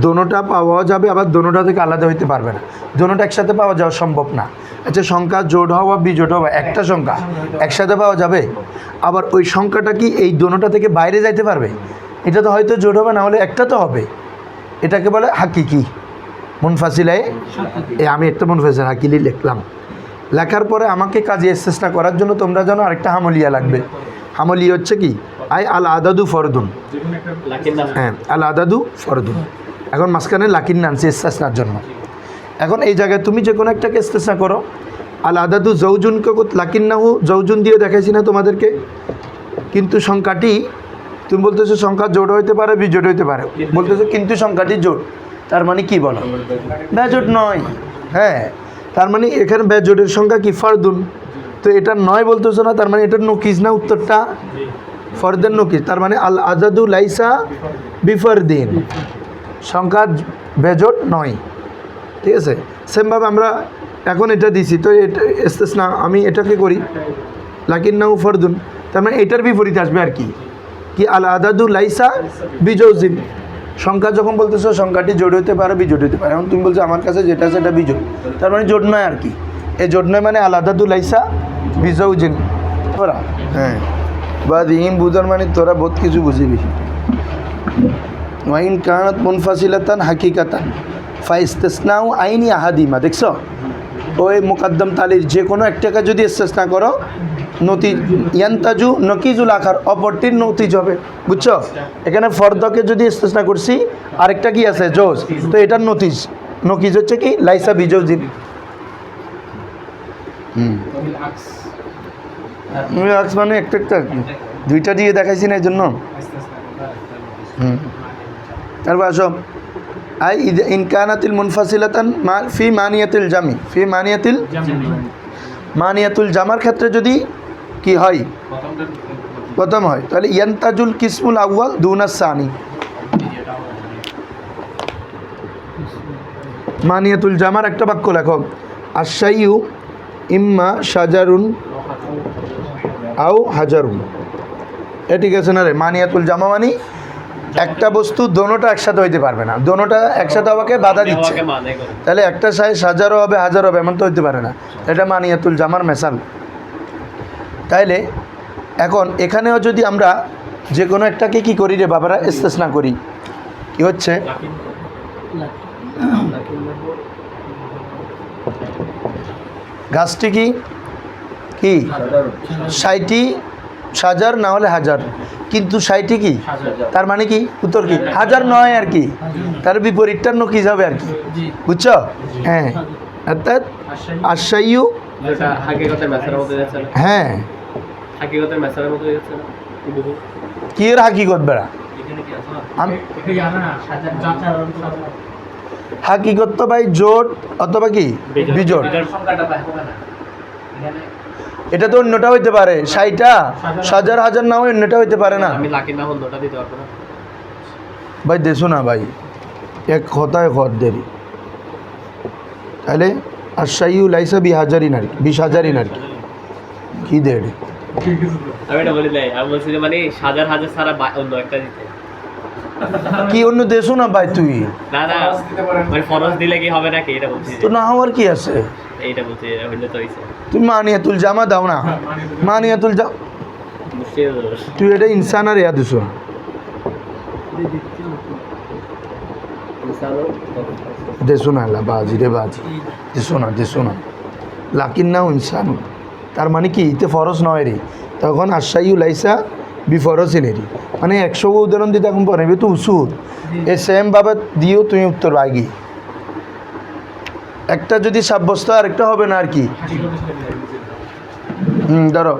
দোনোটা পাওয়া যাবে, আবার দোনোটা থেকে আলাদা হইতে পারবে না, দোনোটা একসাথে পাওয়া যাওয়া সম্ভব না। আচ্ছা, সংখ্যা জোট হওয়া বিজোট হওয়া, একটা সংখ্যা একসাথে পাওয়া যাবে, আবার ওই সংখ্যাটা কি এই দোনোটা থেকে বাইরে যাইতে পারবে? এটা তো হয়তো জোট হবে, না হলে একটা তো হবে, এটাকে বলে হাকিকি। মুনফাসিলায় আমি একটা মুনফাসিলা হাকিলি লিখলাম, লেখার পরে আমাকে কাজে চেষ্টা করার জন্য তোমরা জানো আরেকটা হামলিয়া লাগবে। হামলিয়া হচ্ছে কি, আই আল আদাদু ফরদুন, হ্যাঁ আল আদাদু ফরদুন, এখন মাঝখানে লাকিন আনছে ইস্তেসনার জন্য। এখন এই জায়গায় তুমি যে কোনো একটাকে ইস্তেসনা করো, আল আদাদু জৌজুনকে লাকিন্নাহু জৌজুন দিয়ে দেখাইছি না তোমাদেরকে, কিন্তু সংখ্যাটি তুমি বলতেছো সংখ্যা জোট হইতে পারে বিজোট হইতে পারে, বলতেছো কিন্তু সংখ্যাটি জোট, তার মানে কি বলো? বেজোট নয়। হ্যাঁ, তার মানে এখানে বেজোটের সংখ্যা কি? ফরদুন, তো এটা নয় বলতেছো না, তার মানে এটার নকিস না উত্তরটা? ফরদেন নকিস, তার মানে আল আদাদু লাইসা বিফরদিন, সংখ্যা বেজোট নয়। ঠিক আছে, সেমভাবে আমরা এখন এটা দিছি, তো এটা ইস্তেসনা আমি এটাকে করি লাকিন্নাহু ফরদুন, তার মানে এটার বিপরীত আসবে আর কি, কি আল আদাদু লাইসা বিজৌজিন, সংখ্যা যখন বলতেছো সংখ্যাটি জোড় হতে পারে বিজোড় হতে পারে, এখন তুমি বলছো আমার কাছে যেটা আছে এটা বিজোড়, তার মানে জোড় নয় আর কি, এই জোড় নয় মানে আল আদাদু লাইসা বিজৌজিন। তোরা হ্যাঁ বা দিন বুঝার মানে তোরা বহুত কিছু বুঝিবি। ওয়াইন কানাত মুনফাসিলাতান হাকিকাতান ফাইস্তেসনাউ আইনি আহাদিমা, দেখছো ওই মুকাদ্দম তালির যে কোনো একটাকে যদি ইস্তেসনা করো নতি ইয়ান্তাজু নকিজুল আখার, অপরটির নতিজ হবে, বুঝছো? এখানে ফর্দকে যদি ইস্তেসনা করছি, আরেকটা কি আছে জোজ, তো এটার নতিজ, নকিজ হচ্ছে কি লাইসা বিজৌজিন। আক্স মানে একটা একটা দুইটা দিয়ে দেখাইছি না এই জন্য। তারপর আসো আই ইনকানাতিল মুনফাসিলাতান ফি মানিয়াতিল জামি, ফি মানিয়াতুল জামার ক্ষেত্রে যদি কি হয় প্রথম হয়, তাহলে ইয়ান্তাজুল কিসমুল আউয়াল দুনাস সানি, মানিয়াতুল জামার একটা বাক্য লেখো, আশাইউ ইম্মা শাজারুন আও হাজারুন, এ ঠিক আছে না রে? মানিয়াতুল জামা মানি একটা বস্তু দোনোটা একসাথে হইতে পারবে না, দোনোটা একসাথে হওয়াকে বাধা দিচ্ছে, তাহলে একটা হাজারও হবে হাজার হবে এমন তো হইতে পারে না, এটা মানিয়াতুল জামার মেসাল। তাইলে এখন এখানেও যদি আমরা যে কোনো একটাকে কি করি রে বাবারা ইস্তেসনা করি, কি হচ্ছে গাছটি কি কি 60টি হাজার না হলে হাজার, কিন্তু 60টি কি তার মানে কি উত্তর কি হাজার নয় আর কি, তার বিপরীতটার নকিজ হবে আর কি, বুঝছো? হ্যাঁ, অর্থাৎ আশাইউ
যেটা হাকিকতের মেসালের মতো যাচ্ছে না,
হ্যাঁ
হাকিকতের মেসালের মতো যাচ্ছে না,
কি এর হাকিকত বেড়া
এখানে কি আছে না?
আমি
সংখ্যাটা
হাকিকত তো ভাই জোট অথবা কি বিজোট,
হবে না এখানে,
এটা তো অন্যটা হইতে পারে, 60টা হাজার হাজার না হয় অন্যটা হইতে পারে না
আমি লাকি না হল ওটা দিতে পারবো না
ভাই, দেশো না ভাই, এক কথায় খত দেরি, তাহলে আশাইউ লাইসা 20,000 আর কি 20,000 আর কি, কি দেড়
আমি এটা বলি নাই, আমি বলছি যে মানে হাজার হাজার ছাড়া অন্য একটা দিতে,
কি অন্য দেশো না ভাই তুই,
না না মানে ফরজ দিলে কি হবে নাকি এটা বলছি,
তো না হওয়ার কি আছে,
এইটা বলছি হইলে তো হইছে
তুমি মানিয়াতুল জামা দাও না, মানিয়াতুল জামা
মুশকিল
তুই এটা ইনসান আর ইয়া দিছো, দেশো না আল্লাহ বাজি রে বাজি, দেশো না লাকিন নাও ইনসান, তার মানে কি ইতে ফরজ নয় রে, তখন আশাইউ লাইসা বিফরজিনেরই, মানে 100 উদাহরণ দিতে এখন পরে তো উসুল এ সেম ভাবে দিও তুমি উত্তর আগে, একটা যদি সাব্যস্ত আর একটা হবে না আর কি। ধরো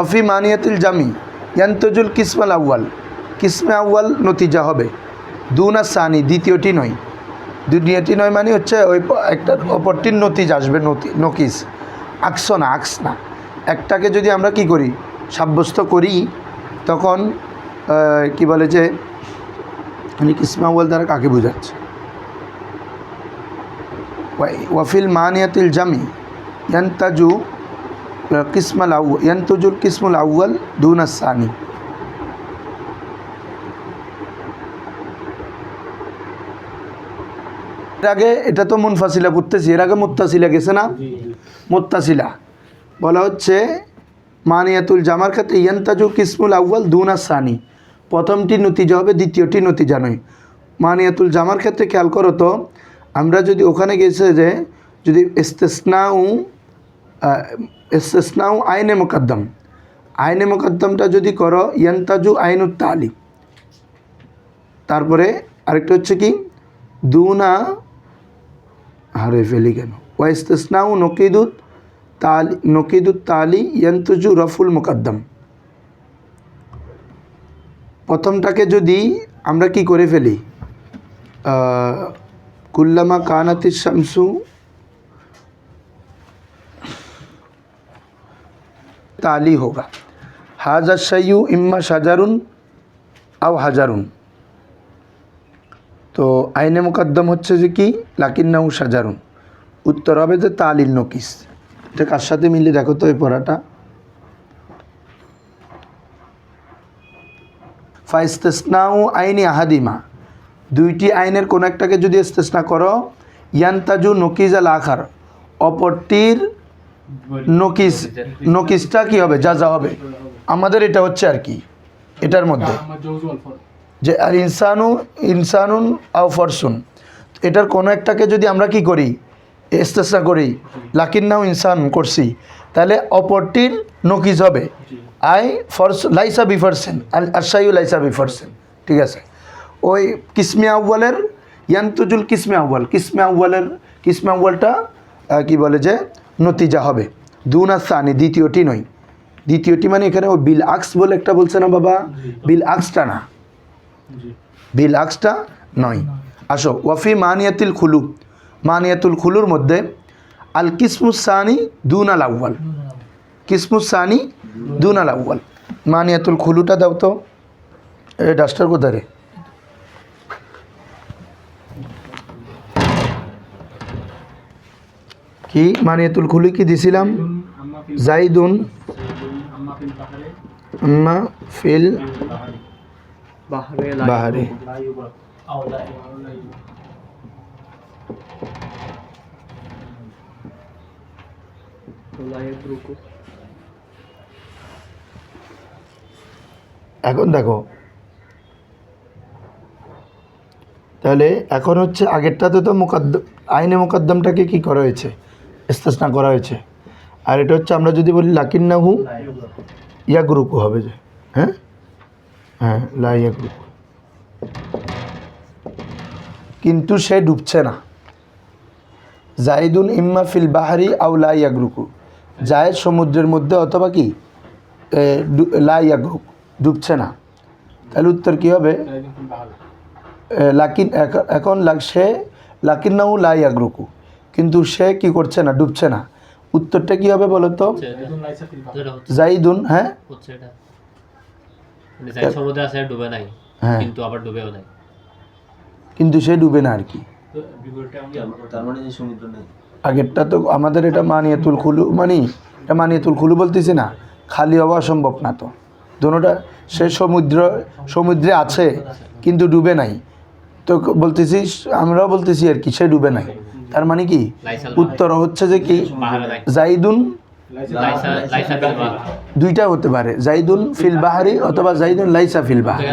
অফি মানিয়াতিল জামি ইয়ান্তজুল কিসমাল আউয়াল, কিসমে আউয়াল নতিজা হবে, দুনা সানি দ্বিতীয়টি নয়, দ্বিতীয়টি নয় মানে হচ্ছে ওই একটা অপরটির নতিজ আসবে, নকিস আকস না, একটাকে যদি আমরা কি করি সাব্যস্ত করি তখন কি বলে যে মানে কিসমে আউয়াল দ্বারা কাকে বোঝাচ্ছে, ওয়াফিল মানিয়াতিল জামি ইয়ান্তাজু ইয়ান্তুজুল কিসমুল আউয়াল দুনাস সানি, এর আগে এটা তো মুনফাসিলা করতেছি, এর আগে মুত্তাসিলা গেছে না, মুত্তাসিলা বলা হচ্ছে মানিয়াতুল জামার ক্ষেত্রে ইয়ান্তাজু কিসমুল আউয়াল দুনাস সানি, প্রথমটি নতিজা হবে দ্বিতীয়টি নতিজা নয়। মানিয়াতুল জামার ক্ষেত্রে খেয়াল করো তো, আমরা যদি ওখানে গেছে যে যদি ইস্তেসনাউ আইনে মুকদ্দমটা যদি করো ইয়ান্তাজু আইনুত তালি, তারপরে আরেকটা হচ্ছে কি দুনা হারে ফেলি কেন, ওয়া ইস্তেসনাউ নকিদুত তালি ইয়ান্তাজু রফুল মুকদ্দম, প্রথমটাকে যদি আমরা কি করে ফেলি কুল্লামা কানাতিস শামসু ताली होगा, হাজা শাইউ ইম্মা সাজারুন আও হাজারুন। তো আইনে মুকদ্দম হচ্ছে যে কি লাকিন্নাহু সাজারুন, উত্তর হবে যে তালিল নকিস। এটা কার সাথে মিলে দেখো তো এই পড়াটা। ফাইস্তেসনাউ আইনি আহাদিমা, দুইটি আইনের কোন একটাকে যদি ইস্তেসনা করো, ইয়ান্তাজু নকিজ আল আখার, অপরটির নকিসটা কি হবে, যা হবে। আমাদের এটা হচ্ছে আর কি এটার মধ্যে
আমার জৌজুয়াল ফর
যে আর ইনসানুন আও ফরসুন, এটার কোনো একটাকে যদি আমরা কি করি ইস্তেসনা করি, লাকিন্নাহু ইনসান করছি, তাহলে অপরটির নকিজ হবে আই ফরস লাইসা বিফরসেন, আশাইউ লাইসা বিফরসেন। ঠিক আছে, ওই কিসমে আউ্বালের ইয়ান্তুজুল কিসমে আউ্বাল, কিসমে আউ্বালটা কি বলে যে নতিজা হবে। দুন আর সানি, দ্বিতীয়টি নয়। দ্বিতীয়টি মানে এখানে ওই বিল আকস বলে একটা বলছে না বাবা, বিল আকসটা না, বিল আকসটা নয়। আসো, ওয়াফি মানিয়াতুল খুলু, মানিয়াতুল খুলুর মধ্যে আল কিসমুসানি দুন আল আউ্বাল, কিসমুসানি দুন আল আউ্বাল। মানিয়াতুল খুলুটা দাও তো, এ ডাস্টার কোথায় রে? কি মানিয়াতুল খুলু কি দিছিলাম? জাইদুন আম্মা ফিল বাহারে। এখন দেখো, তাহলে এখন হচ্ছে আগেরটাতে তো মুকদ্দম, আইনে মুকদ্দমটাকে কি করা হয়েছে, ইস্তেসনা করা হয়েছে। আর এটা হচ্ছে আমরা যদি বলি লাকিন্নাহু ইয়াগরুকু হবে যে, হ্যাঁ হ্যাঁ লা ইয়াগরুকু, কিন্তু সে ডুবছে না। জাইদুন ইম্মা ফিল বাহারি আও লা ইয়াগরুকু, জায়েদ সমুদ্রের মধ্যে অথবা কি লা ইয়াগরুক, ডুবছে না। তাহলে উত্তর কী হবে? লাকিন, এখন সে লাকিন্নাহু লা ইয়াগরুকু, কিন্তু সে কি করছে না, ডুবছে না। উত্তরটা কি হবে বলো তো? জাইদুন, হ্যাঁ
হচ্ছে এটা মানে জাইদ সমুদ্রে আছে ডুবে নাই,
হ্যাঁ
কিন্তু আবার ডুবেও নাই,
কিন্তু সে ডুবে না আর কি।
তার মানে যে সমুদ্র নেই।
আগেরটা তো আমাদের এটা মানিয়াতুল খুলু, মানে এটা মানিয়াতুল খুলু বলতেছি না, খালি হওয়া অসম্ভব না তো দোনোটা। সে সমুদ্রে আছে কিন্তু ডুবে নাই, তো বলতেছি আমরাও বলতেছি আর কি সে ডুবে নাই। তার মানে কি উত্তর হচ্ছে যে কি জাইদুন, দুইটা হতে পারে, জাইদুন ফিল বাহারি অথবা জাইদুন লাইসা ফিল বাহার।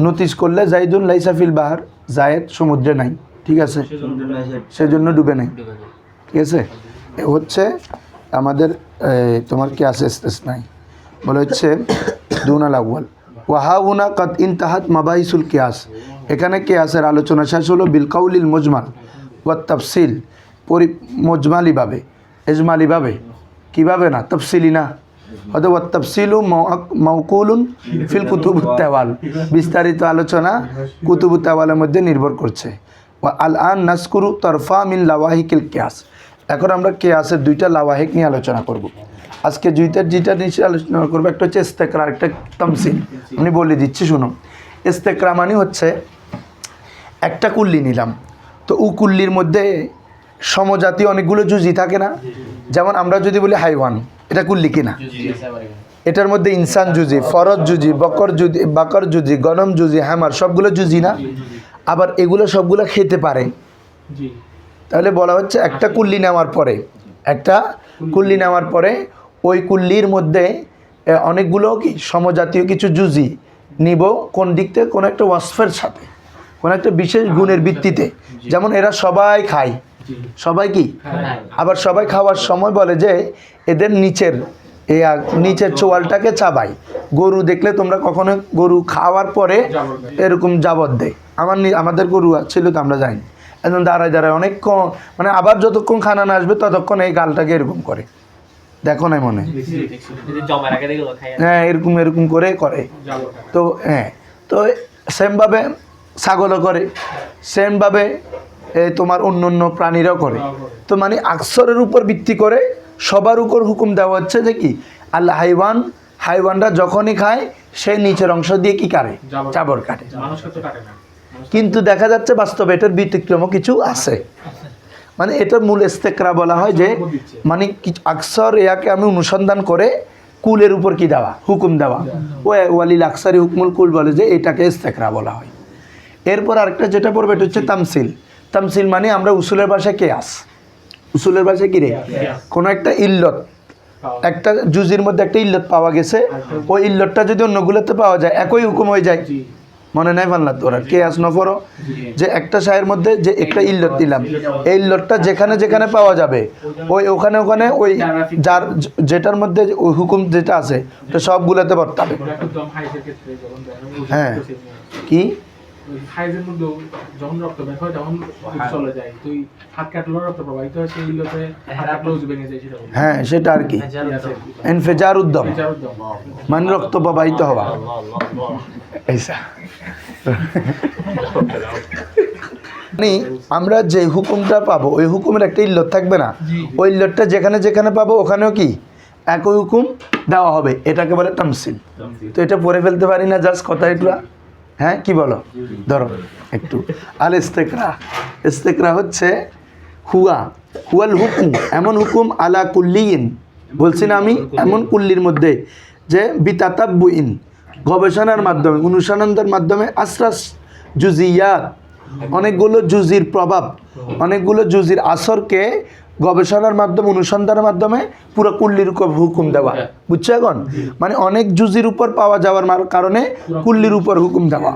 নোটিস করলে জাইদুন লাইসা ফিল বাহার, জায়েদ সমুদ্রে নাই, ঠিক আছে, সেজন্য ডুবে নাই। ঠিক আছে, এ হচ্ছে আমাদের তোমার কি আছে ইস্তেসনাই, বলে হচ্ছে দুনাল আউয়াল। ওয়াহাউনা কাদ ইনতাহাত মাবাহিসুল কিয়াস, এখানে কিয়াসের আলোচনা শেষ হলো। বিল কাউলিল মুজমাল ওয়া তাফসিল, মুজমালিভাবে, ইজমালিভাবে, কীভাবে না, তফসিলি না, হয়তো ওয়া তাফসিলু মাওকুলুন ফিল কুতুবুত তাওয়াল, বিস্তারিত আলোচনা কুতুবুত তাওয়ালের মধ্যে নির্ভর করছে। ওয়া আল আন নাসকুরু তরফা মিন লাওয়াহিকিল কিয়াস, এখন আমরা কিয়াসের দুইটা লাওয়াহিক নিয়ে আলোচনা করব। আজকে যেটা নিয়ে আলোচনা করবো, একটা হচ্ছে ইস্তেকরা, একটা তামসিল। আমি বলে দিচ্ছি শুনো। ইস্তেকরা মানে হচ্ছে একটা কুল্লি নিলাম, তো ও কুল্লির মধ্যে সমজাতীয় অনেকগুলো জুজি থাকে না, যেমন আমরা যদি বলি হাইওয়ান, এটা কুল্লি কিনা, এটার মধ্যে ইনসান জুজি, ফরজ জুজি, বাকর জুজি, গনম জুজি, হ্যামার, সবগুলো জুজি না, আবার এগুলো সবগুলো খেতে পারে। তাহলে বলা হচ্ছে একটা কুল্লি নেওয়ার পরে ওই কুল্লির মধ্যে অনেকগুলো কি সমজাতীয় কিছু জুজি নিব, কোন দিক থেকে, কোনো একটা ওয়াসফের সাথে, কোনো একটা বিশেষ গুণের ভিত্তিতে। যেমন এরা সবাই খায়, সবাই কি, আবার সবাই খাওয়ার সময় বলে যে এদের নিচের চোয়ালটাকে চাবাই। গরু দেখলে তোমরা কখনো গরু খাওয়ার পরে এরকম জাবত দেয়, আমাদের গরু ছিল তো আমরা যাইনি, একদম দাঁড়ায় অনেকক্ষণ, মানে আবার যতক্ষণ খানা না আসবে ততক্ষণ এই গালটাকে এরকম করে, দেখো না মনে, হ্যাঁ এরকম করে। তো হ্যাঁ, তো সেমভাবে ছাগলও করে, সেমভাবে তোমার অন্য প্রাণীরাও করে। তো মানে আকসরের উপর ভিত্তি করে সবার উপর হুকুম দেওয়া হচ্ছে যে কি আল হাইওয়ান, হাইওয়ানরা যখনই খায় সে নিচের অংশ দিয়ে কি কাটে, জাবর কাটে।
মানুষকে তো কাটে না।
কিন্তু দেখা যাচ্ছে বাস্তবে এটার ব্যতিক্রমও কিছু আছে। মানে এটার মূল ইস্তেকরা বলা হয় যে মানে কিছু আকসর ইয়াকে আমি অনুসন্ধান করে কুলের উপর কি দেওয়া, হুকুম দেওয়া। ও ওয়ালিল আকসারি হুকমুল কুল বলে যে এটাকে ইস্তেকরা বলা হয়। এরপর আরেকটা যেটা পড়বে এটা হচ্ছে তামসিল। তামসিল মানে আমরা উসুলের ভাষায় কেয়াস, উসুলের ভাষায় কি রে, কোনো একটা ইল্লত, একটা জুজির মধ্যে একটা ইল্লত পাওয়া গেছে, ওই ইল্লতটা যদি অন্যগুলোতে পাওয়া যায় একই হুকুম হয়ে যায়। মনে নাই বাংলা তোরা কেয়াস নফর, যে একটা শায়ের মধ্যে যে একটা ইল্লত দিলাম, এই ইল্লতটা যেখানে যেখানে পাওয়া যাবে ওই ওখানে ওখানে ওই যার যেটার মধ্যে ওই হুকুম যেটা আছে তো সবগুলোতে বর্তাবে।
একদম হাইজের ক্ষেত্রে যখন
হ্যাঁ কি
হাইজের মধ্যে যখন রক্ত বের হয় তখন চলে যায়, তুই হাত কাটলো রক্ত প্রবাহিত হয়, সেই ইল্লতে হাত কাটলো ভেঙে যায়, সেটা বলি।
হ্যাঁ সেটা আর কি ইনফিজার উদ্যম মানে রক্ত প্রবাহিত হওয়া। এইসা মানে আমরা যে হুকুমটা পাবো ওই হুকুমের একটা ইল্লত থাকবে না, ওই ইল্লতটা যেখানে যেখানে পাবো ওখানেও কি একই হুকুম দেওয়া হবে, এটাকে বলে তামসিল। তো এটা পড়ে ফেলতে পারি না জাস্ট কথা এগুলা। হ্যাঁ কি বলো, ধরো একটু আল ইস্তেকরা। ইস্তেকরা হচ্ছে হুয়া হুয়াল হুকুম, এমন হুকুম আলা কুল্লিন, বলছি না আমি, এমন কুল্লির মধ্যে যে বিতাতাব্বুইন, গবেষণার মাধ্যমে অনুসন্ধানের মাধ্যমে আসরাস জুজিয়াত, অনেকগুলো জুজির প্রভাব, অনেকগুলো জুজির আসরকে গবেষণার মাধ্যমে অনুসন্ধানের মাধ্যমে পুরো কুল্লির উপর হুকুম দেওয়া। বুঝছো এখন, মানে অনেক জুজির উপর পাওয়া যাওয়ার কারণে কুল্লির উপর হুকুম দেওয়া।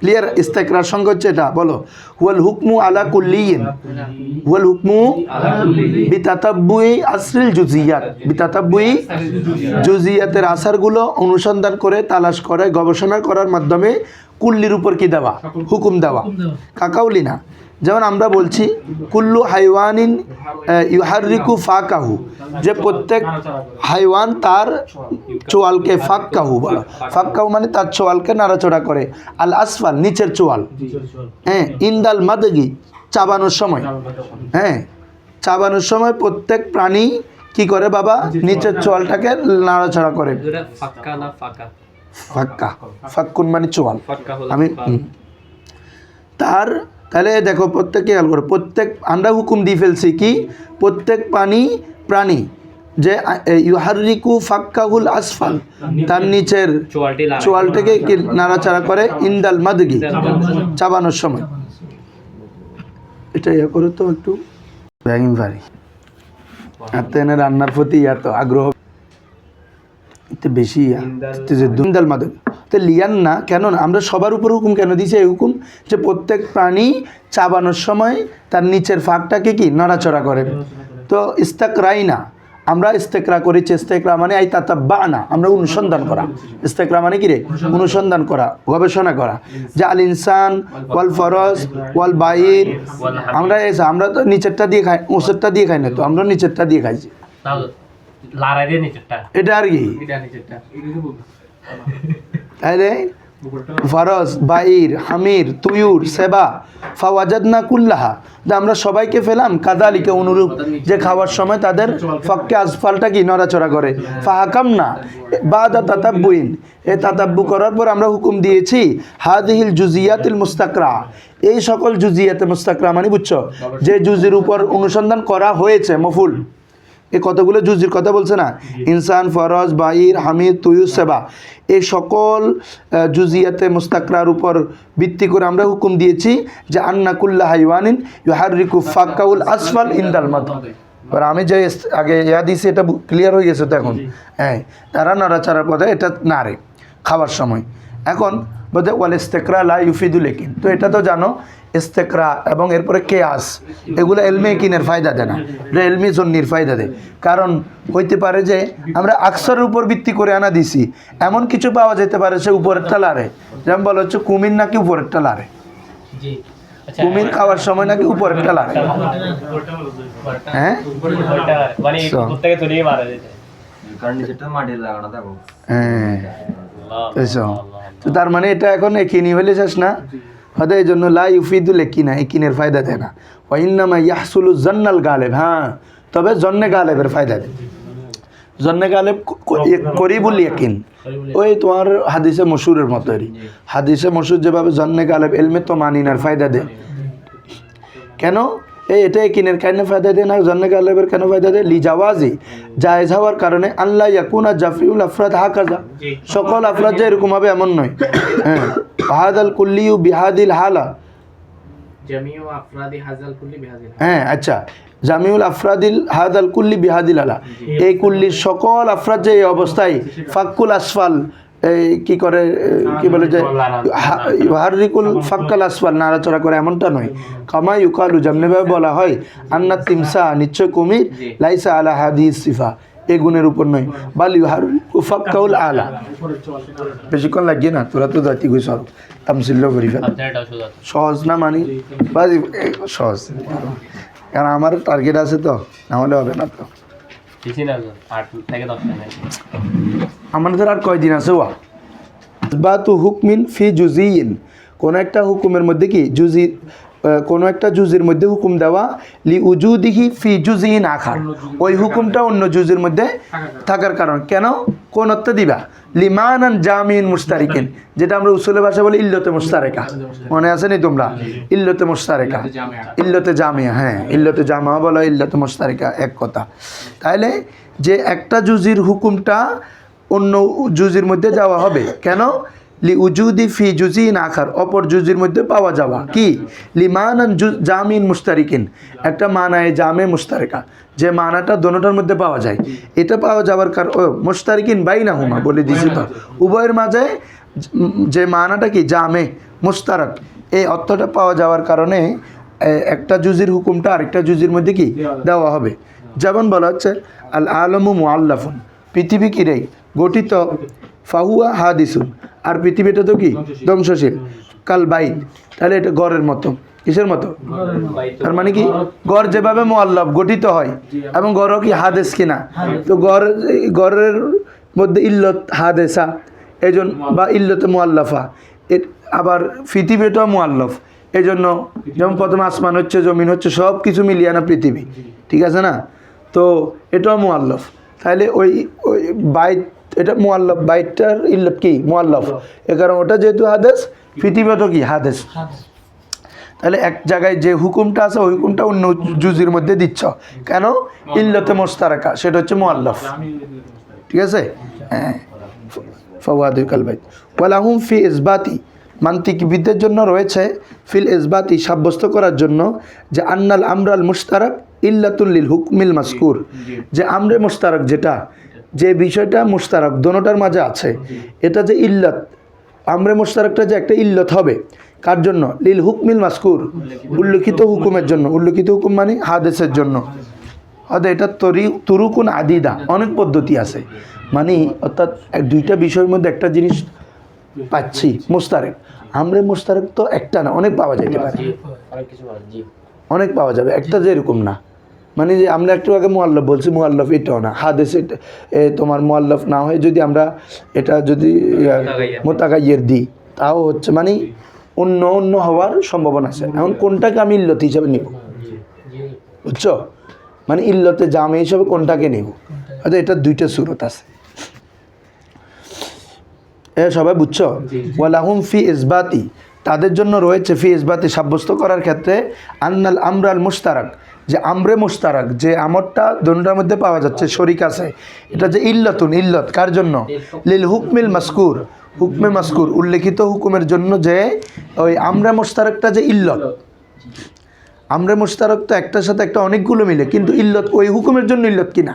ক্লিয়ার? ইস্তেকরার সঙ্গে হচ্ছে এটা, বলো হুয়াল হুকমু আলা কুল্লিয়িন, হুয়াল হুকমু বিতাতাব্বুই আসরিল জুজিয়াত, বিতাতাব্বুই জুজিয়াতের আসারগুলো অনুসন্ধান করে তালাশ করে গবেষণা করার মাধ্যমে কুল্লির উপর কি দেওয়া, হুকুম দেওয়া। কাকাউলি না, যেমন আমরা বলছি কুল্লু হাইওয়ানিন ইউহারিকু ফাকাহু, যে প্রত্যেক হাইওয়ান তার চোয়ালকে ফাক্কাহু বলো, ফাক্কাহু মানে তার চোয়ালকে নাড়াচড়া করে, আল আসফাল নিচের চোয়াল, হ্যাঁ ইন্দাল মাদগি চাবানোর সময়, হ্যাঁ চাবানোর সময় প্রত্যেক প্রাণী কি করে বাবা, নিচের চোয়ালটাকে নাড়াচড়া করে।
ফাক্কা না ফাঁকা?
ফাক্কা, ফাক্কুন মানে চোয়াল।
ফাক্কা হলো
আমি তার তাহলে দেখো প্রত্যেককে খেয়াল করো, প্রত্যেক আমরা হুকুম দিয়ে ফেলছি কি প্রত্যেক প্রাণী যে ইউহারিকু ফাক্কাহুল আসফাল, তার নিচের চোয়ালটাকে কি নাড়াচাড়া করে, ইন্দাল মাদগি চাবানোর সময়। এটা ইয়া করো তো একটু ব্যাগিং ভারি, এত এনে রান্নার প্রতি এত আগ্রহ এতে বেশি ইন্দাল মাদগি। তো লিয়ান না কেন না, আমরা সবার উপর হুকুম কেন দিয়েছি এই হুকুম, যে প্রত্যেক প্রাণী চাবানোর সময় তার নিচের ফাঁকটাকে কি নাড়াচড়া করে। তো ইস্তেকরাই না, আমরা ইস্তেকরা করেছি। ইস্তেকরা মানে এই তাতাব্বা না, আমরা অনুসন্ধান করা। ইস্তেকরা মানে কি রে, অনুসন্ধান করা, গবেষণা করা। যে আল ইনসান ওয়াল ফরজ ওয়াল বাইর, আমরা তো নিচেরটা দিয়ে খাই, ওসেরটা দিয়ে খাই না, তো আমরা নিচেরটা দিয়ে খাইছি, এটা আর কি। তাহলে ফরজ বাইর হামির তুয়ুর সেবা ফাওয়াজাদনা কুল্লাহা, যে আমরা সবাইকে ফেলাম কাদালিকে অনুরূপ, যে খাওয়ার সময় তাদের ফক্কে আসফালটা কি নড়াচড়া করে। ফাহাকাম না বাদা তাতাব্বুইন, এই তাতাব্বু করার পর আমরা হুকুম দিয়েছি হাদিহিল জুজিয়াতিল মুস্তাকরা, এই সকল জুজিয়াতে মুস্তাকরা মানে বুঝছো যে জুজির উপর অনুসন্ধান করা হয়েছে, মফুল এই কতগুলো জুজির কথা বলছে না, ইনসান ফরজ বাইর হামিদ তুয়ুর সেবা, এই সকল জুজিয়াতে মুস্তাকরার উপর ভিত্তি করে আমরা হুকুম দিয়েছি যে আন্না কুল্লা হাইওয়ানিন ইউহারিকু ফাক্কাউল আসফাল ইনদাল মাদ। এবার আমি যে আগে ইয়া দিয়েছি এটা ক্লিয়ার হয়ে গেছে তো এখন, হ্যাঁ তারা নাড়াচাড়ার পথে এটা নাড়ে খাওয়ার সময়। এখন বোধহয় ওয়াল ইস্তেকরা লা ইউফিদুল একিন, তো এটা তো জানো ইস্তেকরা এবং এরপরে কেয়াস এগুলো এলমে একিনের ফায়দা দেয় না, এটা এলমি জন্নির ফায়দা দেয়। কারণ হইতে পারে যে আমরা আকসরের উপর ভিত্তি করে আনা দিছি, এমন কিছু পাওয়া যেতে পারে সে উপরেরটা লারে, যেমন বলা হচ্ছে কুমির নাকি উপরেরটা লারে, কুমির খাওয়ার সময় নাকি উপরেরটা লারে। হ্যাঁ তো তার মানে এটা এখন একিনি হলে শেষ না, হয়তো এই জন্য লা ইউফিদুল একিনা, একিনের ফায়দা দেয় না। ওয়াইন্নামা ইয়াহসুলু জান্নাল গালেব, হ্যাঁ তবে জন্নে গালেবের ফায়দা দেয়। জন্নে গালেব করিবুল ইয়াকিন, ওই তোমার হাদিসে মশহুরের মতোই। হাদিসে মশহুর যেভাবে জন্নে গালেব এলমে তো মানিনার ফায়দা দেয়, কেন এটা কিনের কেন ফায়দা দেয় না, জন্নে গালেবের কেন ফায়দা দেয়? লি জাওয়াজি, জায়েজ হওয়ার কারণে, আল্লাহ ইয়াকুনা জাফিউল আফরাদ হাকাজা, সকল আফরাদ যে এরকম হবে এমন নয়। হ্যাঁ, হাদাল কুল্লিউ বিহাদিল হালা,
জামিউ আফরাদি হাজাল কুল্লি বিহাজিল।
হ্যাঁ আচ্ছা, জামিউল আফরাদিল হাদাল কুল্লি বিহাদিল আলা, এই কুল্লির সকল আফরাদ যে এই অবস্থায় ফাক্কুল আসফাল, এই কি করে, কি বলে যে হারিকুল ফাক্কাল আসফাল, নাড়াচড়া করে এমনটা নয়। কামা ইউকালু, যেমনিভাবে বলা হয়, আন্না তিমসা, নিশ্চয় কুমির, লাইসা আলা হাদিস সিফা, এই গুণের উপর নয়, বালি ফাক্কাউল আলা। বেশিক্ষণ লাগিয়ে না, তোরা তো জাতি গই সর তামসিল্য করি ফেল, সহজ না মানি বাজি সহজ, কারণ আমার টার্গেট আছে তো, নাহলে হবে না তো।
বেশি না হুজুর, 8 থেকে 10 মিনিট
আমাদের আর কয়দিন আছে? ওয়া ইসবাতু হুকমিন ফি জুজিয়িন, কোন একটা হুকুমের মধ্যে কি জুজি, কোন একটা জুজির মধ্যে হুকুম দেওয়া, লি উজুদিহি ফি জুজিয়িন আখার, ওই হুকুমটা অন্য জুজির মধ্যে থাকার কারণ। কেন? কোন অর্থ দিবা? লিমানান জামিন মুস্তারিকিন, যেটা আমরা উসুলের ভাষা বলি ইল্লতে মুস্তারেকা, মনে আছে নি তোমরা? ইল্লতে মুস্তারেকা, ইল্লতে জামিয়া, হ্যাঁ ইল্লতে জামা বলো, ইল্লতে মুস্তারেকা এক কথা। তাহলে যে একটা জুজির হুকুমটা অন্য জুজির মধ্যে যাওয়া হবে, কেন? লি উজুদি ফি জুজিন আখার, অপর জুজির মধ্যে পাওয়া যাওয়া, কি? লিমানান জামিন মুস্তারিকিন, একটা মানায় জামে মুস্তারেকা, যে মানাটা দোনোটার মধ্যে পাওয়া যায়, এটা পাওয়া যাওয়ার কারণ মুস্তারিকিন বাইনা হুমা বলে দিছি তো, উভয়ের মাঝে যে মানাটা কি জামে মুস্তারাক, এই অর্থটা পাওয়া যাওয়ার কারণে একটা জুজির হুকুমটা আরেকটা জুজির মধ্যে কি দেওয়া হবে। যেমন বলা হচ্ছে আল আলমু মুআল্লাফুন, পৃথিবী কি রে গঠিত, ফাহুয়া হাদিসুন, আর পৃথিবীটা তো কি ধ্বংসশীল, কাল বাইত, তাহলে এটা গড়ের মতো, কিসের মতো? তার মানে কি গড় যেভাবে মুআল্লাফ গঠিত হয়, এবং গড়ও কি হাদেস কিনা, তো গড়ের মধ্যে ইল্লত হাদেসা, এই জন্য, বা ইল্লতে মুআল্লাফা, আবার পৃথিবীটাও মুআল্লাফ, এই জন্য যেমন প্রথমে আসমান হচ্ছে, জমিন হচ্ছে, সব কিছু মিলিয়ে না পৃথিবী, ঠিক আছে না? তো এটাও মুআল্লাফ, তাহলে ওই ওই বাইত, এটা মুআল্লাফ, বাইতটার ইল্লত কি মুআল্লাফ, এ কারণ ওটা যেহেতু হাদেস, পৃথিবী তো কি হাদেস। তাহলে এক জায়গায় যে হুকুমটা আছে ওই হুকুমটা অন্য জুজির মধ্যে দিচ্ছ, কেন? ইল্লতে মুস্তারাকা, সেটা হচ্ছে মুআল্লাফ, ঠিক আছে? হ্যাঁ, ফাওয়াদুল কালবাইত ওয়ালাহুম ফি ইসবাতি, মান্তিকবিদদের জন্য রয়েছে ফিল ইসবাতি, সাব্যস্ত করার জন্য, যে আন্নাল আমরাল মুশতারাক ইল্লাতুল লিল হুকমিল মাসকুর, যে আমরে মুশতারাক, যেটা যে বিষয়টা মুশতারাক দোনোটার মাঝে আছে, এটা যে ইল্লত, আমরে মুশতারাকটা যে একটা ইল্লত হবে, কার জন্য? লিল হুকমিল মাসকুর, উল্লেখিত হুকুমের জন্য। উল্লেখিত হুকুম মানে হাদিসের জন্য। অর্থাৎ এটা তুরুকুন আদিদা, অনেক পদ্ধতি আছে, মানে অর্থাৎ দুইটা বিষয়ের মধ্যে একটা জিনিস পাচ্ছি মুস্তারেক, আমরে মুস্তারেক তো একটা না, অনেক পাওয়া যেতে পারে, অনেক পাওয়া যাবে, একটা যে এরকম না, মানে যে আমরা একটু আগে মুআল্লাফ বলছি, মুআল্লাফ এটাও না, হাদিস তোমার মুআল্লাফ না হয়ে যদি আমরা এটা যদি মুতাগাইয়ের দিই, তাও হচ্ছে মানে অন্য অন্য হওয়ার সম্ভাবনা আছে। এখন কোনটাকে আমি ইল্লত হিসাবে নিব, বুঝছো? মানে ইল্লতে জামে হিসাবে কোনটাকে নিব, অর্থাৎ এটা দুইটা সুরত আছে, সবাই বুঝছো? ওয়ালাহুম ফি ইসবাতি, তাদের জন্য রয়েছে ফি ইসবাতি, সাব্যস্ত করার ক্ষেত্রে, আন্নাল আমরাল মুশতারাক, যে আমরে মুশতারাক, যে আমরটা দুটার মধ্যে পাওয়া যাচ্ছে, শরিক আছে, এটা যে ইল্লাতুন, ইল্লত কার জন্য? লিল হুকমিল মাসকুর, হুকমে মাসকুর, উল্লেখিত হুকুমের জন্য, যে ওই আমরে মুশতারাকটা যে ইল্লত, আমরে মুশতারাক তো একটার সাথে একটা অনেকগুলো মিলে, কিন্তু ইল্লত ওই হুকুমের জন্য ইল্লত কিনা,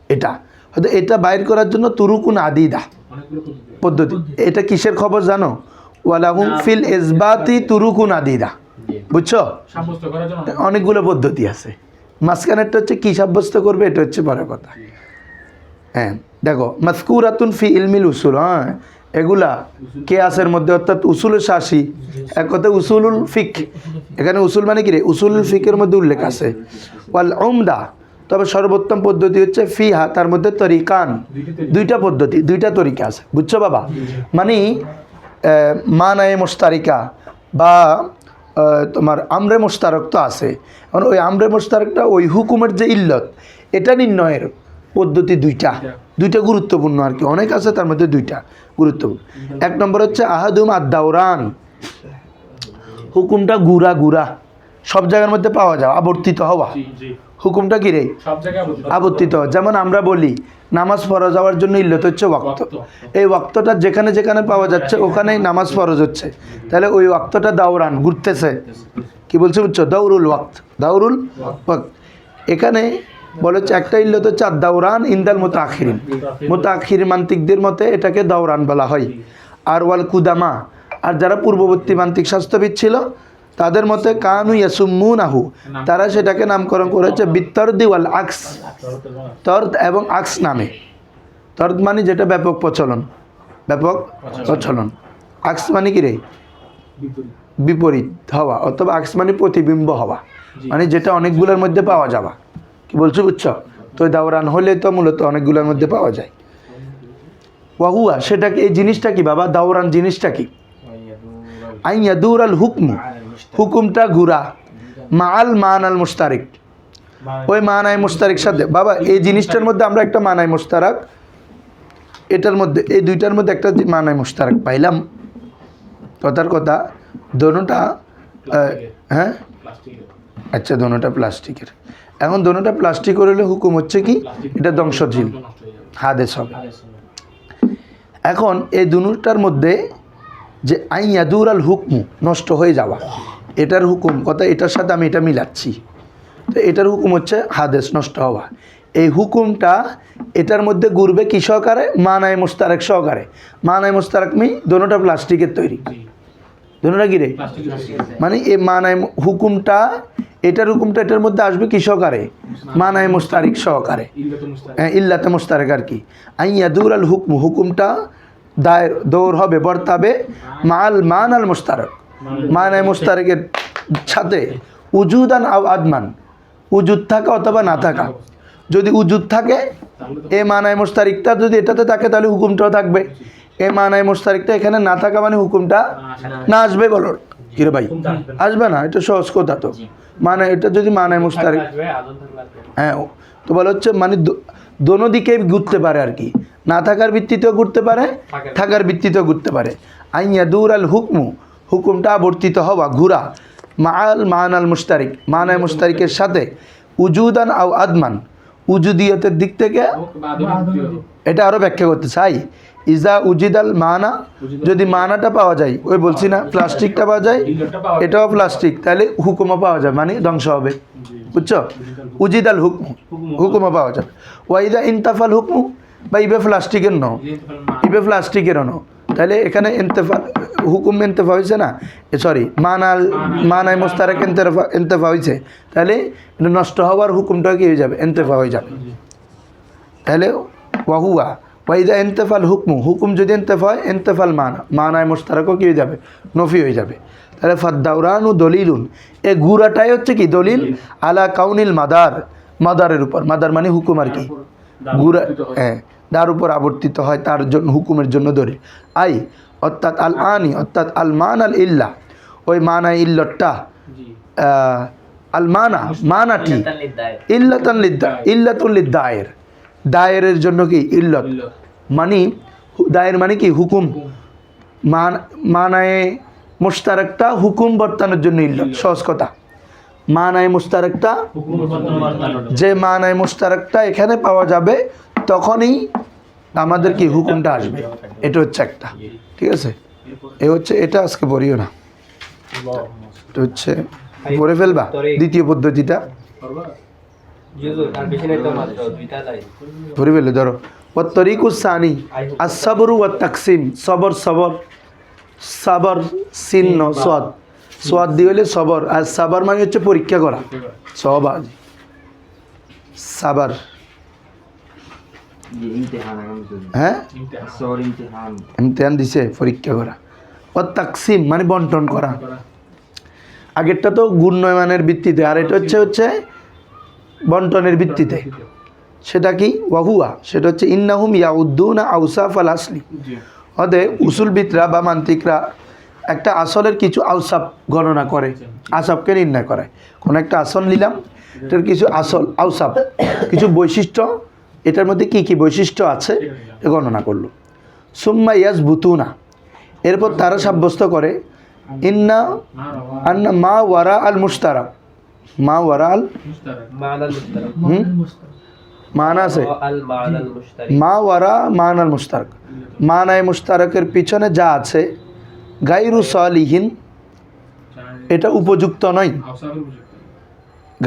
এটা হয়তো এটা বাইর করার জন্য তুরুকুন আদিদা পদ্ধতি। এটা কিসের খবর জানো? ওয়ালাহুম ফিল ইসবাতি তুরুকুন আদিদা, বুঝছো? অনেকগুলো পদ্ধতি আছে, মাঝখানেরটা হচ্ছে কি সাব্যস্ত করবে, এটা হচ্ছে বড় কথা। হ্যাঁ দেখো, মাযকুরাতুন ফি ইলমিল উসুল, হ্যাঁ এগুলা কেয়াসের মধ্যে, অর্থাৎ উসুলের শাসি, এক কথায় উসুলুল ফিক, এখানে উসুল মানে কি রে, উসুলুল ফিকের মধ্যে উল্লেখ আছে। ওয়াল উমদা, তবে সর্বোত্তম পদ্ধতি হচ্ছে ফিহা, তার মধ্যে তরিকান, দুইটা পদ্ধতি, দুইটা তরিকা আছে, বুঝছো বাবা? মানে মানায়ে মুশতারিকা বা তোমার আমরে মুশতারক তো আছে, কারণ ওই আমরে মুশতারকটা ওই হুকুমের যে ইল্লত, এটা নির্ণয়ের পদ্ধতি দুইটা গুরুত্বপূর্ণ আর কি, অনেক আছে তার মধ্যে দুইটা গুরুত্বপূর্ণ। এক নম্বর হচ্ছে আহাদুম আদ-দাওরান, হুকুমটা ঘুরা সব জায়গার মধ্যে পাওয়া যায়, আবর্তিত হওয়া।
জি জি
হুকুমটা কি রে?
সব জায়গায়
আবর্তিত হওয়া। যেমন আমরা বলি নামাজ ফরজ হওয়ার জন্য ইল্লত হচ্ছে ওয়াক্ত, এই ওয়াক্তটা যেখানে যেখানে পাওয়া যাচ্ছে ওখানেই নামাজ ফরজ হচ্ছে, তাহলে ওই ওয়াক্তটা দাওরান, ঘুরতেছে। কি বলছে বুঝছো? দাউরুল ওয়াক্ত, দাউরুল ওয়াক্ত। এখানে বলে হচ্ছে একটা ইল্লত হচ্ছে আদ-দাওরান ইনদাল মুতাআখিরিন, মুতাআখির মান্তিকদের মতে এটাকে দাওরান বলা হয়। আর ওয়াল কুদামা, আর যারা পূর্ববর্তী মান্তিক শাস্ত্রবিদ ছিল তাদের মতে কানু ইয়াসুম্মুনাহু, তারা সেটাকে নামকরণ করেছে বিত্তরদি ওয়াল আকস, তর্দ এবং আকস নামে। তর্দ মানে যেটা ব্যাপক প্রচলন, আকস মানে কি রে? বিপরীত হওয়া, অথবা আকস মানে প্রতিবিম্ব হওয়া, মানে যেটা অনেকগুলোর মধ্যে পাওয়া যাওয়া। কি বলছো বুঝছো? তো দাওরান হলে তো মূলত অনেকগুলোর মধ্যে পাওয়া যায়। ওয়াহুয়া, সেটাকে, এই জিনিসটা কি বাবা? দাওরান জিনিসটা কি? আইয়াদুর আল হুকমু, হুকুমটা ঘুরা, মাল মান আল মুস্তারিক, ওই মানায় মুস্তারিক সাথে। বাবা এই জিনিসটার মধ্যে আমরা একটা মানায় মুস্তারাক, এটার মধ্যে এই দুইটার মধ্যে একটা মানায় মুস্তারাক পাইলাম। কথার কথা দোনোটা হ্যাঁ আচ্ছা, দোনোটা প্লাস্টিকের। এখন দোনোটা প্লাস্টিক হলে হুকুম হচ্ছে কি? এটা ধ্বংসশীল, হাদেস হবে। এখন এই দুটার মধ্যে যে আইয়াদুর আল হুকমু, নষ্ট হয়ে যাওয়া, এটার হুকুম কথা, এটার সাথে আমি এটা মিলাচ্ছি, তো এটার হুকুম হচ্ছে হাদেস, নষ্ট হওয়া। এই হুকুমটা এটার মধ্যে ঘুরবে কি সহকারে? মানায় মুস্তারাক সহকারে। মানায় মুস্তারাক দোনোটা প্লাস্টিকের তৈরি, দোনোটা কি রে? মানে এই মানায় হুকুমটা, এটার হুকুমটা এটার মধ্যে আসবে কি সহকারে? মানায় মুস্তারিক সহকারে, ইল্লাতে মুস্তারিক আর কি। আইয়াদুর আল হুকমু, হুকুমটা দায়ের দৌড় হবে, বর্তাবে মাল মান আল মুস্তারক, মানায় মুস্তারিকের সাথে। উজুদান আও আদমান, উজুদ থাকা অথবা না থাকা। যদি উজুদ থাকে, এ মানায় মুস্তারিকটা যদি এটাতে থাকে তাহলে হুকুমটাও থাকবে। এ মানায় মুস্তারিকটা এখানে না থাকা মানে হুকুমটা না আসবে। বলো কিরে ভাই? আসবে না, এটা সহজ কথা তো। মানে এটা যদি মানায় মুস্তারিক, হ্যাঁ, তো বলা হচ্ছে মানে দোনো দিকেই ঘুরতে পারে আর কি, না থাকার ভিত্তিতেও ঘুরতে পারে, থাকার ভিত্তিতেও ঘুরতে পারে। আইয়াদুর আল হুকমু, হুকুমটা আবর্তিত হওয়া, ঘুরা, মাল মান আল মুস্তারিক, মানায় মুস্তারিকের সাথে। উজুদান আও আদমান, উজুদিয়তের দিক থেকে এটা আরও ব্যাখ্যা করতে চাই। ইজা উজিদাল মানা, যদি মানাটা পাওয়া যায়, ওই বলছি না প্লাস্টিকটা পাওয়া যায়, এটাও প্লাস্টিক, তাহলে হুকুমও পাওয়া যায়, মানে ধ্বংস হবে। বুঝছো? উজিদাল হুকমু, হুকুমও পাওয়া যাবে। ওয়াইদা ইনতাফাল হুকমু, বা ইবে প্লাস্টিকের ন, ইবে প্লাস্টিকেরও ন, তাহলে এখানে ইন্তেফা, হুকুম ইন্তেফা হয়েছে না, সরি মানায় মুস্তারাক ইন্তেফা হয়েছে, তাহলে এটা নষ্ট হওয়ার হুকুমটা কি হয়ে যাবে? ইন্তেফা হয়ে যাবে। তাহলে ওয়াহুয়া ওয়াইদা ইন্তেফাল হুকমু, হুকুম যদি ইন্তেফা হয়, ইন্তেফাল মানায় মুস্তারাকও কি হয়ে যাবে? নফি হয়ে যাবে। তাহলে ফাদ্দাউরানু দলিলুন, এ ঘুরাটাই হচ্ছে কি? দলিল আলা কাউনিল মাদারের উপর, মাদার মানে হুকুম আর কি, ঘুরা, হ্যাঁ, তার উপর আবর্তিত হয়, তার জন্য হুকুমের জন্য ধরে। আই অর্থাৎ আল আনি, অর্থাৎ আল মান আল ইল্লা, ওই মানা ইল্লতটা, আল মানাটি ইল্লাতান লিদ্দা, ইল্লাতুল লিদ্দায়ের, দায়েরের জন্য কি ইল্লত, মানে দায়ের মানে কি? হুকুম। মানায় মুশতারাকটা হুকুম বর্তানোর জন্য ইল্লত, সহজ কথা। মানায় মুশতারাকটা, যে মানায় মুশতারাকটা এখানে পাওয়া যাবে তখনই আমাদের কি হুকুমটা আসবে। এটা হচ্ছে একটা, ঠিক আছে? এ হচ্ছে এটা, আজকে পড়িও না, এটা হচ্ছে পড়ে ফেলবা দ্বিতীয় পদ্ধতিটা, পড়ে ফেলে। ধরো ওয়াত্তরিকুস সানি আস-সাবরু ওয়াত তাকসিম, সবর সাবর সিন্ন সোয়াদ দিয়ে হলে সবর, আর সাবর মানে হচ্ছে পরীক্ষা করা, সবাজ সাবর, হ্যাঁ, ইমতিহান দিছে, পরীক্ষা করা। ও তাকসিম মানে বন্টন করা। আগেরটা তো গুণনয়মানের ভিত্তিতে, আর এটা হচ্ছে বন্টনের ভিত্তিতে। সেটা কি? ওয়াহুয়া, সেটা হচ্ছে ইন্নাহুম ইয়াউদ্দুনা আওসাফ আল আসলি, অতএব উসুলবিদরা বা মান্তিকরা একটা আসলের কিছু আওসাফ গণনা করে, আসাফকে নির্ণয় করে। কোনো একটা আসল নিলাম, এটার কিছু আসল আওসাফ, কিছু বৈশিষ্ট্য এটার মধ্যে কি কি বৈশিষ্ট্য আছে এ গণনা করলো। সুম্মা ইয়াসবুতুনা, এরপর তারা সাব্যস্ত করে ইন্না আন্না মা ওয়ারা আল মুশতারাক, মা ওয়ারা আল
মানাল মুশতারাক
মানা আছে,
আল মানাল মুশতারাক
মা ওয়ারা মানাল মুশতারাক, মানায় মুশতারাকের পিছনে যা আছে গায়রু সালিহিন, এটা উপযুক্ত নয়,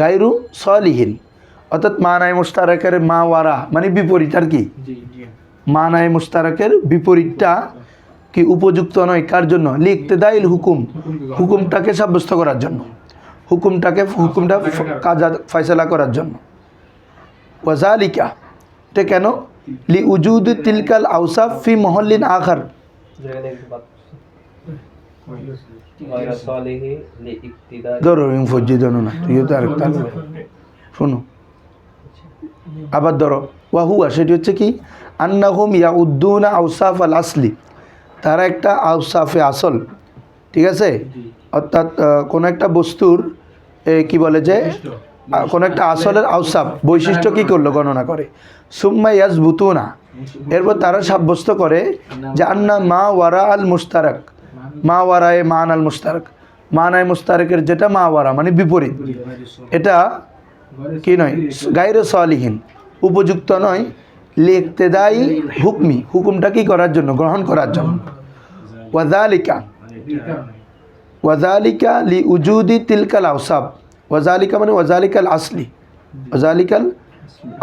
গায়রু সালিহিন, অর্থাৎ মানায় মুশতারাকের মা ওয়ারা মানে বিপরীত আর কি, মানায় মুশতারাকের বিপরীতটা কি উপযুক্ত নয়, কার জন্য? লিক্তেদাইল হুকুম, হুকুমটাকে সাব্যস্ত করার জন্য, হুকুমটা কাজা ফয়সালা করার জন্য। ওয়াজালিকা, এটা কেন? লি উজুদ তিলকাল আউসাফ ফি মহল্লিন আখার,
যেখানে একটু বাদ গায়রা সালিহি লি ইক্তিদা
ধরো ফজিদন না, তুইও তো আরেকটা শোনো আবার ধরো ওয়াহুয়া, সেটি হচ্ছে কি আন্নাহুম ইয়াউদ্দুনা আউসাফ আল আসলি, তারা একটা আউসাফে আসল, ঠিক আছে, অর্থাৎ কোনো একটা বস্তুর কি বলে যে কোনো একটা আসলের আউসাফ বৈশিষ্ট্য কি করলো গণনা করে। সুম্মা ইয়াসবুতুনা, এরপর তারা সাব্যস্ত করে যে আন্না মা ওয়ারা আল মুশতারাক, মা ওয়ারায়ে মান আল মুশতারাক, মানায় মুশতারাকের যেটা মা ওয়ারা মানে বিপরীত, এটা কি নয় গায়রে সালিহিন, উপযুক্ত নয়, লিক্তেদাই হুকমি, হুকুমটা কি করার জন্য? গ্রহণ করার জন্য। ওয়াজালিকা লি উজুদি তিলকাল আউসাফ, ওয়াজালিকা মানে ওয়াজালিকাল আসলি, ওয়াজালিকাল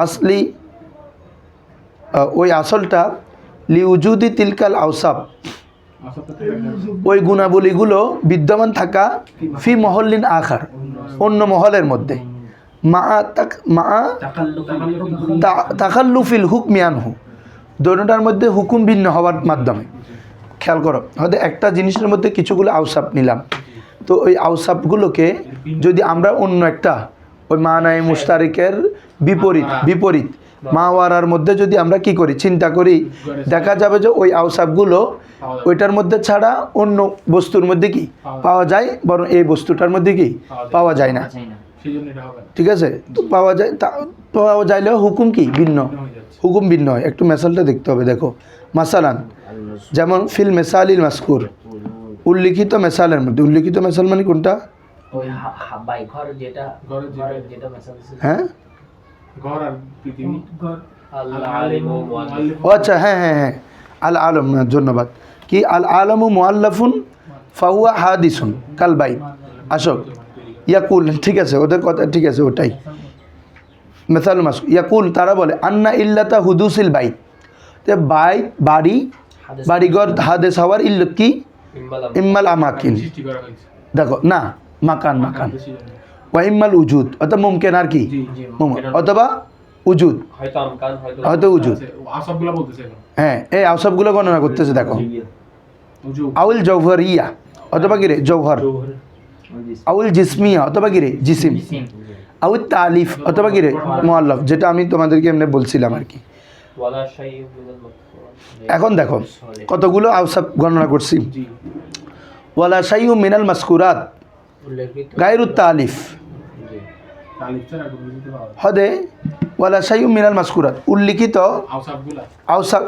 আসলি ওই আসলটা, লি উজুদি তিলকাল আউসাফ ওই গুণাবলীগুলো বিদ্যমান থাকা, ফি মহল্লিন আখার অন্য মহলের মধ্যে, তাকাল্লুফিল হুকমি আনহু, দোনোটার মধ্যে হুকুম ভিন্ন হওয়ার মাধ্যমে। খেয়াল করো, হয়তো একটা জিনিসের মধ্যে কিছুগুলো আউসাফ নিলাম, তো ওই আউসাফগুলোকে যদি আমরা অন্য একটা ওই মানায় মুশতারিকের বিপরীত মা ওয়ারার মধ্যে যদি আমরা কি করি চিন্তা করি, দেখা যাবে যে ওই আউসাফগুলো ওইটার মধ্যে ছাড়া অন্য বস্তুর মধ্যে কি পাওয়া যায়, বরং এই বস্তুটার মধ্যে কি পাওয়া যায় না, ঠিক আছে। তো পাওয়া যাইলেও হুকুম কি ভিন্ন, হুকুম ভিন্ন হয়। একটু মেসালটা দেখতে হবে, দেখো মাসালান যেমন ফিল মেসালিল মাসকুর, উল্লিখিত মেসালের মধ্যে, উল্লিখিত মেসাল মানে কোনটা? হ্যাঁ ও আচ্ছা, হ্যাঁ হ্যাঁ হ্যাঁ, আল আলম, ধন্যবাদ। কি আল আলমু মুআল্লাফুন ফাহুয়া হাদিসুন কাল বাইত, আসো ইয়াকুল, ঠিক আছে ওদের কথা ঠিক আছে, ওটাই মেসাল মাস। ইয়াকুল তারা বলে আন্না ইল্লাতা হুদুসিল বাইত, তে বাড়িঘর হাদেস হওয়ার ইল্লত কি? ইম্মাল আমাকিন, দেখো না মাকান ওয়া ইম্মাল উজুদ, অর্থাৎ মুমকিন আর কি অথবা উজুদ, হয়তো উজুদ, হ্যাঁ এই আওসাফগুলো গণনা করতেছে। দেখো আউল জৌহরিয়া অথবা কি রে জৌহর, আউল জিসমিয়া অথবা কি রে জিসিম, আউল তালিফ অথবা কি রে মুআল্লাফ, যেটা আমি তোমাদেরকে এমনি বলছিলাম আর কি। এখন দেখো কতগুলো আওসাফ গণনা করছি। ওয়ালা শাইউ মিনাল মাসকুরাত গায়রুত তালিফ, হদে ওয়ালা শাইউ মিনাল মাসকুরাত উল্লিখিত আওসাফ,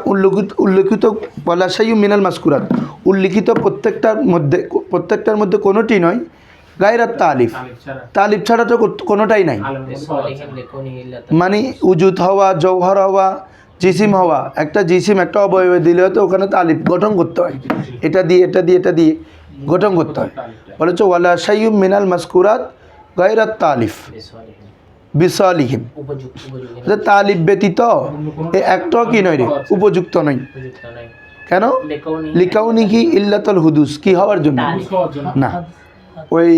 উল্লিখিত ওয়ালা শাইউ মিনাল মাসকুরাত উল্লিখিত প্রত্যেকটার মধ্যে কোনোটি নয় গায়রাত তালিফ, তালিফ ছাড়া তো কোনোটাই নাই, মানে উজুদ হওয়া, জৌহর হওয়া, জিসিম হওয়া, একটা জিসিম একটা অবয়ব দিলেও তো ওখানে তালিফ গঠন করতে হয়, এটা দিয়ে এটা দিয়ে এটা দিয়ে গঠন করতে হয়। বলেছ ওয়ালা শাইউ মিনাল মাসকুরাত গায়রাত তালিফ বিসালিহিম, তালিফ ব্যতীত এই একটাও কি নয় রে উপযুক্ত নয়। কেন? লিকাউনিহি ইল্লাতুল হুদুস, কি হওয়ার জন্য না, ওই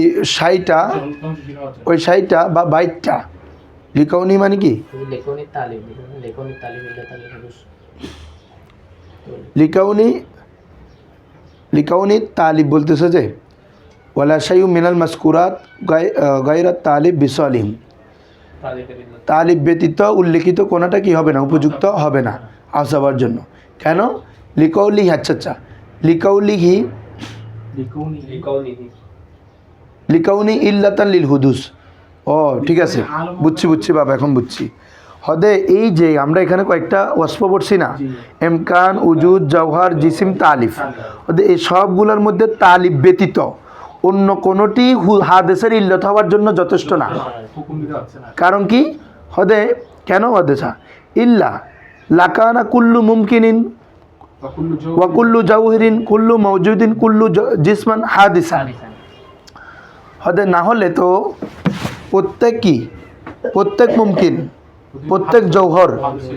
সাইটা বা বাইটটা লিকাউনি মানে কি লিকাউনি তালিব বলতেছে যে ওয়ালা শাইউ মিনাল মাসকুরাত গায়রাত তালিব বিসালিহিম, তালিব ব্যতীত উল্লেখিত কোনোটা কি হবে না উপযুক্ত হবে না আসাবার জন্য। কেন? লিকাউলিহি, আচ্ছা আচ্ছা লিকাউনি ইল্লাতান লিল হুদুস, ও ঠিক আছে বুঝছি বাবা, এখন বুঝছি। হদে এই যে আমরা এখানে কয়েকটা ওয়াসফ পড়ছি না, এমকান, উজুদ, জওহার, জিসিম, তালিফ, হদে এই সবগুলোর মধ্যে তালিফ ব্যতীত অন্য কোনোটি হাদেসের ইল্লত হওয়ার জন্য যথেষ্ট না।
হুকুম দিতে পারছে না।
কারণ কি হদে কেন হদেছা ইল্লা লাকানা কুল্লু মুমকিনিন ওয়া কুল্লু জাওহিরিন কুল্লু মওজুদিন কুল্লু জিসমান হাদিসা। হদে না হলে তো প্রত্যেক কি, প্রত্যেক মুমকিন, প্রত্যেক জৌহর,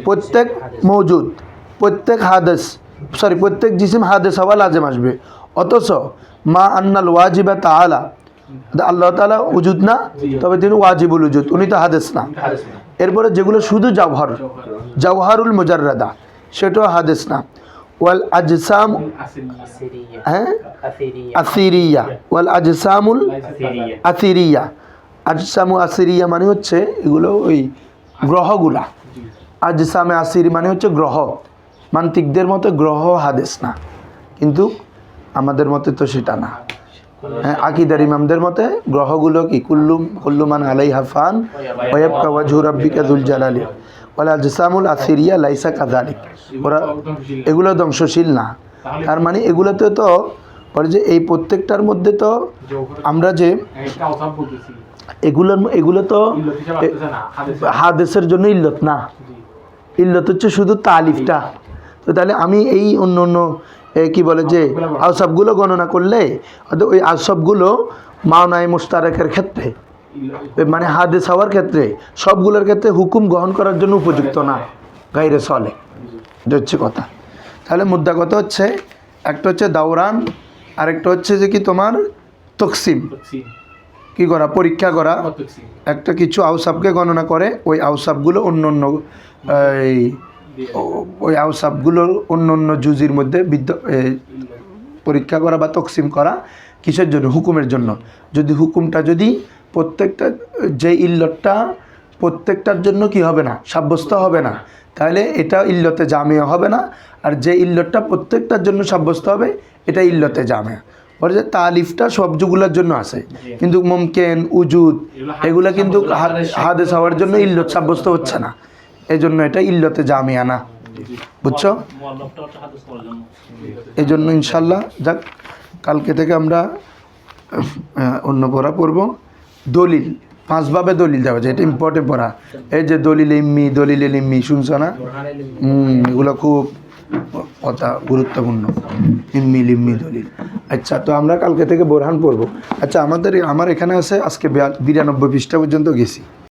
প্রত্যেক মৌজুদ, প্রত্যেক হাদেস প্রত্যেক জিসিম হাদেস হওয়া লাজেম আসবে। অথচ মা আন্নাল ওয়াজিবা তাআলা, আল্লাহ তাআলা উজুদ না, তবে তিনি ওয়াজিবুল উজুদ, উনি তো হাদেস না। এরপরে যেগুলো শুধু জওহর, জওহারুল মুজাররাদা, সেটাও হাদেস না। ওয়াল আজসাম, হ্যাঁ আসিরিয়া, ওয়াল আজসামুল আসিরিয়া, আজসামু আসিরিয়া মানে হচ্ছে এগুলো ওই গ্রহগুলা, আজসামে আসিরি মানে হচ্ছে গ্রহ। মান্তিকদের মতে গ্রহ হাদেস না, কিন্তু আমাদের মতে তো সেটা না। হ্যাঁ, আকিদার ইমামদের মতে গ্রহগুলো কি কুল্লুমান আলাইহা ফান ওয়া ইয়াবকা ওয়াজহু রাব্বিকা যুল জালালি ওয়াল আজসামুল আসিরিয়া লাইসা কাযালিক। ওরা এগুলো ধ্বংসশীল না। তার মানে এগুলোতে তো পরে যে এই প্রত্যেকটার মধ্যে তো আমরা যে
একটা অসাব বলতেছি,
এগুলো তো
ইল্লত হিসাবে আসতেছে না, হাদিসে।
হাদেসের জন্য ইল্লত না,
জি।
ইল্লত হচ্ছে শুধু তালিফটা। তো তাহলে আমি এই অন্য অন্য কি বলে যে আওসাবগুলো গণনা করলে হয়তো ওই আওসাবগুলো মাওনায়ে মুশতারাকের ক্ষেত্রে, মানে হাদিস হওয়ার ক্ষেত্রে, সবগুলোর ক্ষেত্রে হুকুম গ্রহণ করার জন্য উপযুক্ত না, গাইরে চলে। এটা হচ্ছে কথা। তাহলে মুদ্রা কথা হচ্ছে একটা হচ্ছে দাওরান, আরেকটা হচ্ছে যে কি তোমার তকসিম, কি করা, পরীক্ষা করা। একটা কিছু আওসাবকে গণনা করে ওই আওসাবগুলো অন্য অন্য ওই আওসাবগুলোর অন্য অন্য জুজির মধ্যে পরীক্ষা করা বা তকসিম করা। কিসের জন্য? হুকুমের জন্য। যদি হুকুমটা যদি প্রত্যেকটা যে ইল্লতটা প্রত্যেকটার জন্য কি হবে না, সাব্যস্ত হবে না, তাহলে এটা ইল্লতে জামিয়া হবে না। আর যে ইল্লতটা প্রত্যেকটার জন্য সাব্যস্ত হবে এটা ইল্লতে জামিয়া। বলে যে তালিফটা সবগুলোর জন্য আছে, কিন্তু মুমকিন, উজুদ এগুলা কিন্তু হাদিস হওয়ার জন্য ইল্লত সাব্যস্ত হচ্ছে না, এই জন্য এটা ইল্লতে জামিয়া না। বুঝছো?
মুআল্লাফটা হচ্ছে হাদিস করার জন্য।
এই জন্য ইনশাল্লাহ যাক কালকে থেকে আমরা অন্য পড়া পড়বো। দলিল 5 ভাবে দলিল দেওয়া যায়, এটা ইম্পর্টেন্ট পড়া। এই যে দলিল ইম্মি, দলিল ইম্মি শুনছো না? এগুলো খুব কথা গুরুত্বপূর্ণ, ইম্মি লিম্মি দলিল। আচ্ছা, তো আমরা কালকে থেকে বোরহান পড়বো। আচ্ছা, আমার এখানে আছে আজকে 92 পৃষ্ঠা পর্যন্ত গেছি।